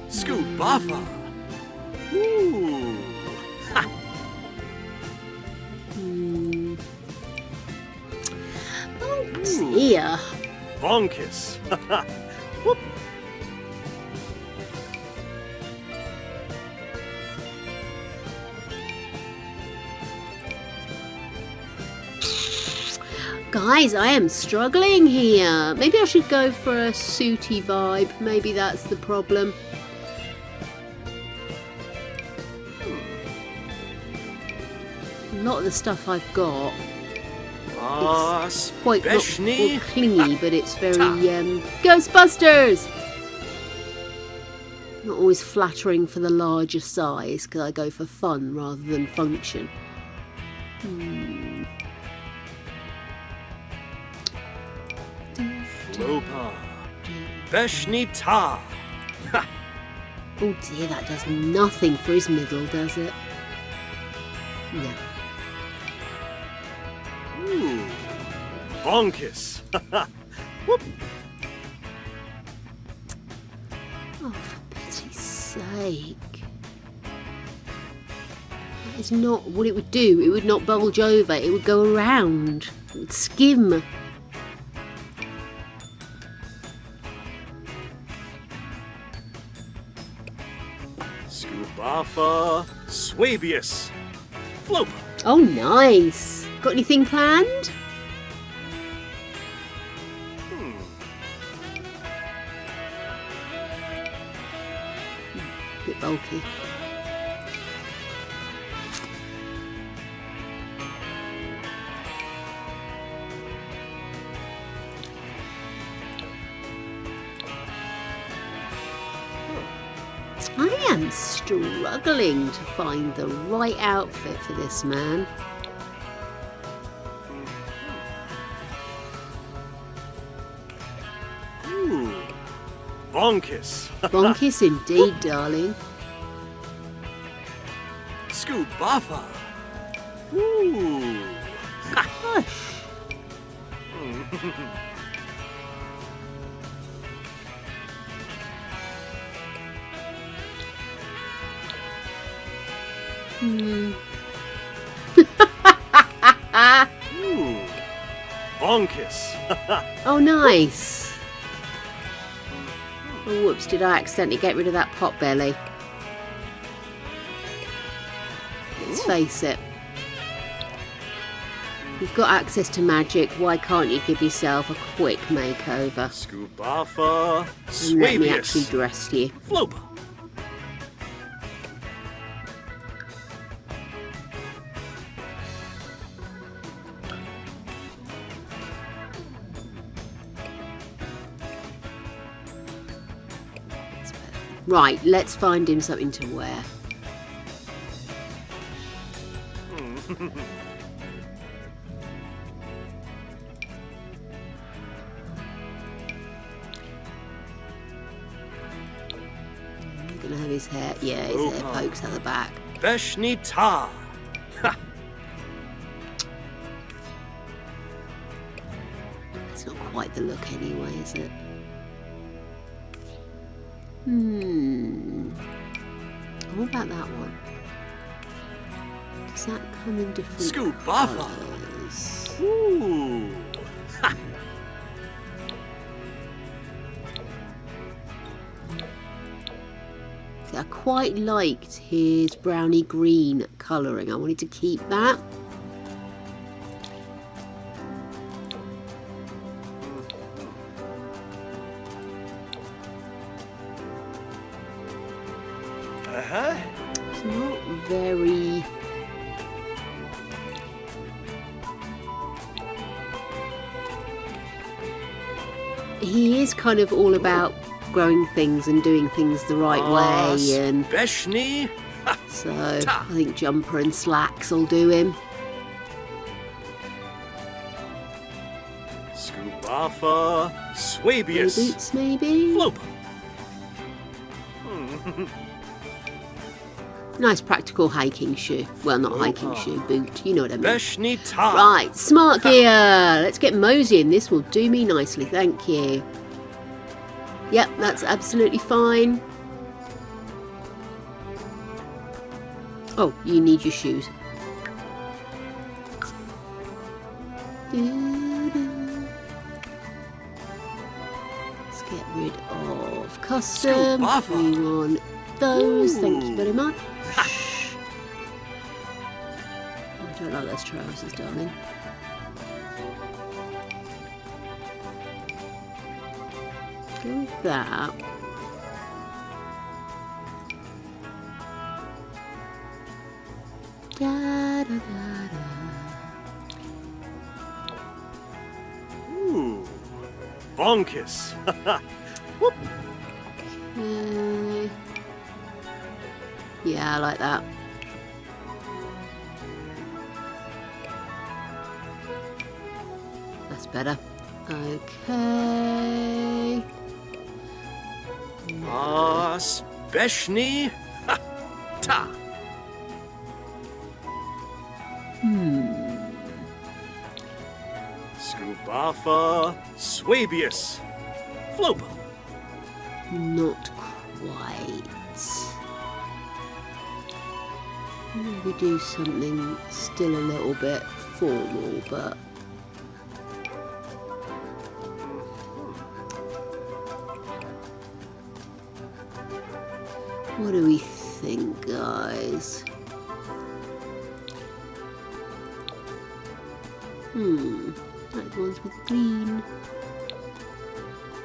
Scoop Buffer. Ooh. Oh dear. Bonkus. Guys, I am struggling here. Maybe I should go for a suity vibe. Maybe that's the problem. A lot of the stuff I've got, it's quite not Beshni. clingy, but it's very Ghostbusters! Not always flattering for the larger size, because I go for fun rather than function. Slopa. Beshni ta. Oh dear, that does nothing for his middle, does it? No. Ooh. Bonkus. Oh, for pity's sake. That is not what it would do. It would not bulge over. It would go around. It would skim. Scoobafa. Swabius. Flopa. Oh, nice. Got anything planned? Bit bulky. I am struggling to find the right outfit for this man. Ooh. Bonkus. Bonkis indeed, darling. Scoobafa. Ooh. Hush. Ooh. Bonkus. Oh, nice. Oh, whoops, did I accidentally get rid of that pot belly? Let's face it. You've got access to magic, why can't you give yourself a quick makeover? Scoobafa. And let me actually Swabius. dress you. Flopa. Right, let's find him something to wear. Gonna have his hair. Yeah, his hair pokes out the back. Beshnita. It's not quite the look anyway, is it? What about that one? Does that come in different Scoobaffa. colours? Ooh. See, I quite liked his browny green colouring. I wanted to keep that. It's not very... He is kind of all about growing things and doing things the right way, and Beshni. so I think jumper and slacks will do him. Scoobaffa. No Swabius. boots maybe? Flopa. Nice practical hiking shoe. Well, not hiking shoe, boot. You know what I mean. Beshnita. Right, smart gear. Let's get moseying. This will do me nicely, thank you. Yep, that's absolutely fine. Oh, you need your shoes. Let's get rid of custom. Scoobaffa. We want those. Thank you Ooh. very much. I don't like those trousers, darling. Go with that. Da, da, da, da. Ooh. Bonkus. Yeah, I like that. That's better. Okay. Beshni. Ta. Scoobaffa. Swabius. Flopa. Not quite. Maybe do something still a little bit formal, but what do we think, guys? Like the ones with green.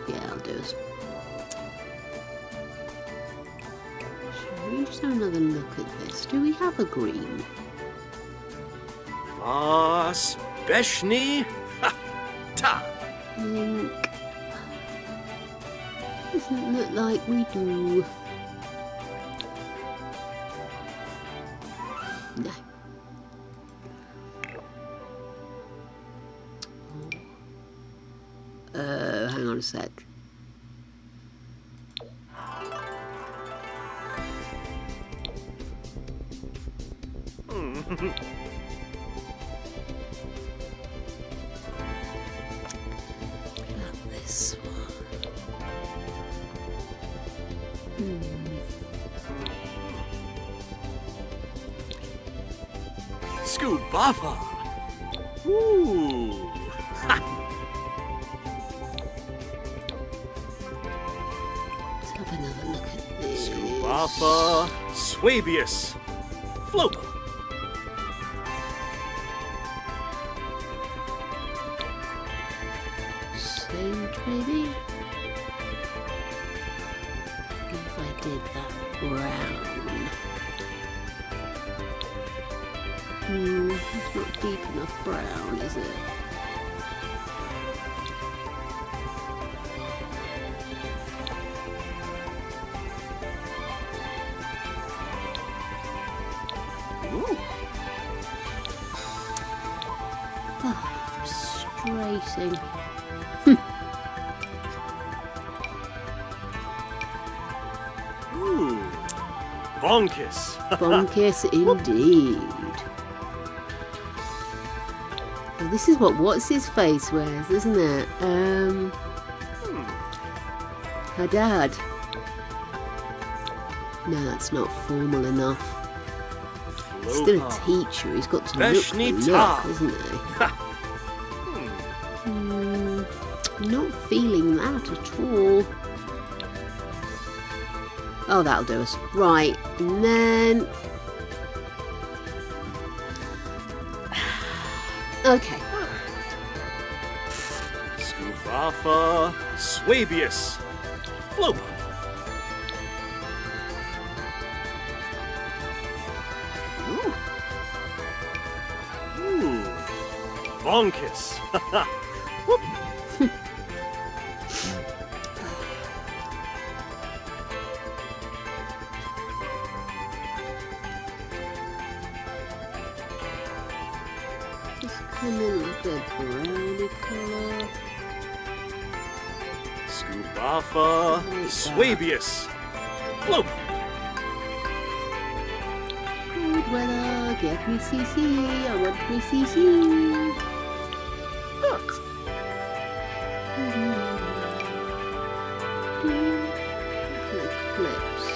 Yeah, I'll do it. Shall we just have another look at this? Do we have a green? Beshni. Ta. Think. Doesn't look like we do. No. Hang on a sec. This one. Scoobaffa. Ooh. Let's have another look at this. Scoobaffa. Swabius. Flopa. Sage, maybe? If I did that brown. It's not deep enough brown, is it? Ooh. Frustrating. Ooh. Bonkus. Bonkers indeed. Well, this is what what's his face wears, isn't it? Her dad. No, that's not formal enough. Still a teacher. He's got to look the look, isn't he? Not feeling that at all. Oh, that'll do us. Right, and then... Okay. Scubafa. Swabius. Flopa. Ooh. Ooh. Bonkus. Whoop. Just come in with a brownie colour. Scubafa. Swabius. Flopa. Good weather, get me CC, I want me CC. Eclipse.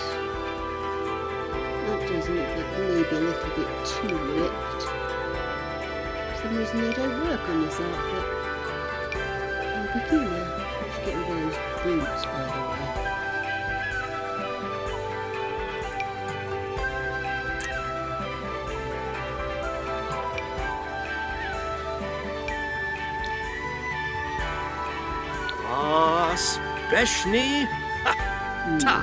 That doesn't get maybe a little bit too ripped. For some reason they don't work on this outfit. How peculiar. I should get rid of those boots, by the way. Speshni. Ta.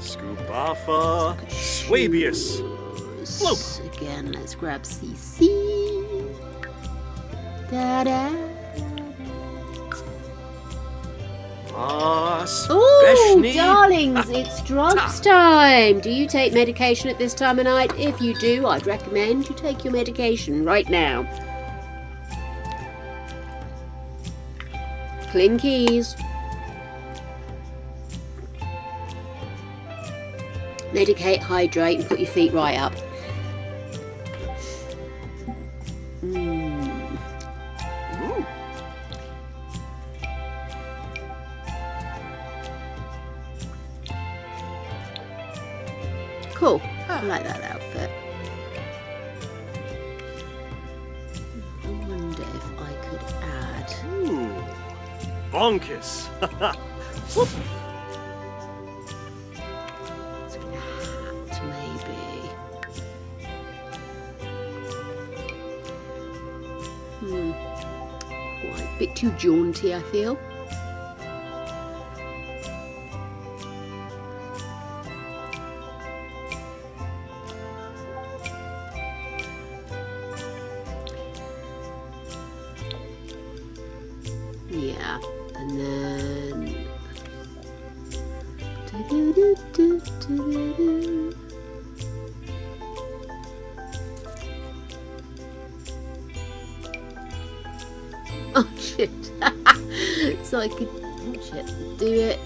Scubafa. Swabius. Flopa. Again, let's grab CC. Da-da. Oh, darlings, it's drugs time. Do you take medication at this time of night? If you do, I'd recommend you take your medication right now. Clinkies. Medicate, hydrate, and put your feet right up. Cool. I like that outfit. I wonder if I could add... Ooh. Bonkus. Whoop. It's like a hat, maybe. Quite a bit too jaunty, I feel. Yeah, and then oh shit. So I could do it.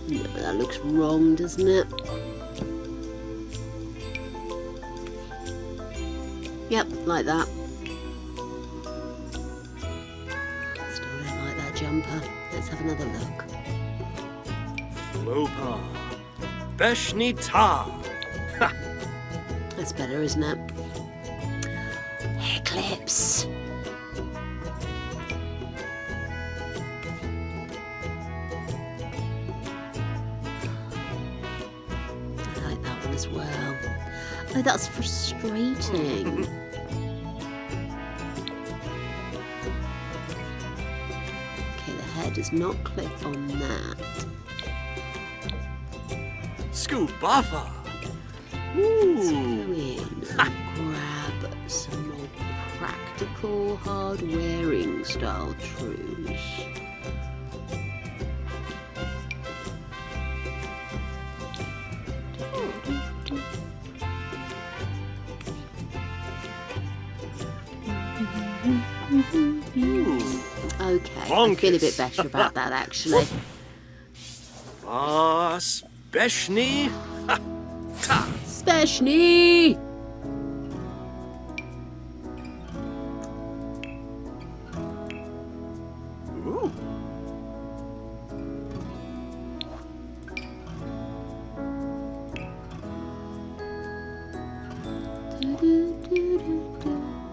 No, that looks wrong, doesn't it? Yep, like that. Jumper. Let's have another look. Flopa. Beshni ta. That's better, isn't it? Eclipse. I like that one as well. Oh, that's frustrating. Does not clip on that. Scubafa. Let's go in and grab some more practical, hard-wearing style trues. Okay, I feel a bit better about that actually. Speshni. Ta. Speshni! Ooh.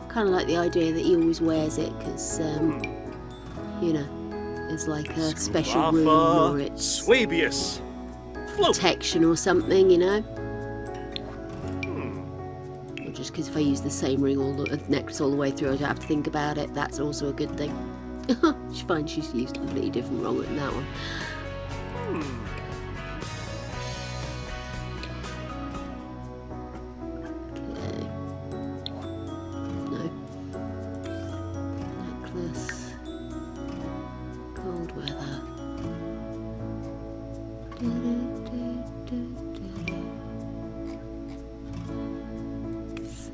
Kind of like the idea that he always wears it because, you know, it's like a special room or it's Swabius. Float. protection or something, you know. Or just because if I use the same ring all the necklace all the way through, I don't have to think about it. That's also a good thing. She finds she's used a completely different wrong than that one. Okay. No. Necklace. Cold weather. So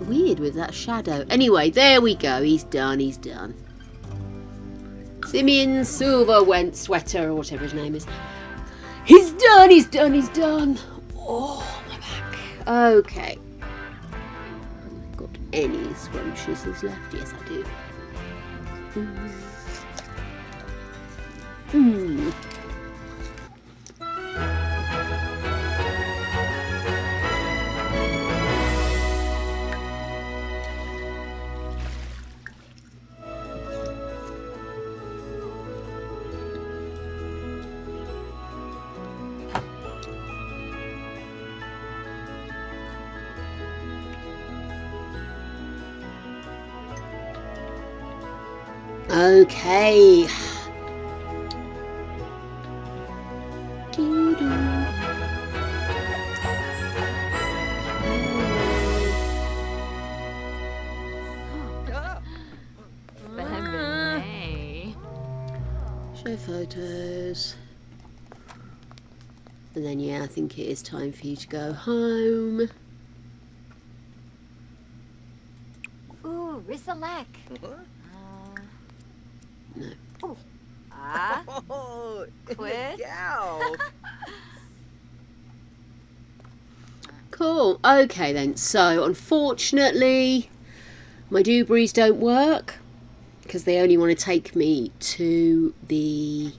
weird with that shadow. Anyway, there we go. He's done. He's done. Simeon Silver went Sweater or whatever his name is. He's done. He's done. He's done. Oh, my back. Okay. Got any scrumptiouses left? Yes, I do. Okay. Show photos. And then, yeah, I think it is time for you to go home. Ooh, Risalek. No. Ooh. Ah. Oh, Quiz. yeah. Cool. Okay then. So, unfortunately, my dooblies don't work because they only want to take me to the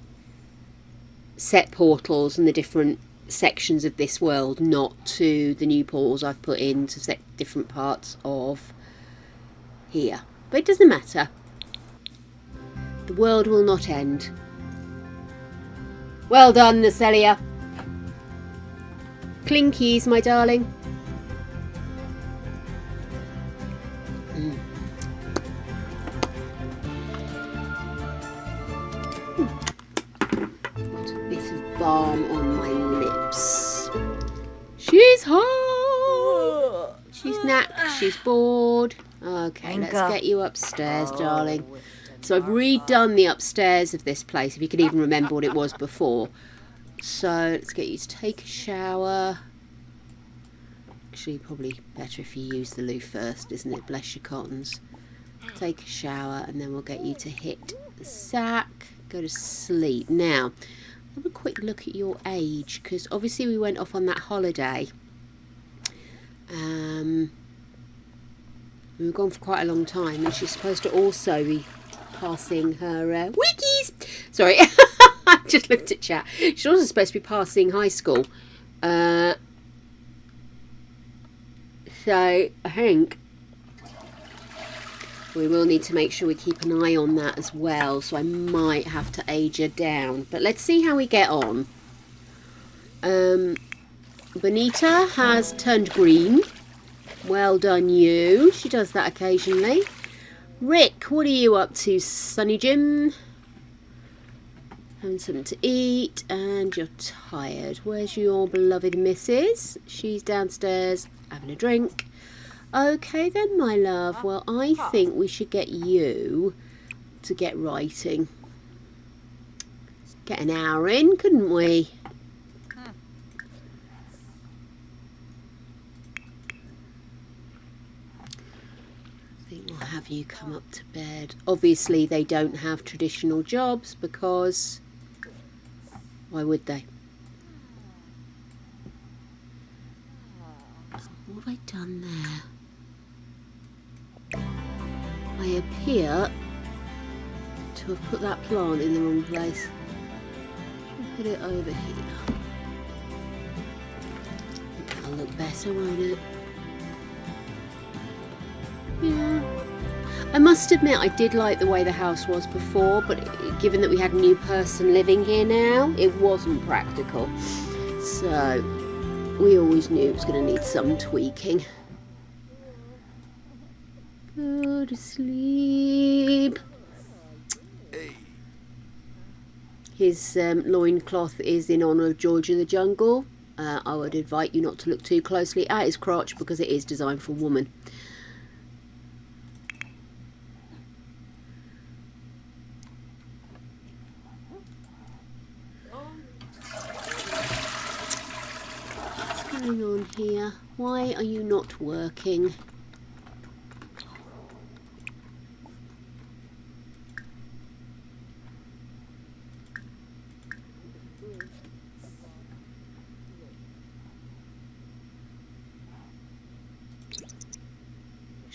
set portals and the different sections of this world, not to the new portals I've put in to different parts of here. But it doesn't matter. The world will not end. Well done, Nacelia. Clinkies, my darling. Got a bit of balm on my lips. She's hot. She's knacked. She's bored. Okay, let's get you upstairs, darling. So I've redone the upstairs of this place, if you can even remember what it was before. So let's get you to take a shower. Actually, probably better if you use the loo first, isn't it? Bless your cottons. Take a shower and then we'll get you to hit the sack. Go to sleep. Now, have a quick look at your age, because obviously we went off on that holiday. We were gone for quite a long time, and she's supposed to also be passing her wikis. Sorry, I just looked at chat. She's also supposed to be passing high school. So I think we will need to make sure we keep an eye on that as well. So I might have to age her down. But let's see how we get on. Bonita has turned green. Well done, you. She does that occasionally. Rick, what are you up to, Sonny Jim? having something to eat, and you're tired. Where's your beloved missus? She's downstairs having a drink. Okay then, my love. Well, I think we should get you to get writing. Get an hour in, couldn't we? I think we'll have you come up to bed. Obviously, they don't have traditional jobs because why would they? What have I done there? I appear to have put that plant in the wrong place. I'll put it over here. That'll look better, won't it? Yeah. I must admit I did like the way the house was before, but given that we had a new person living here now, it wasn't practical. So we always knew it was going to need some tweaking. Go to sleep. His loincloth is in honour of George of the Jungle. I would invite you not to look too closely at his crotch because it is designed for a woman. What's going on here? Why are you not working?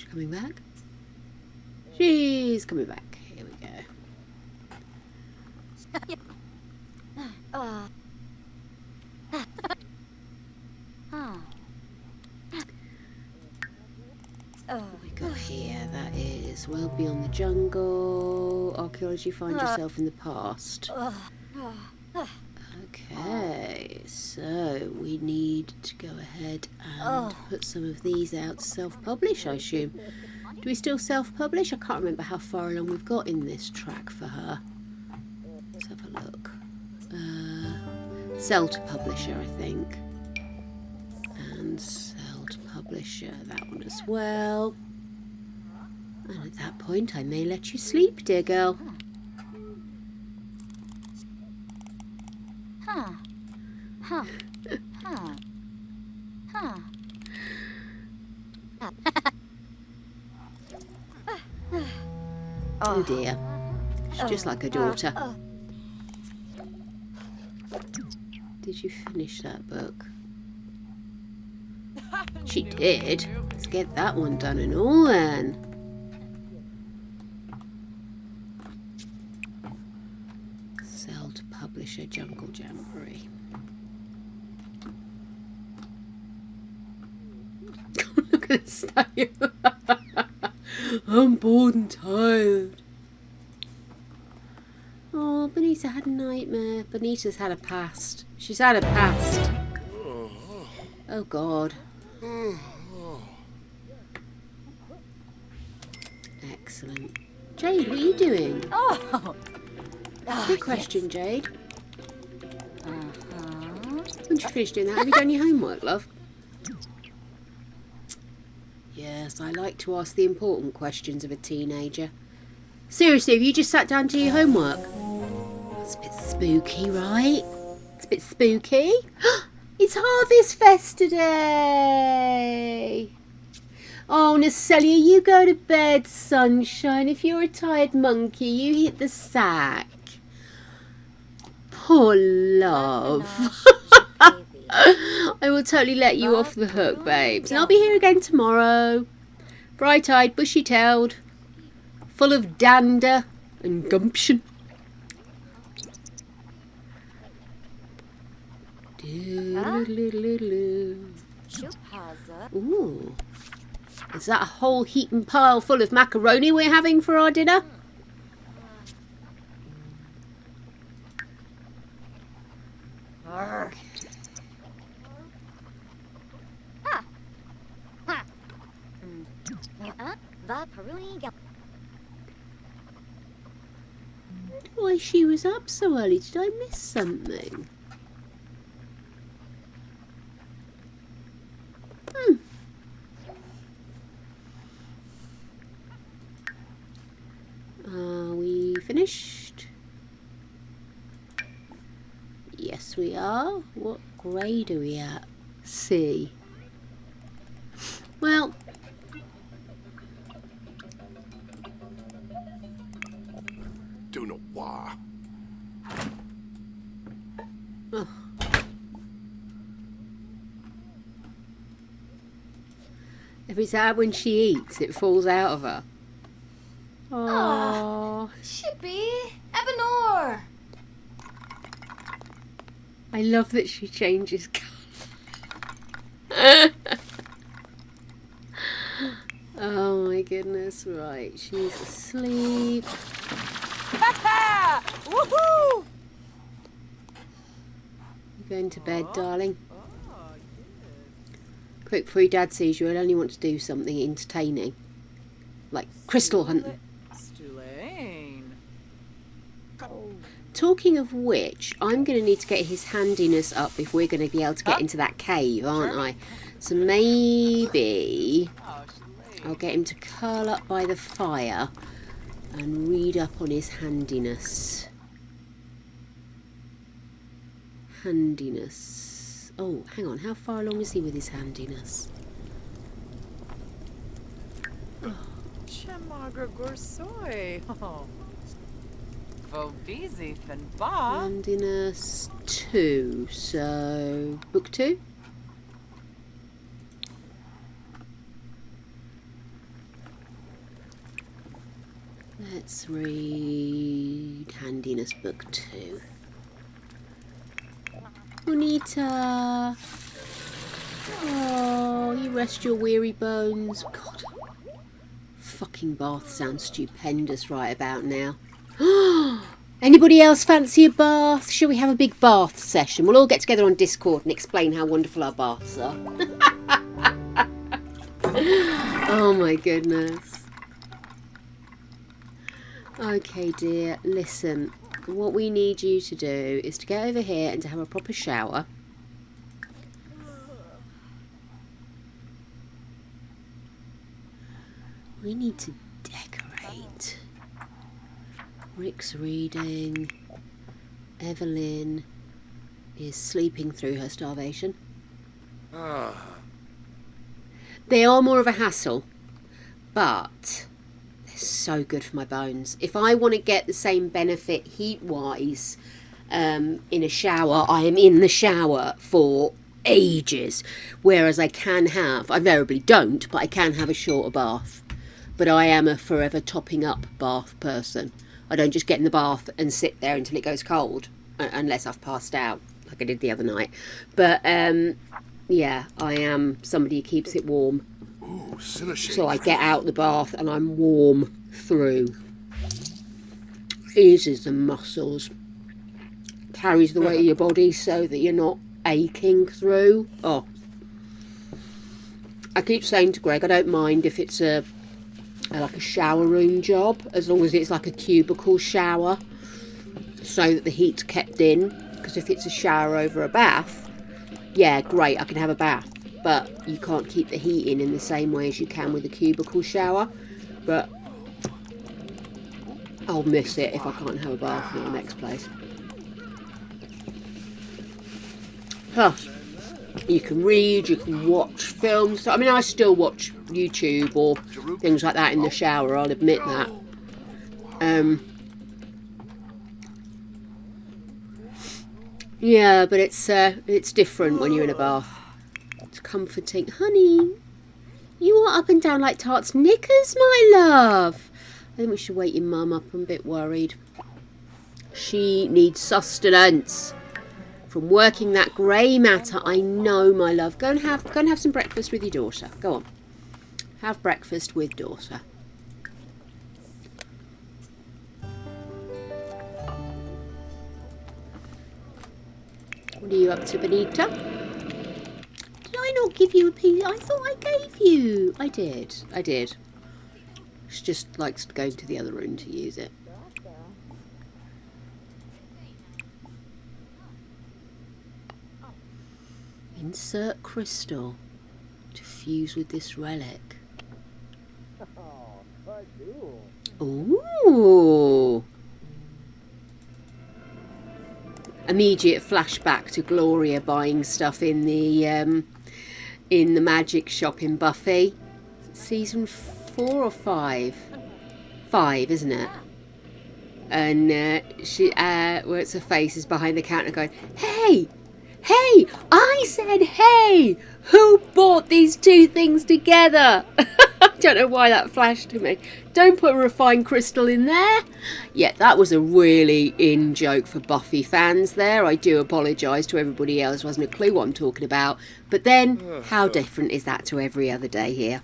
Coming back? She's coming back. Here we go. What we got here? That is well beyond the jungle. Archaeology, find yourself in the past. Okay, so we need to go ahead and put some of these out to self-publish, I assume. Do we still self-publish? I can't remember how far along we've got in this track for her. Let's have a look. Sell to publisher, I think. And sell to publisher, that one as well. And at that point, I may let you sleep, dear girl. Oh dear, she's just like her daughter. Did you finish that book? She did. Let's get that one done and all then. Sell to publisher, Jungle Jamboree. Look at this style. I'm bored and tired. Oh, Bonita had a nightmare. Bonita's had a past. She's had a past. Oh, God. Excellent. Jade, what are you doing? Oh! Good question, Jade. When you finish doing that, have you done your homework, love? Yes, I like to ask the important questions of a teenager. Seriously, have you just sat down to do your homework? It's a bit spooky, right? It's a bit spooky. It's Harvestfest today. Oh, Nacelia, you go to bed, sunshine. If you're a tired monkey, you hit the sack. Poor love. I will totally let you off the hook, babes. And I'll be here again tomorrow. Bright-eyed, bushy-tailed, full of dander and gumption. Ooh. Is that a whole heaping pile full of macaroni we're having for our dinner? Okay. why she was up so early. Did I miss something? Are we finished? Yes, we are. What grade are we at? C. Well, Don't know why. oh. Every time when she eats, it falls out of her. Oh, Chippy, Ebenor. I love that she changes colour. Oh my goodness, right, she's asleep. Woohoo! You going to bed, darling? Quick, before your dad sees you, I'll only want to do something entertaining. Like crystal hunting. Talking of which, I'm going to need to get his handiness up if we're going to be able to get into that cave, aren't I? So maybe I'll get him to curl up by the fire and read up on his handiness. Handiness. Oh, hang on. How far along is he with his handiness? Chemaga Gorsoi. Vobizi Fenba. Handiness 2. So, book 2. Let's read Handiness book 2. Bonita. Oh, you rest your weary bones. God. Fucking bath sounds stupendous right about now. Anybody else fancy a bath? Shall we have a big bath session? We'll all get together on Discord and explain how wonderful our baths are. Oh my goodness. Okay, dear, listen. What we need you to do is to get over here and to have a proper shower. We need to decorate. Rick's reading. Evelyn is sleeping through her starvation. They are more of a hassle, but they're so good for my bones. If I want to get the same benefit heat-wise in a shower, I am in the shower for ages. Whereas I can have, I invariably don't, but I can have a shorter bath. But I am a forever topping up bath person. I don't just get in the bath and sit there until it goes cold, unless I've passed out, like I did the other night. But, yeah, I am somebody who keeps it warm. Ooh, So I get out the bath and I'm warm through. Eases the muscles. Carries the weight of your body so that you're not aching through. Oh. I keep saying to Greg, I don't mind if it's like a shower room job, as long as it's like a cubicle shower, so that the heat's kept in. Because if it's a shower over a bath, yeah, great, I can have a bath, but you can't keep the heat in the same way as you can with a cubicle shower. But I'll miss it if I can't have a bath in the next place. Huh. You can read, you can watch films. I mean, I still watch YouTube or things like that in the shower, I'll admit that. Yeah, but it's different when you're in a bath. It's comforting. Honey, you are up and down like Tart's knickers, my love. I think we should wake your mum up. I'm a bit worried. She needs sustenance from working that grey matter. I know, my love. Go and have some breakfast with your daughter. Go on. Have breakfast with daughter. What are you up to, Benita? Did I not give you a piece? I thought I gave you. I did. She just likes to go to the other room to use it. Insert crystal to fuse with this relic. Ooh. Immediate flashback to Gloria buying stuff in the magic shop in Buffy. Season 4 or 5? 5, isn't it? And she, where it's her face is behind the counter going, "Hey, hey! I said hey! Who bought these two things together?" I don't know why that flashed to me. Don't put a refined crystal in there. Yeah, that was a really in joke for Buffy fans there. I do apologise to everybody else who hasn't a clue what I'm talking about. But then, how different is that to every other day here?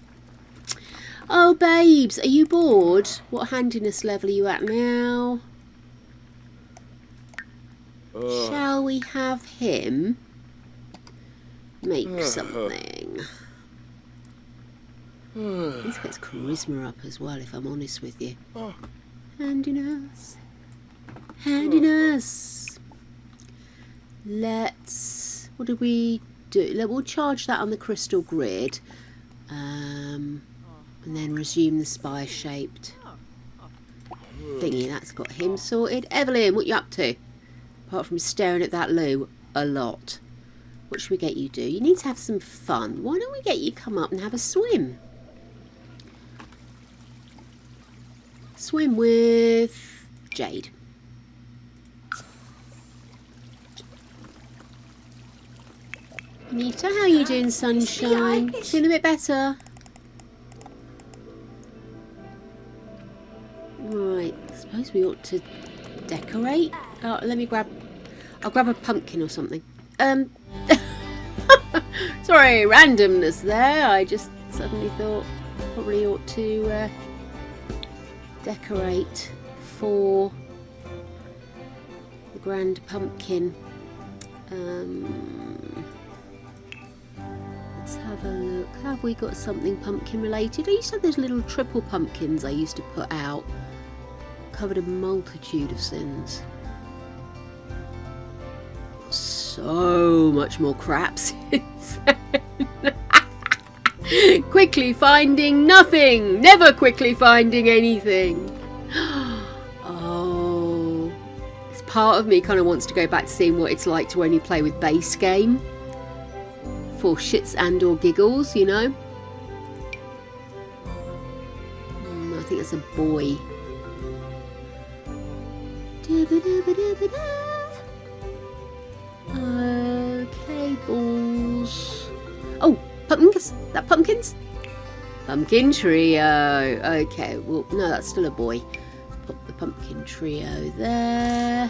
Oh, babes, are you bored? What handiness level are you at now? Shall we have him make something? Let's get his charisma up as well, if I'm honest with you. Handiness. Handiness. Let's... What do we do? We'll charge that on the crystal grid. And then resume the spire-shaped thingy. That's got him sorted. Evelyn, what you up to? Apart from staring at that loo a lot. What should we get you do? You need to have some fun. Why don't we get you come up and have a swim? Swim with Jade. Anita, how you doing, sunshine? Feeling a bit better? Right, I suppose we ought to decorate. Oh, let me grab... I'll grab a pumpkin or something. Sorry, randomness there. I just suddenly thought probably ought to decorate for the grand pumpkin. Let's have a look. Have we got something pumpkin related? I used to have those little triple pumpkins I used to put out. Covered a multitude of sins. So much more crap since then. Quickly finding nothing. Never quickly finding anything. Oh. This part of me kind of wants to go back to seeing what it's like to only play with base game. For shits and or giggles, you know. I think that's a boy. Okay, balls. Oh, pumpkins. That pumpkins? Pumpkin trio. Okay, well, no, that's still a boy. Put the pumpkin trio there.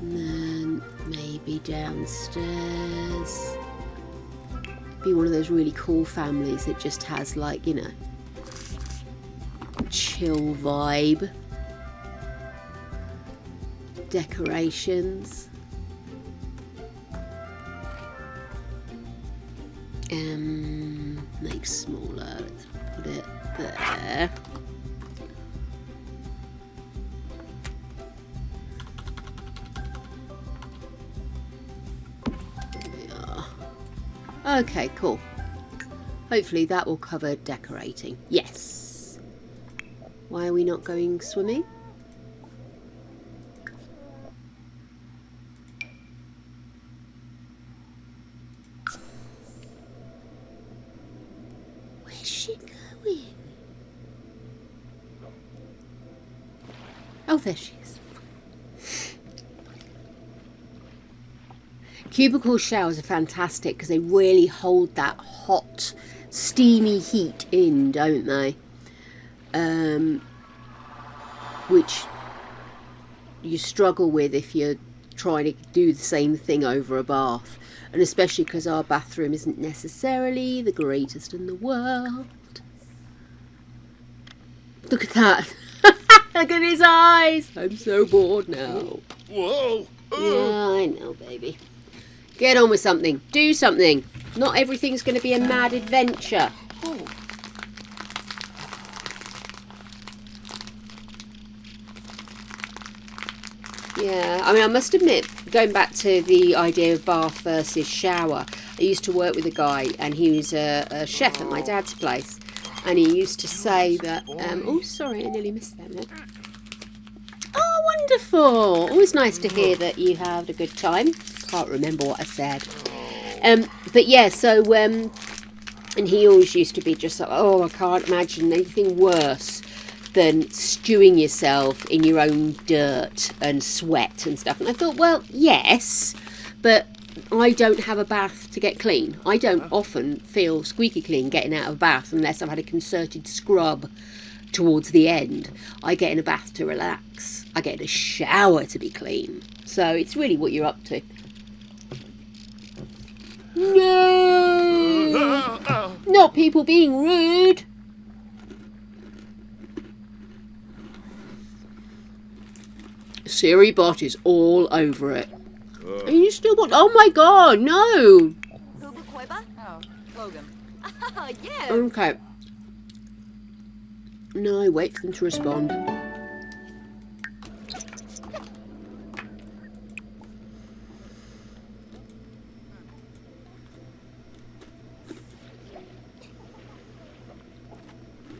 And then maybe downstairs. Be one of those really cool families that just has, like, you know, chill vibe. Decorations. Make smaller. Let's put it there. There we are. Okay, cool. Hopefully that will cover decorating. Yes. Why are we not going swimming? Where's she going? Oh, there she is. Cubicle showers are fantastic because they really hold that hot, steamy heat in, don't they? Which you struggle with if you're trying to do the same thing over a bath. And especially because our bathroom isn't necessarily the greatest in the world. Look at that. Look at his eyes. I'm so bored now. Whoa! Yeah, I know, baby. Get on with something. Do something. Not everything's going to be a mad adventure. Oh. Yeah, I mean, I must admit, going back to the idea of bath versus shower, I used to work with a guy, and he was a chef at my dad's place, and he used to say that, oh, sorry, I nearly missed that one. Oh, wonderful. Always nice to hear that you had a good time. Can't remember what I said. But yeah, so, and he always used to be just like, oh, I can't imagine anything worse than stewing yourself in your own dirt and sweat and stuff. And I thought, well, yes, but I don't have a bath to get clean. I don't often feel squeaky clean getting out of a bath unless I've had a concerted scrub towards the end. I get in a bath to relax. I get in a shower to be clean. So it's really what you're up to. No! Not people being rude. Siri Bot is all over it. And you still want... Oh my god, no! Oh, Logan. Yeah. Okay. No, wait for them to respond.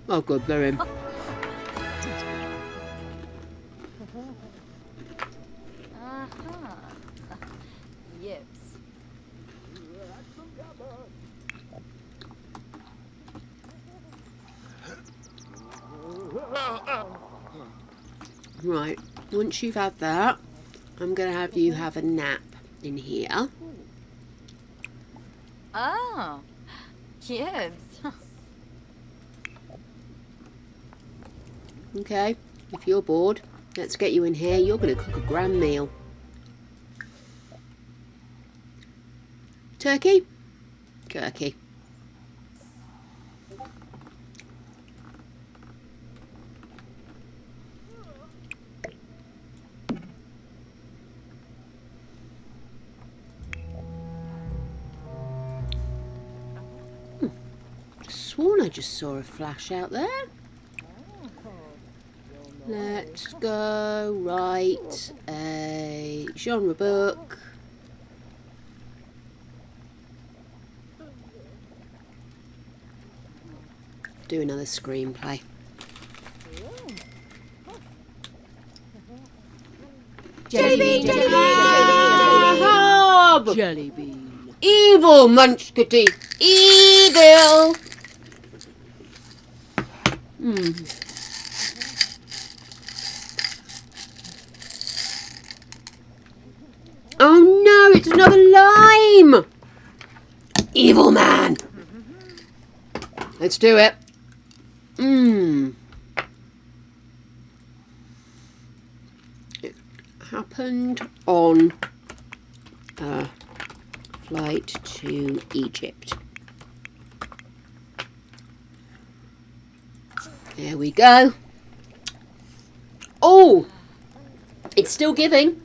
Oh good, they're in. Yips. Right, once you've had that, I'm going to have you have a nap in here. Oh. Yips. Okay, if you're bored, let's get you in here. You're going to cook a grand meal. Turkey? Turkey. Sworn I just saw a flash out there. Let's go write a genre book. Do another screenplay. Jelly bean, jelly bean, Jelly bean. evil munchkety, evil. Oh no, it's another lime! Evil man! Let's do it. It happened on a flight to Egypt. There we go. Oh! It's still giving.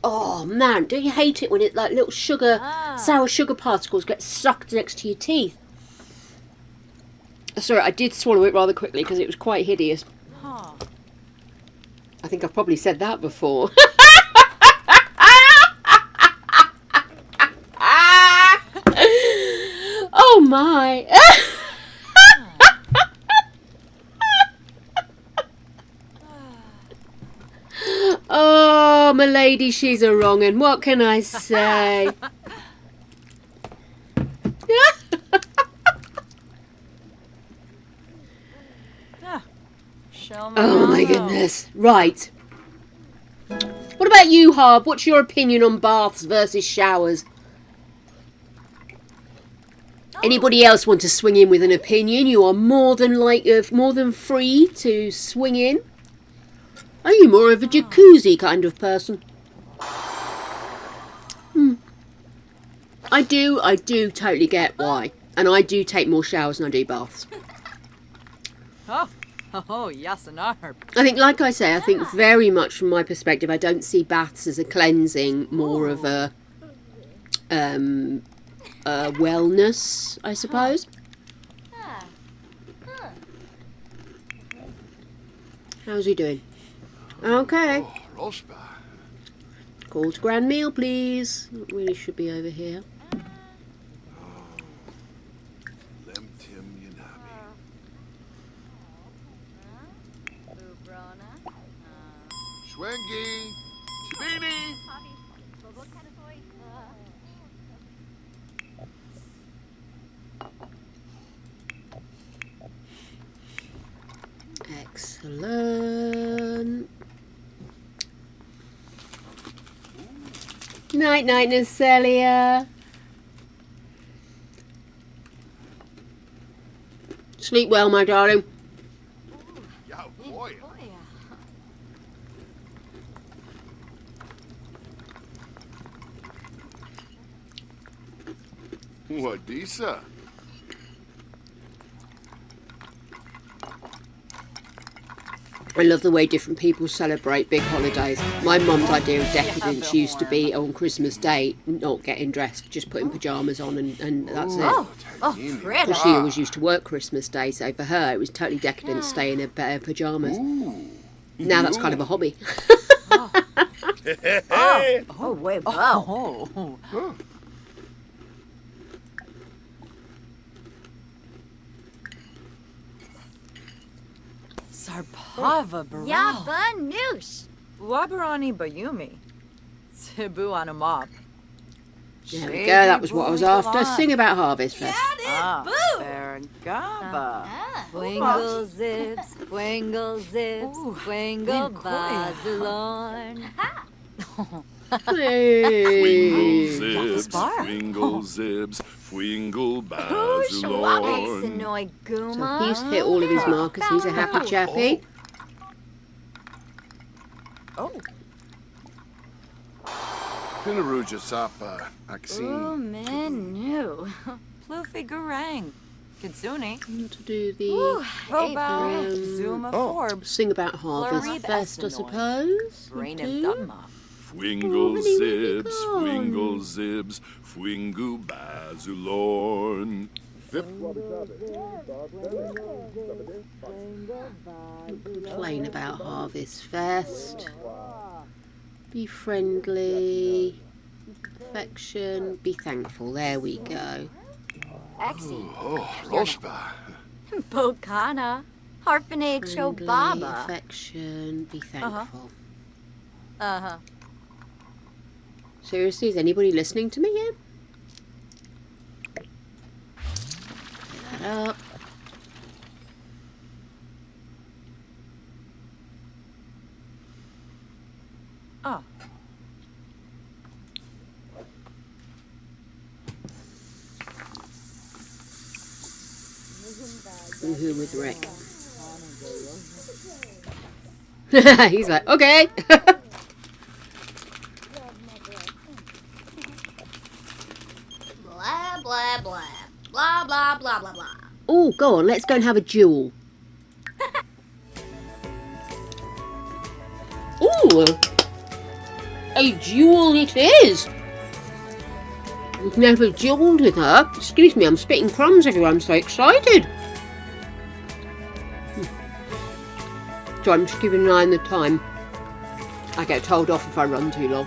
Oh man, do you hate it when it like little sugar, sour sugar particles get sucked next to your teeth? Sorry, I did swallow it rather quickly because it was quite hideous. I think I've probably said that before. Oh my. Oh, my lady, she's a wrong un. What can I say? Oh my goodness. Right. What about you, Harb? What's your opinion on baths versus showers? Anybody else want to swing in with an opinion? You are more than free to swing in. Are you more of a jacuzzi kind of person? I do totally get why. And I do take more showers than I do baths. Oh, yes, and I. I think, like I say, I think very much from my perspective, I don't see baths as a cleansing, more of a wellness, I suppose. How's he doing? Okay. Rospa. Call to grand meal, please. It really should be over here. Lem Tim Yanami. Schwengi. Chibini. Excellent. Night, night, Necelia. Sleep well, my darling. Yeah, boy. What, Disa? I love the way different people celebrate big holidays. My mum's idea of decadence used to be on Christmas Day not getting dressed, just putting pyjamas on and that's it. Oh, Because pretty. she always used to work Christmas Day, so for her it was totally decadent to stay in a pair of pyjamas. Now that's kind of a hobby. Oh, way wow. Oh. Sarpava Baral. Yabanoosh. Wabarani Bayumi. Cebu Anamop. There we go, that was what I was after. Sing about Harvestfest. Ah, Bergaba. Wingle zips, wingle zips, Ooh, wingle Winkoya. bazalorn. Hey. Zibs, Spar. Wingle Zibs, Wingle Exanoy Bazulorn. So Guma. he's hit all of his markers. He's a happy chappy. Oh. Pinaruja Sapa, Axine. Menu. Plufi Garang. Kitsuni. To do the Roba. Um, Zuma oh. Forbes. sing about Flurry the Harvestfest, I Essenoi. suppose. Rain Do. of Dhamma. Wingle Oh, honey, Zibs, where you Wingle Zibs, Wingu Bazulorn. Complain about Harvestfest. Be friendly. Affection. Be thankful. There we go. Exi. Oh, Rospa. Bokana. Harpanade Friendly, Chobaba. affection. Be thankful. Uh-huh. Seriously, is anybody listening to me yet? Get that up. Oh. Woohoo with Rick. He's like, okay. Blah, blah, blah. Blah, blah, blah, blah, blah. Oh, go on, let's go and have a duel. Ooh, a duel it is. We've never duelled with her. Excuse me, I'm spitting crumbs everywhere. I'm so excited. So I'm just keeping an eye on the time. I get told off if I run too long.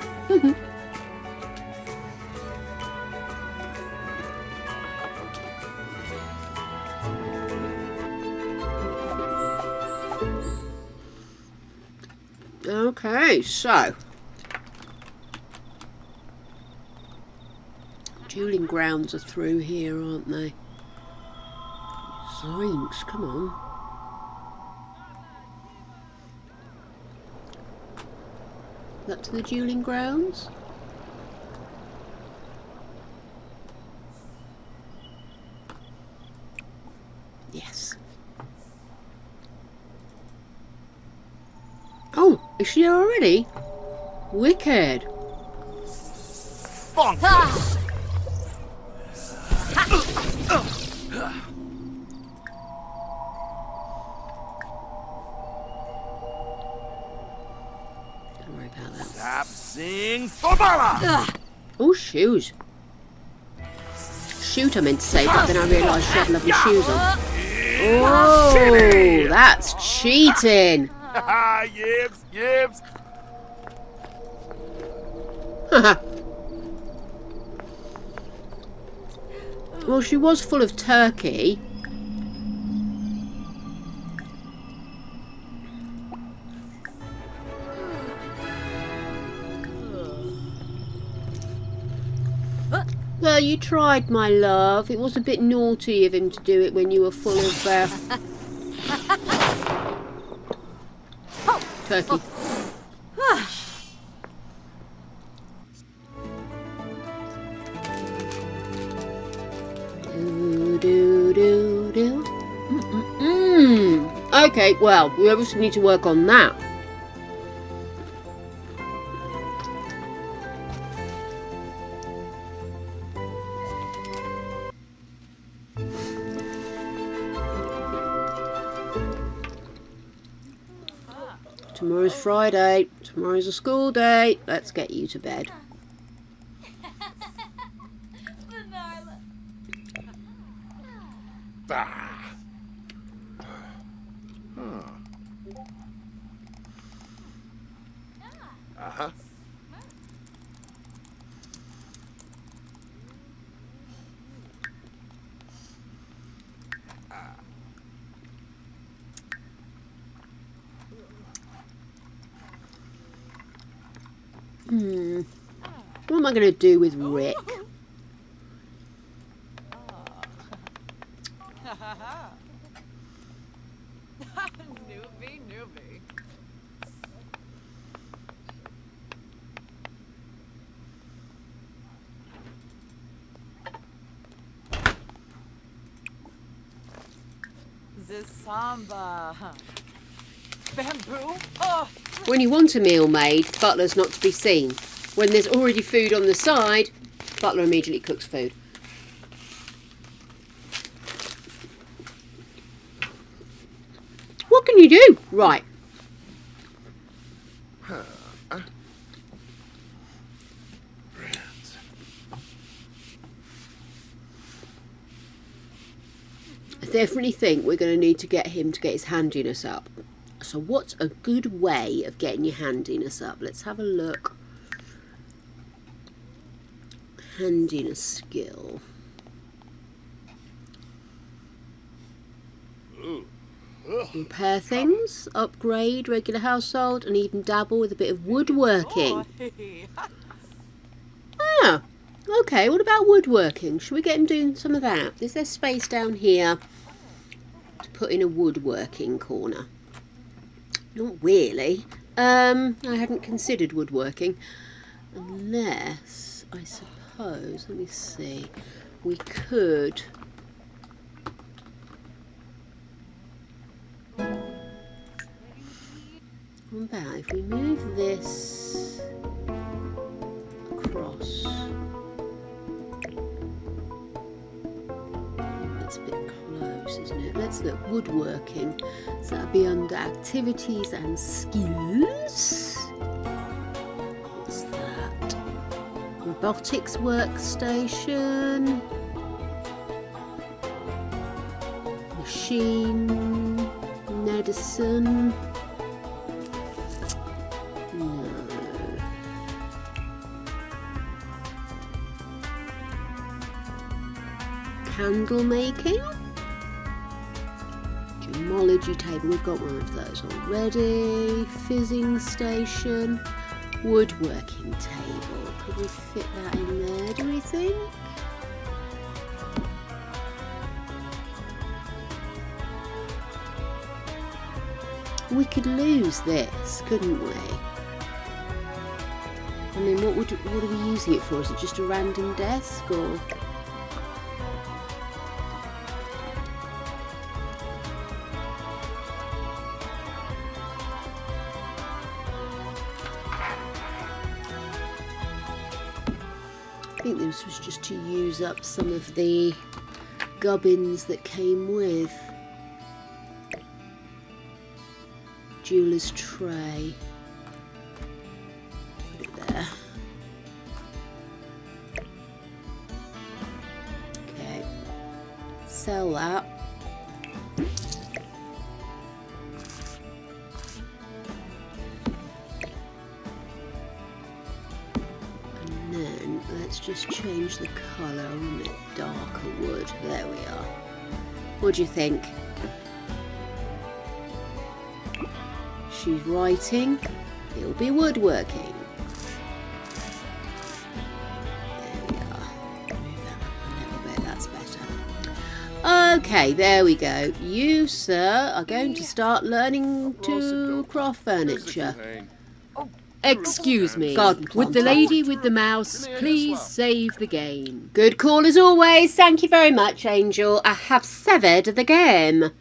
Okay, so dueling grounds are through here, aren't they? Zoinks, come on. Up to the dueling grounds? Yes. Oh, is she there already? Wicked. Don't worry about that. Zap, Zing, Sobala! Oh, shoes. Shoot, I meant to say, but then I realised she had lovely shoes on. Oh, that's cheating. Yibs, Yibs. Well, she was full of turkey. Well, you tried, my love. It was a bit naughty of him to do it when you were full of turkey. Okay, well, we obviously need to work on that. Tomorrow's Friday. Tomorrow's a school day. Let's get you to bed. Bah. Uh-huh. What am I going to do with Rick? Newbie. The samba. Bamboo? Oh, When you want a meal made, butler's not to be seen. When there's already food on the side, butler immediately cooks food. What can you do? Right. I definitely think we're going to need to get him to get his handiness up. So what's a good way of getting your handiness up? Let's have a look. Handiness skill. Repair things, upgrade, regular household, and even dabble with a bit of woodworking. Ah, okay, what about woodworking? Should we get him doing some of that? Is there space down here to put in a woodworking corner? Not really. I hadn't considered woodworking. Unless, I suppose, let me see, we could... What about if we move this across? That's a bit close, isn't it? Let's look, woodworking. So that'd be under activities and skills. What's that? Robotics workstation. Machine. Medicine. No. Candle making. Gemology table, we've got one of those already. Fizzing station. Woodworking table. Could we fit that in there, do we think? We could lose this, couldn't we? I mean, what are we using it for? Is it just a random desk, or...? I think this was just to use up some of the gubbins that came with. Jeweler's tray. Put it there. Okay. Sell that. just change the colour. I want it darker wood. There we are. What do you think? She's writing. It'll be woodworking. There we are. Move that up a little bit. That's better. Okay, there we go. You, sir, are going to start learning to craft furniture. Excuse me, Garden would the planter. lady with the mouse please save the game? Good call as always. Thank you very much, Angel. I have severed the game.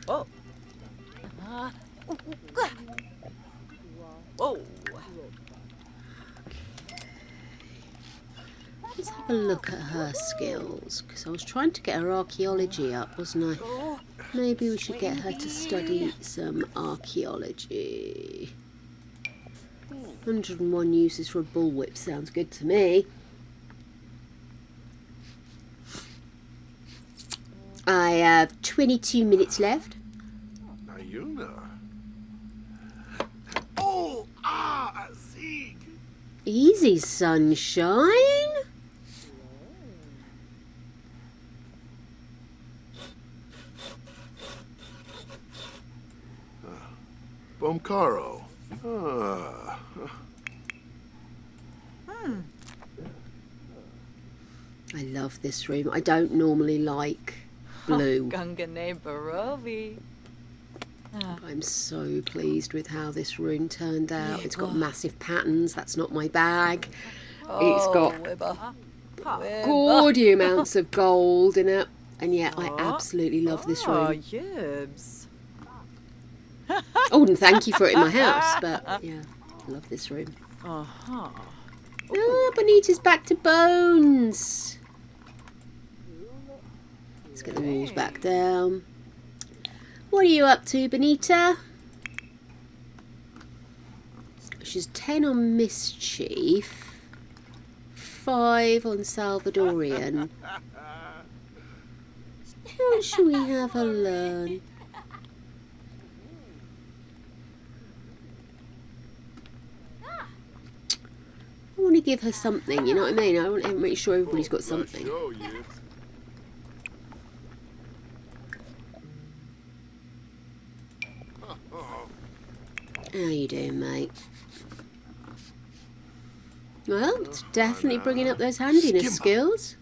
Oh. Whoa. Let's have a look at her skills, because I was trying to get her archaeology up, wasn't I? Maybe we should get her to study some archaeology. 101 uses for a bullwhip sounds good to me. I have 22 minutes left. Nayuna. Oh, I see. Easy, sunshine. Bomcaro. Ah. I love this room. I don't normally like blue. Gangane Barovi. I'm so pleased with how this room turned out. It's got massive patterns. That's not my bag. It's got gaudy amounts of gold in it. And yet I absolutely love this Oh, room. yibs. I wouldn't thank you for it in my house, but yeah, I love this room. Uh-huh. Oh, Bonita's back to bones. Let's get the walls back down. What are you up to, Bonita? She's 10 on mischief, 5 on Salvadorian. What should we have her learn? I want to give her something, you know what I mean? I want to make sure everybody's got something. How you doing, mate? Well, it's definitely bringing up those handiness skills.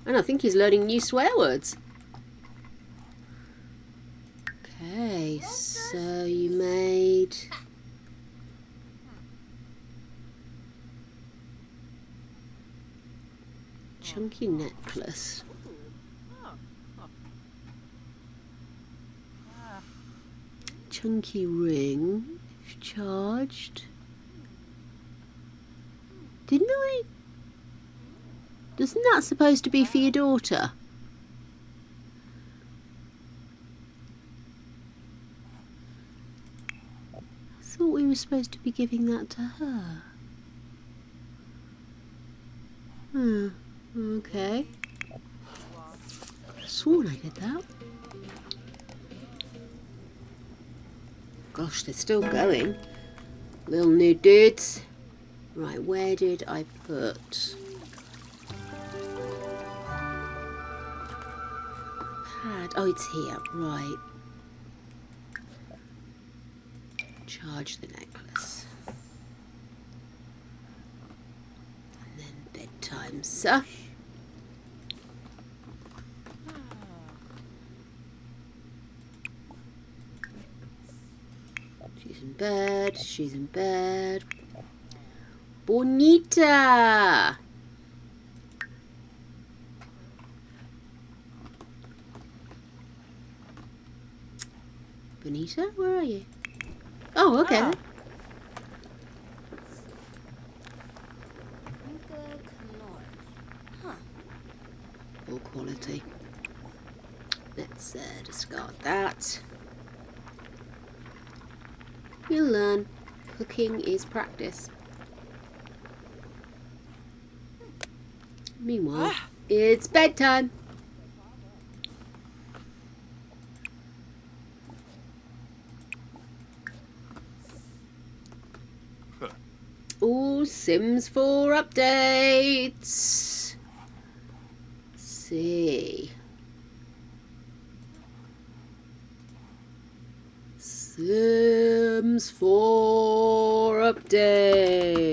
And I think he's learning new swear words. Okay, so you made... chunky necklace. Chunky ring. Charged. Didn't I? Isn't that supposed to be for your daughter? I thought we were supposed to be giving that to her. Okay. Sworn I did that. Gosh, they're still going. Little new dudes. Right, where did I put... pad? Oh, it's here. Right. Charge the necklace. And then bedtime, sir. She's in bed. She's in bed. Bonita! Bonita, where are you? Oh, okay. Ah. All quality. Let's discard that. You'll learn. Cooking is practice. Meanwhile, it's bedtime. Oh, Sims 4 updates. Let's see. Sims 4 updates.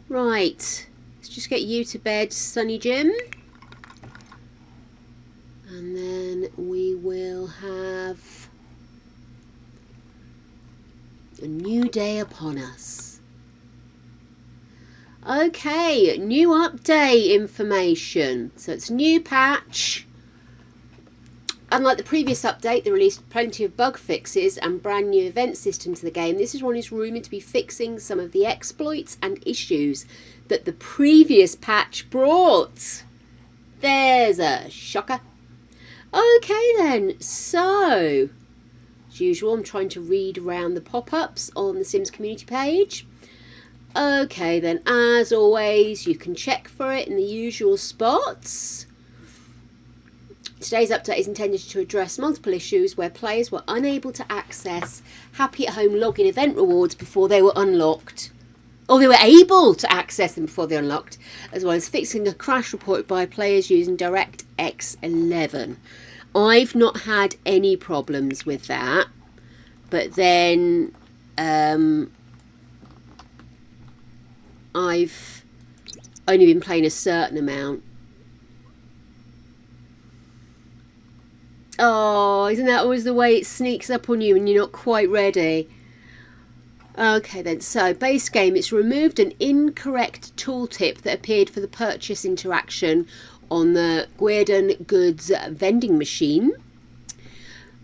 Right. Let's just get you to bed, Sunny Jim. And then we will have a new day upon us. Okay, new update information. So it's a new patch. Unlike the previous update, they released plenty of bug fixes and brand new event system to the game. This one is rumoured to be fixing some of the exploits and issues that the previous patch brought. There's a shocker. Okay then, so as usual, I'm trying to read around the pop-ups on the Sims community page. Okay then, as always, you can check for it in the usual spots. Today's update is intended to address multiple issues where players were unable to access Happy at Home login event rewards before they were unlocked. Or they were able to access them before they were unlocked, as well as fixing a crash reported by players using DirectX 11. I've not had any problems with that, but then I've only been playing a certain amount. Oh, isn't that always the way it sneaks up on you when you're not quite ready? Okay then, so base game, it's removed an incorrect tooltip that appeared for the purchase interaction on the Guerdon Goods vending machine.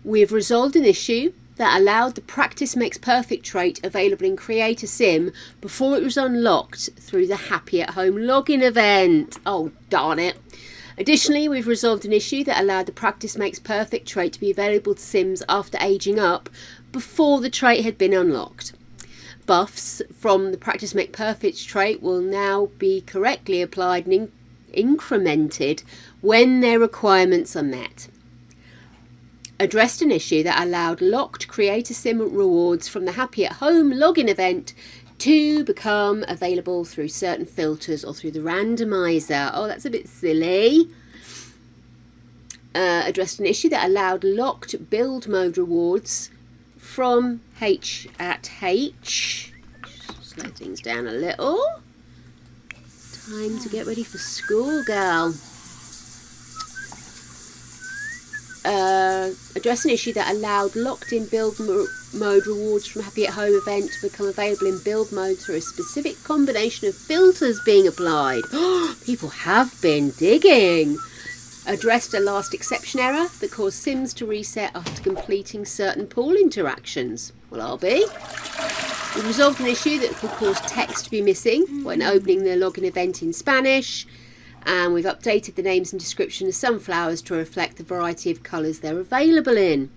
We've resolved an issue that allowed the Practice Makes Perfect trait available in Create a Sim before it was unlocked through the Happy at Home login event. Oh, darn it. Additionally, we've resolved an issue that allowed the Practice Makes Perfect trait to be available to Sims after aging up before the trait had been unlocked. Buffs from the Practice Make Perfect trait will now be correctly applied and incremented when their requirements are met. Addressed an issue that allowed locked Create a Sim rewards from the Happy at Home login event to become available through certain filters or through the randomizer. Oh, that's a bit silly. Addressed an issue that allowed locked build mode rewards from H at H. Slow things down a little. Time to get ready for school, girl. Address an issue that allowed locked-in build mode rewards from Happy at Home event to become available in build mode through a specific combination of filters being applied. People have been digging. Addressed a last exception error that caused Sims to reset after completing certain pool interactions. Well, I'll be. We've resolved an issue that could cause text to be missing when opening the login event in Spanish. And we've updated the names and description of sunflowers to reflect the variety of colours they're available in.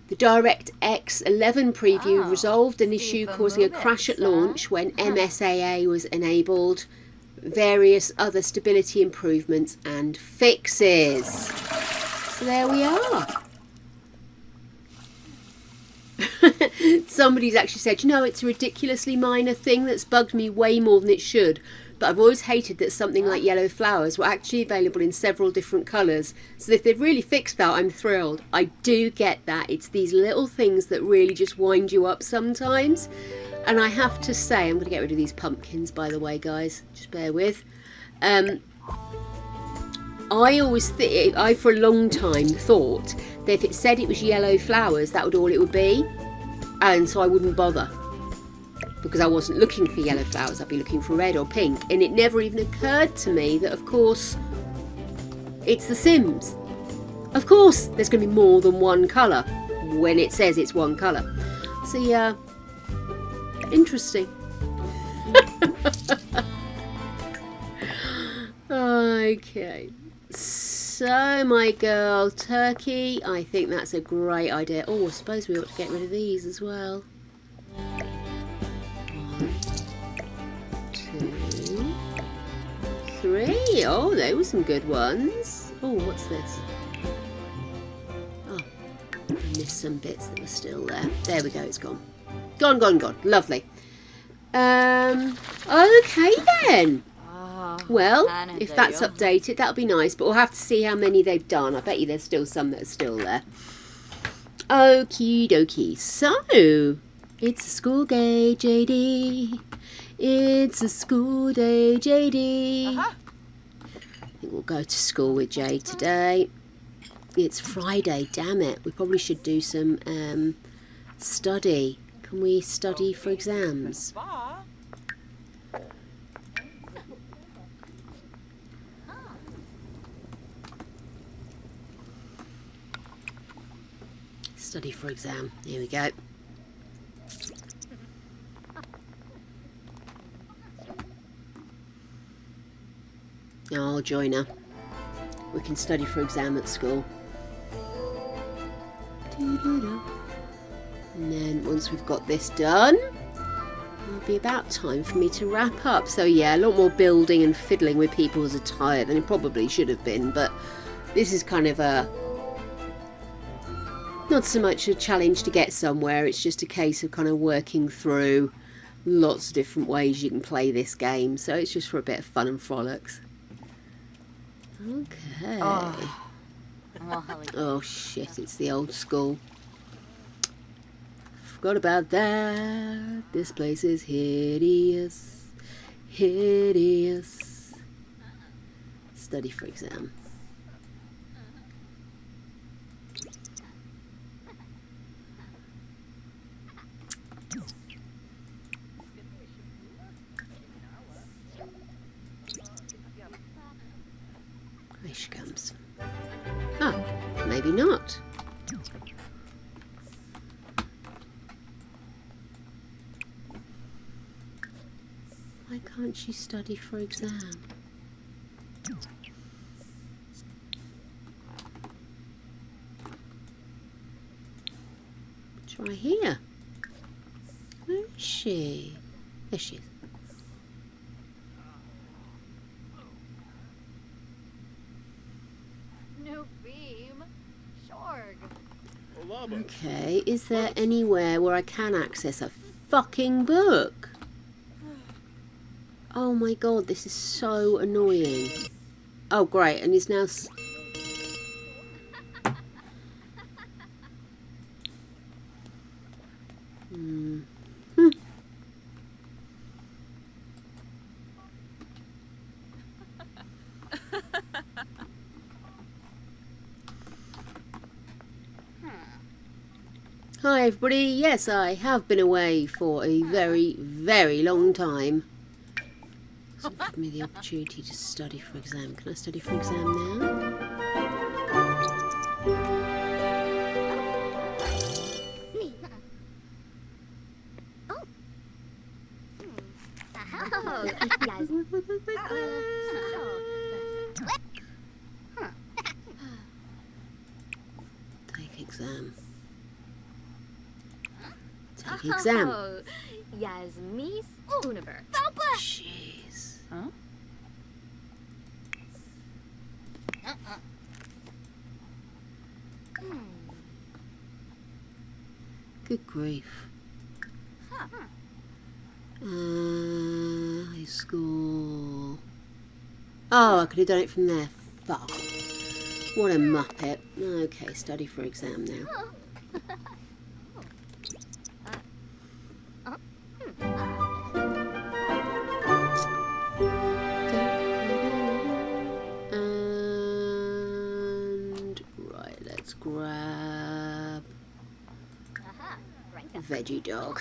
The DirectX 11 preview resolved an issue causing a crash at launch when MSAA was enabled. Various other stability improvements and fixes. So there we are. Somebody's actually said, you know, it's a ridiculously minor thing that's bugged me way more than it should. But I've always hated that something like yellow flowers were actually available in several different colours. So if they've really fixed that, I'm thrilled. I do get that. It's these little things that really just wind you up sometimes. And I have to say, I'm going to get rid of these pumpkins, by the way, guys. Just bear with. I for a long time thought that if it said it was yellow flowers, that would all it would be. And so I wouldn't bother. Because I wasn't looking for yellow flowers, I'd be looking for red or pink. And it never even occurred to me that, of course, it's The Sims. Of course, there's going to be more than one colour when it says it's one colour. So, yeah, interesting. Okay. So, my girl, turkey, I think that's a great idea. Oh, I suppose we ought to get rid of these as well. 1, 2, 3. Oh, there were some good ones. Oh, what's this? missed some bits that were still there. There we go, it's gone. Gone, gone, gone. Lovely. Okay then. Well, if that's updated, that'll be nice, but we'll have to see how many they've done. I bet you there's still some that are still there. Okie dokie. So, it's a school day, JD. It's a school day, JD. I think we'll go to school with Jay today. It's Friday, damn it. We probably should do some study. Can we study for exams? Study for exam. Here we go. Oh, I'll join her. We can study for exam at school. And then once we've got this done, it'll be about time for me to wrap up. So yeah, a lot more building and fiddling with people's attire than it probably should have been, but this is kind of a not so much a challenge to get somewhere, it's just a case of kind of working through lots of different ways you can play this game, so it's just for a bit of fun and frolics. Okay. Oh shit, it's the old school. Forgot about that. This place is hideous. Hideous. Study for exam. Here she comes. Oh, maybe not. Why can't she study for exam? Try here. Where is she? There she is. New beam. Shorg. Okay, is there anywhere where I can access a fucking book? Oh my god, this is so annoying. Oh great, and it's now... Hi everybody, yes I have been away for a very, very long time. So give me the opportunity to study for exam. Can I study for exam now? Take exam. Take exam. Yasmis Universe. Jeez. Huh? Good grief. High school. Oh, I could have done it from there. Fuck. What a muppet. Okay, study for exam now. And right, let's grab veggie dog.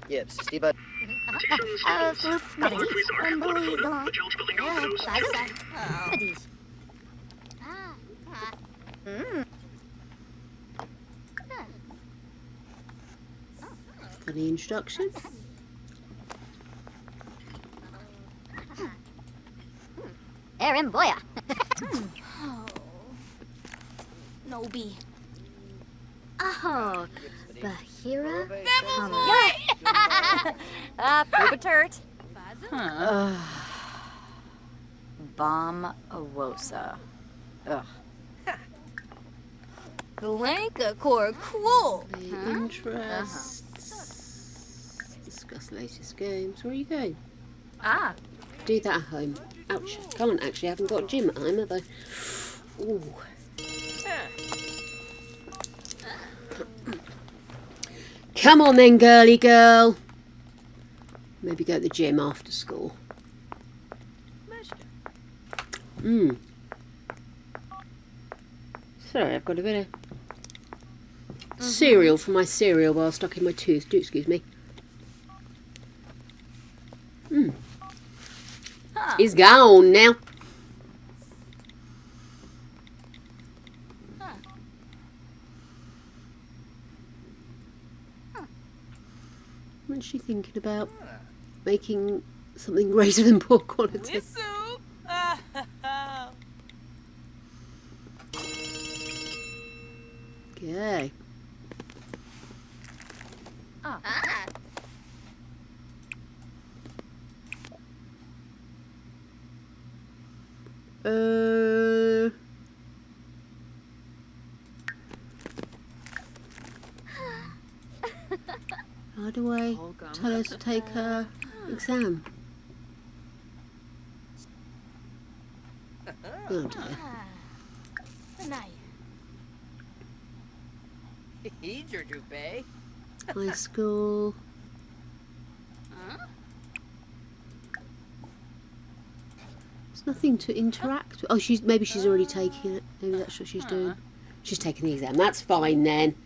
Yep, Steve. Funny introduction. Aaron Boya. Nobi. Oh, Bahira. Prubiturt. Bomb Awosa. Ugh. Blanca core cool. Interests. Discuss latest games. Where are you going? Ah. Do that at home. Ouch. Can't actually. I haven't got a gym at home, have I? Ooh. Come on then, girly girl. Maybe go to the gym after school. Sorry, I've got a bit of cereal for my cereal while stuck in my tooth. Do excuse me. He's gone now. What's she thinking about? Making something greater than poor quality. Okay. How do I tell her to take her exam? Oh dear. High school. There's nothing to interact with. Oh, maybe she's already taking it. Maybe that's what she's doing. She's taking the exam. That's fine then.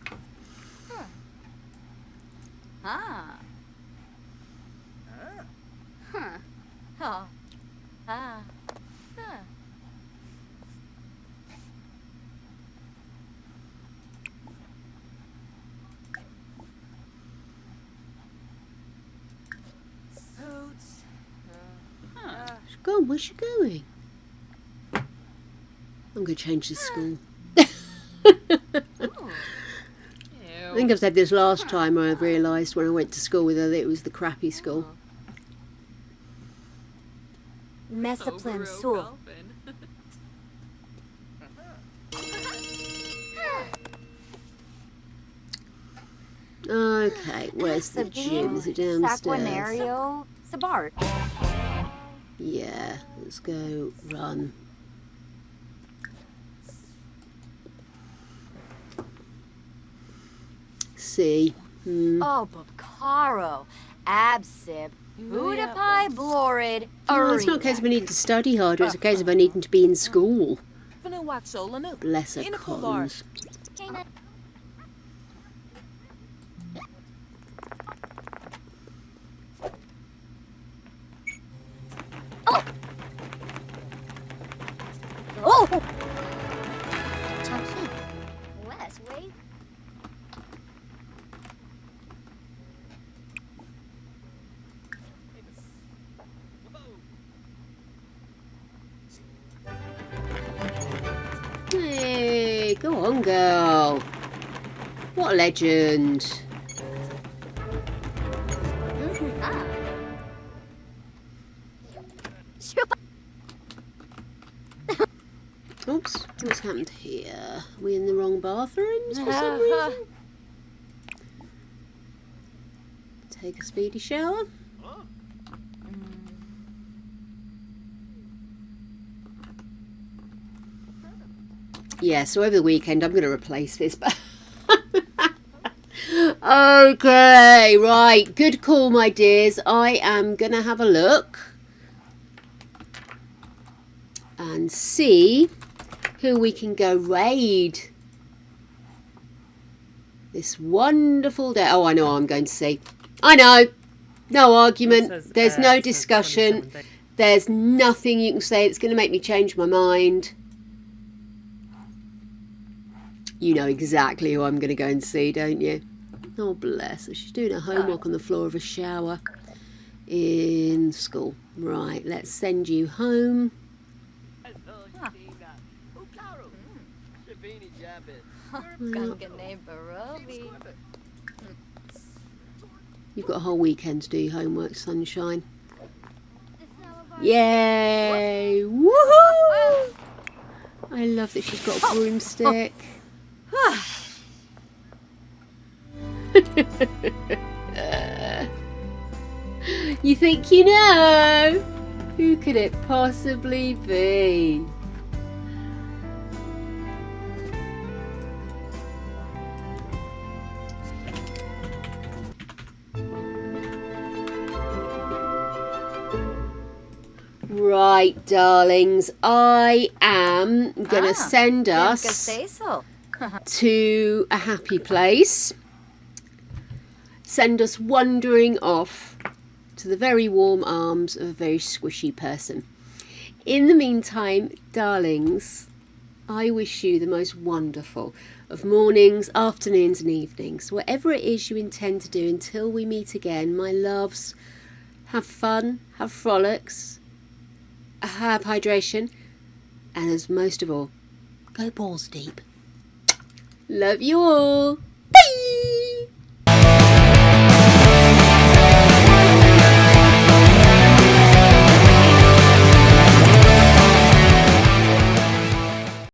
She's gone. Where's she going? I'm going to change this school. I think I've said this last time where I realised when I went to school with her that it was the crappy school. Mesaplan Sul. Okay, where's the gym? Is it downstairs? Saquinario Sabart. Yeah, let's go run. See. Oh, Babcaro. Absib. Budapai Blorid. Oh, it's not a case of I need to study harder, it's a case of I needing to be in school. Bless her cons. Oh! Less, wait. Hey, go on, girl. What a legend. Oops, what's happened here? Are we in the wrong bathrooms for some reason? Take a speedy shower. Yeah, so over the weekend I'm going to replace this. Okay, right. Good call, my dears. I am going to have a look and see who we can go raid this wonderful day. Oh, I know what I'm going to see. I know. No argument. There's no discussion. There's nothing you can say that's going to make me change my mind. You know exactly who I'm going to go and see, don't you? Oh, bless her. She's doing her homework on the floor of a shower in school. Right, let's send you home. You've got a whole weekend to do your homework, sunshine. Yay! Woohoo! I love that she's got a broomstick. You think you know? Who could it possibly be? Right, darlings, I am gonna send us Say so. to a happy place. Send us wandering off to the very warm arms of a very squishy person. In the meantime, darlings, I wish you the most wonderful of mornings, afternoons and evenings. Whatever it is you intend to do until we meet again, my loves, have fun, have frolics, have hydration, and as most of all, go balls deep. Love you all.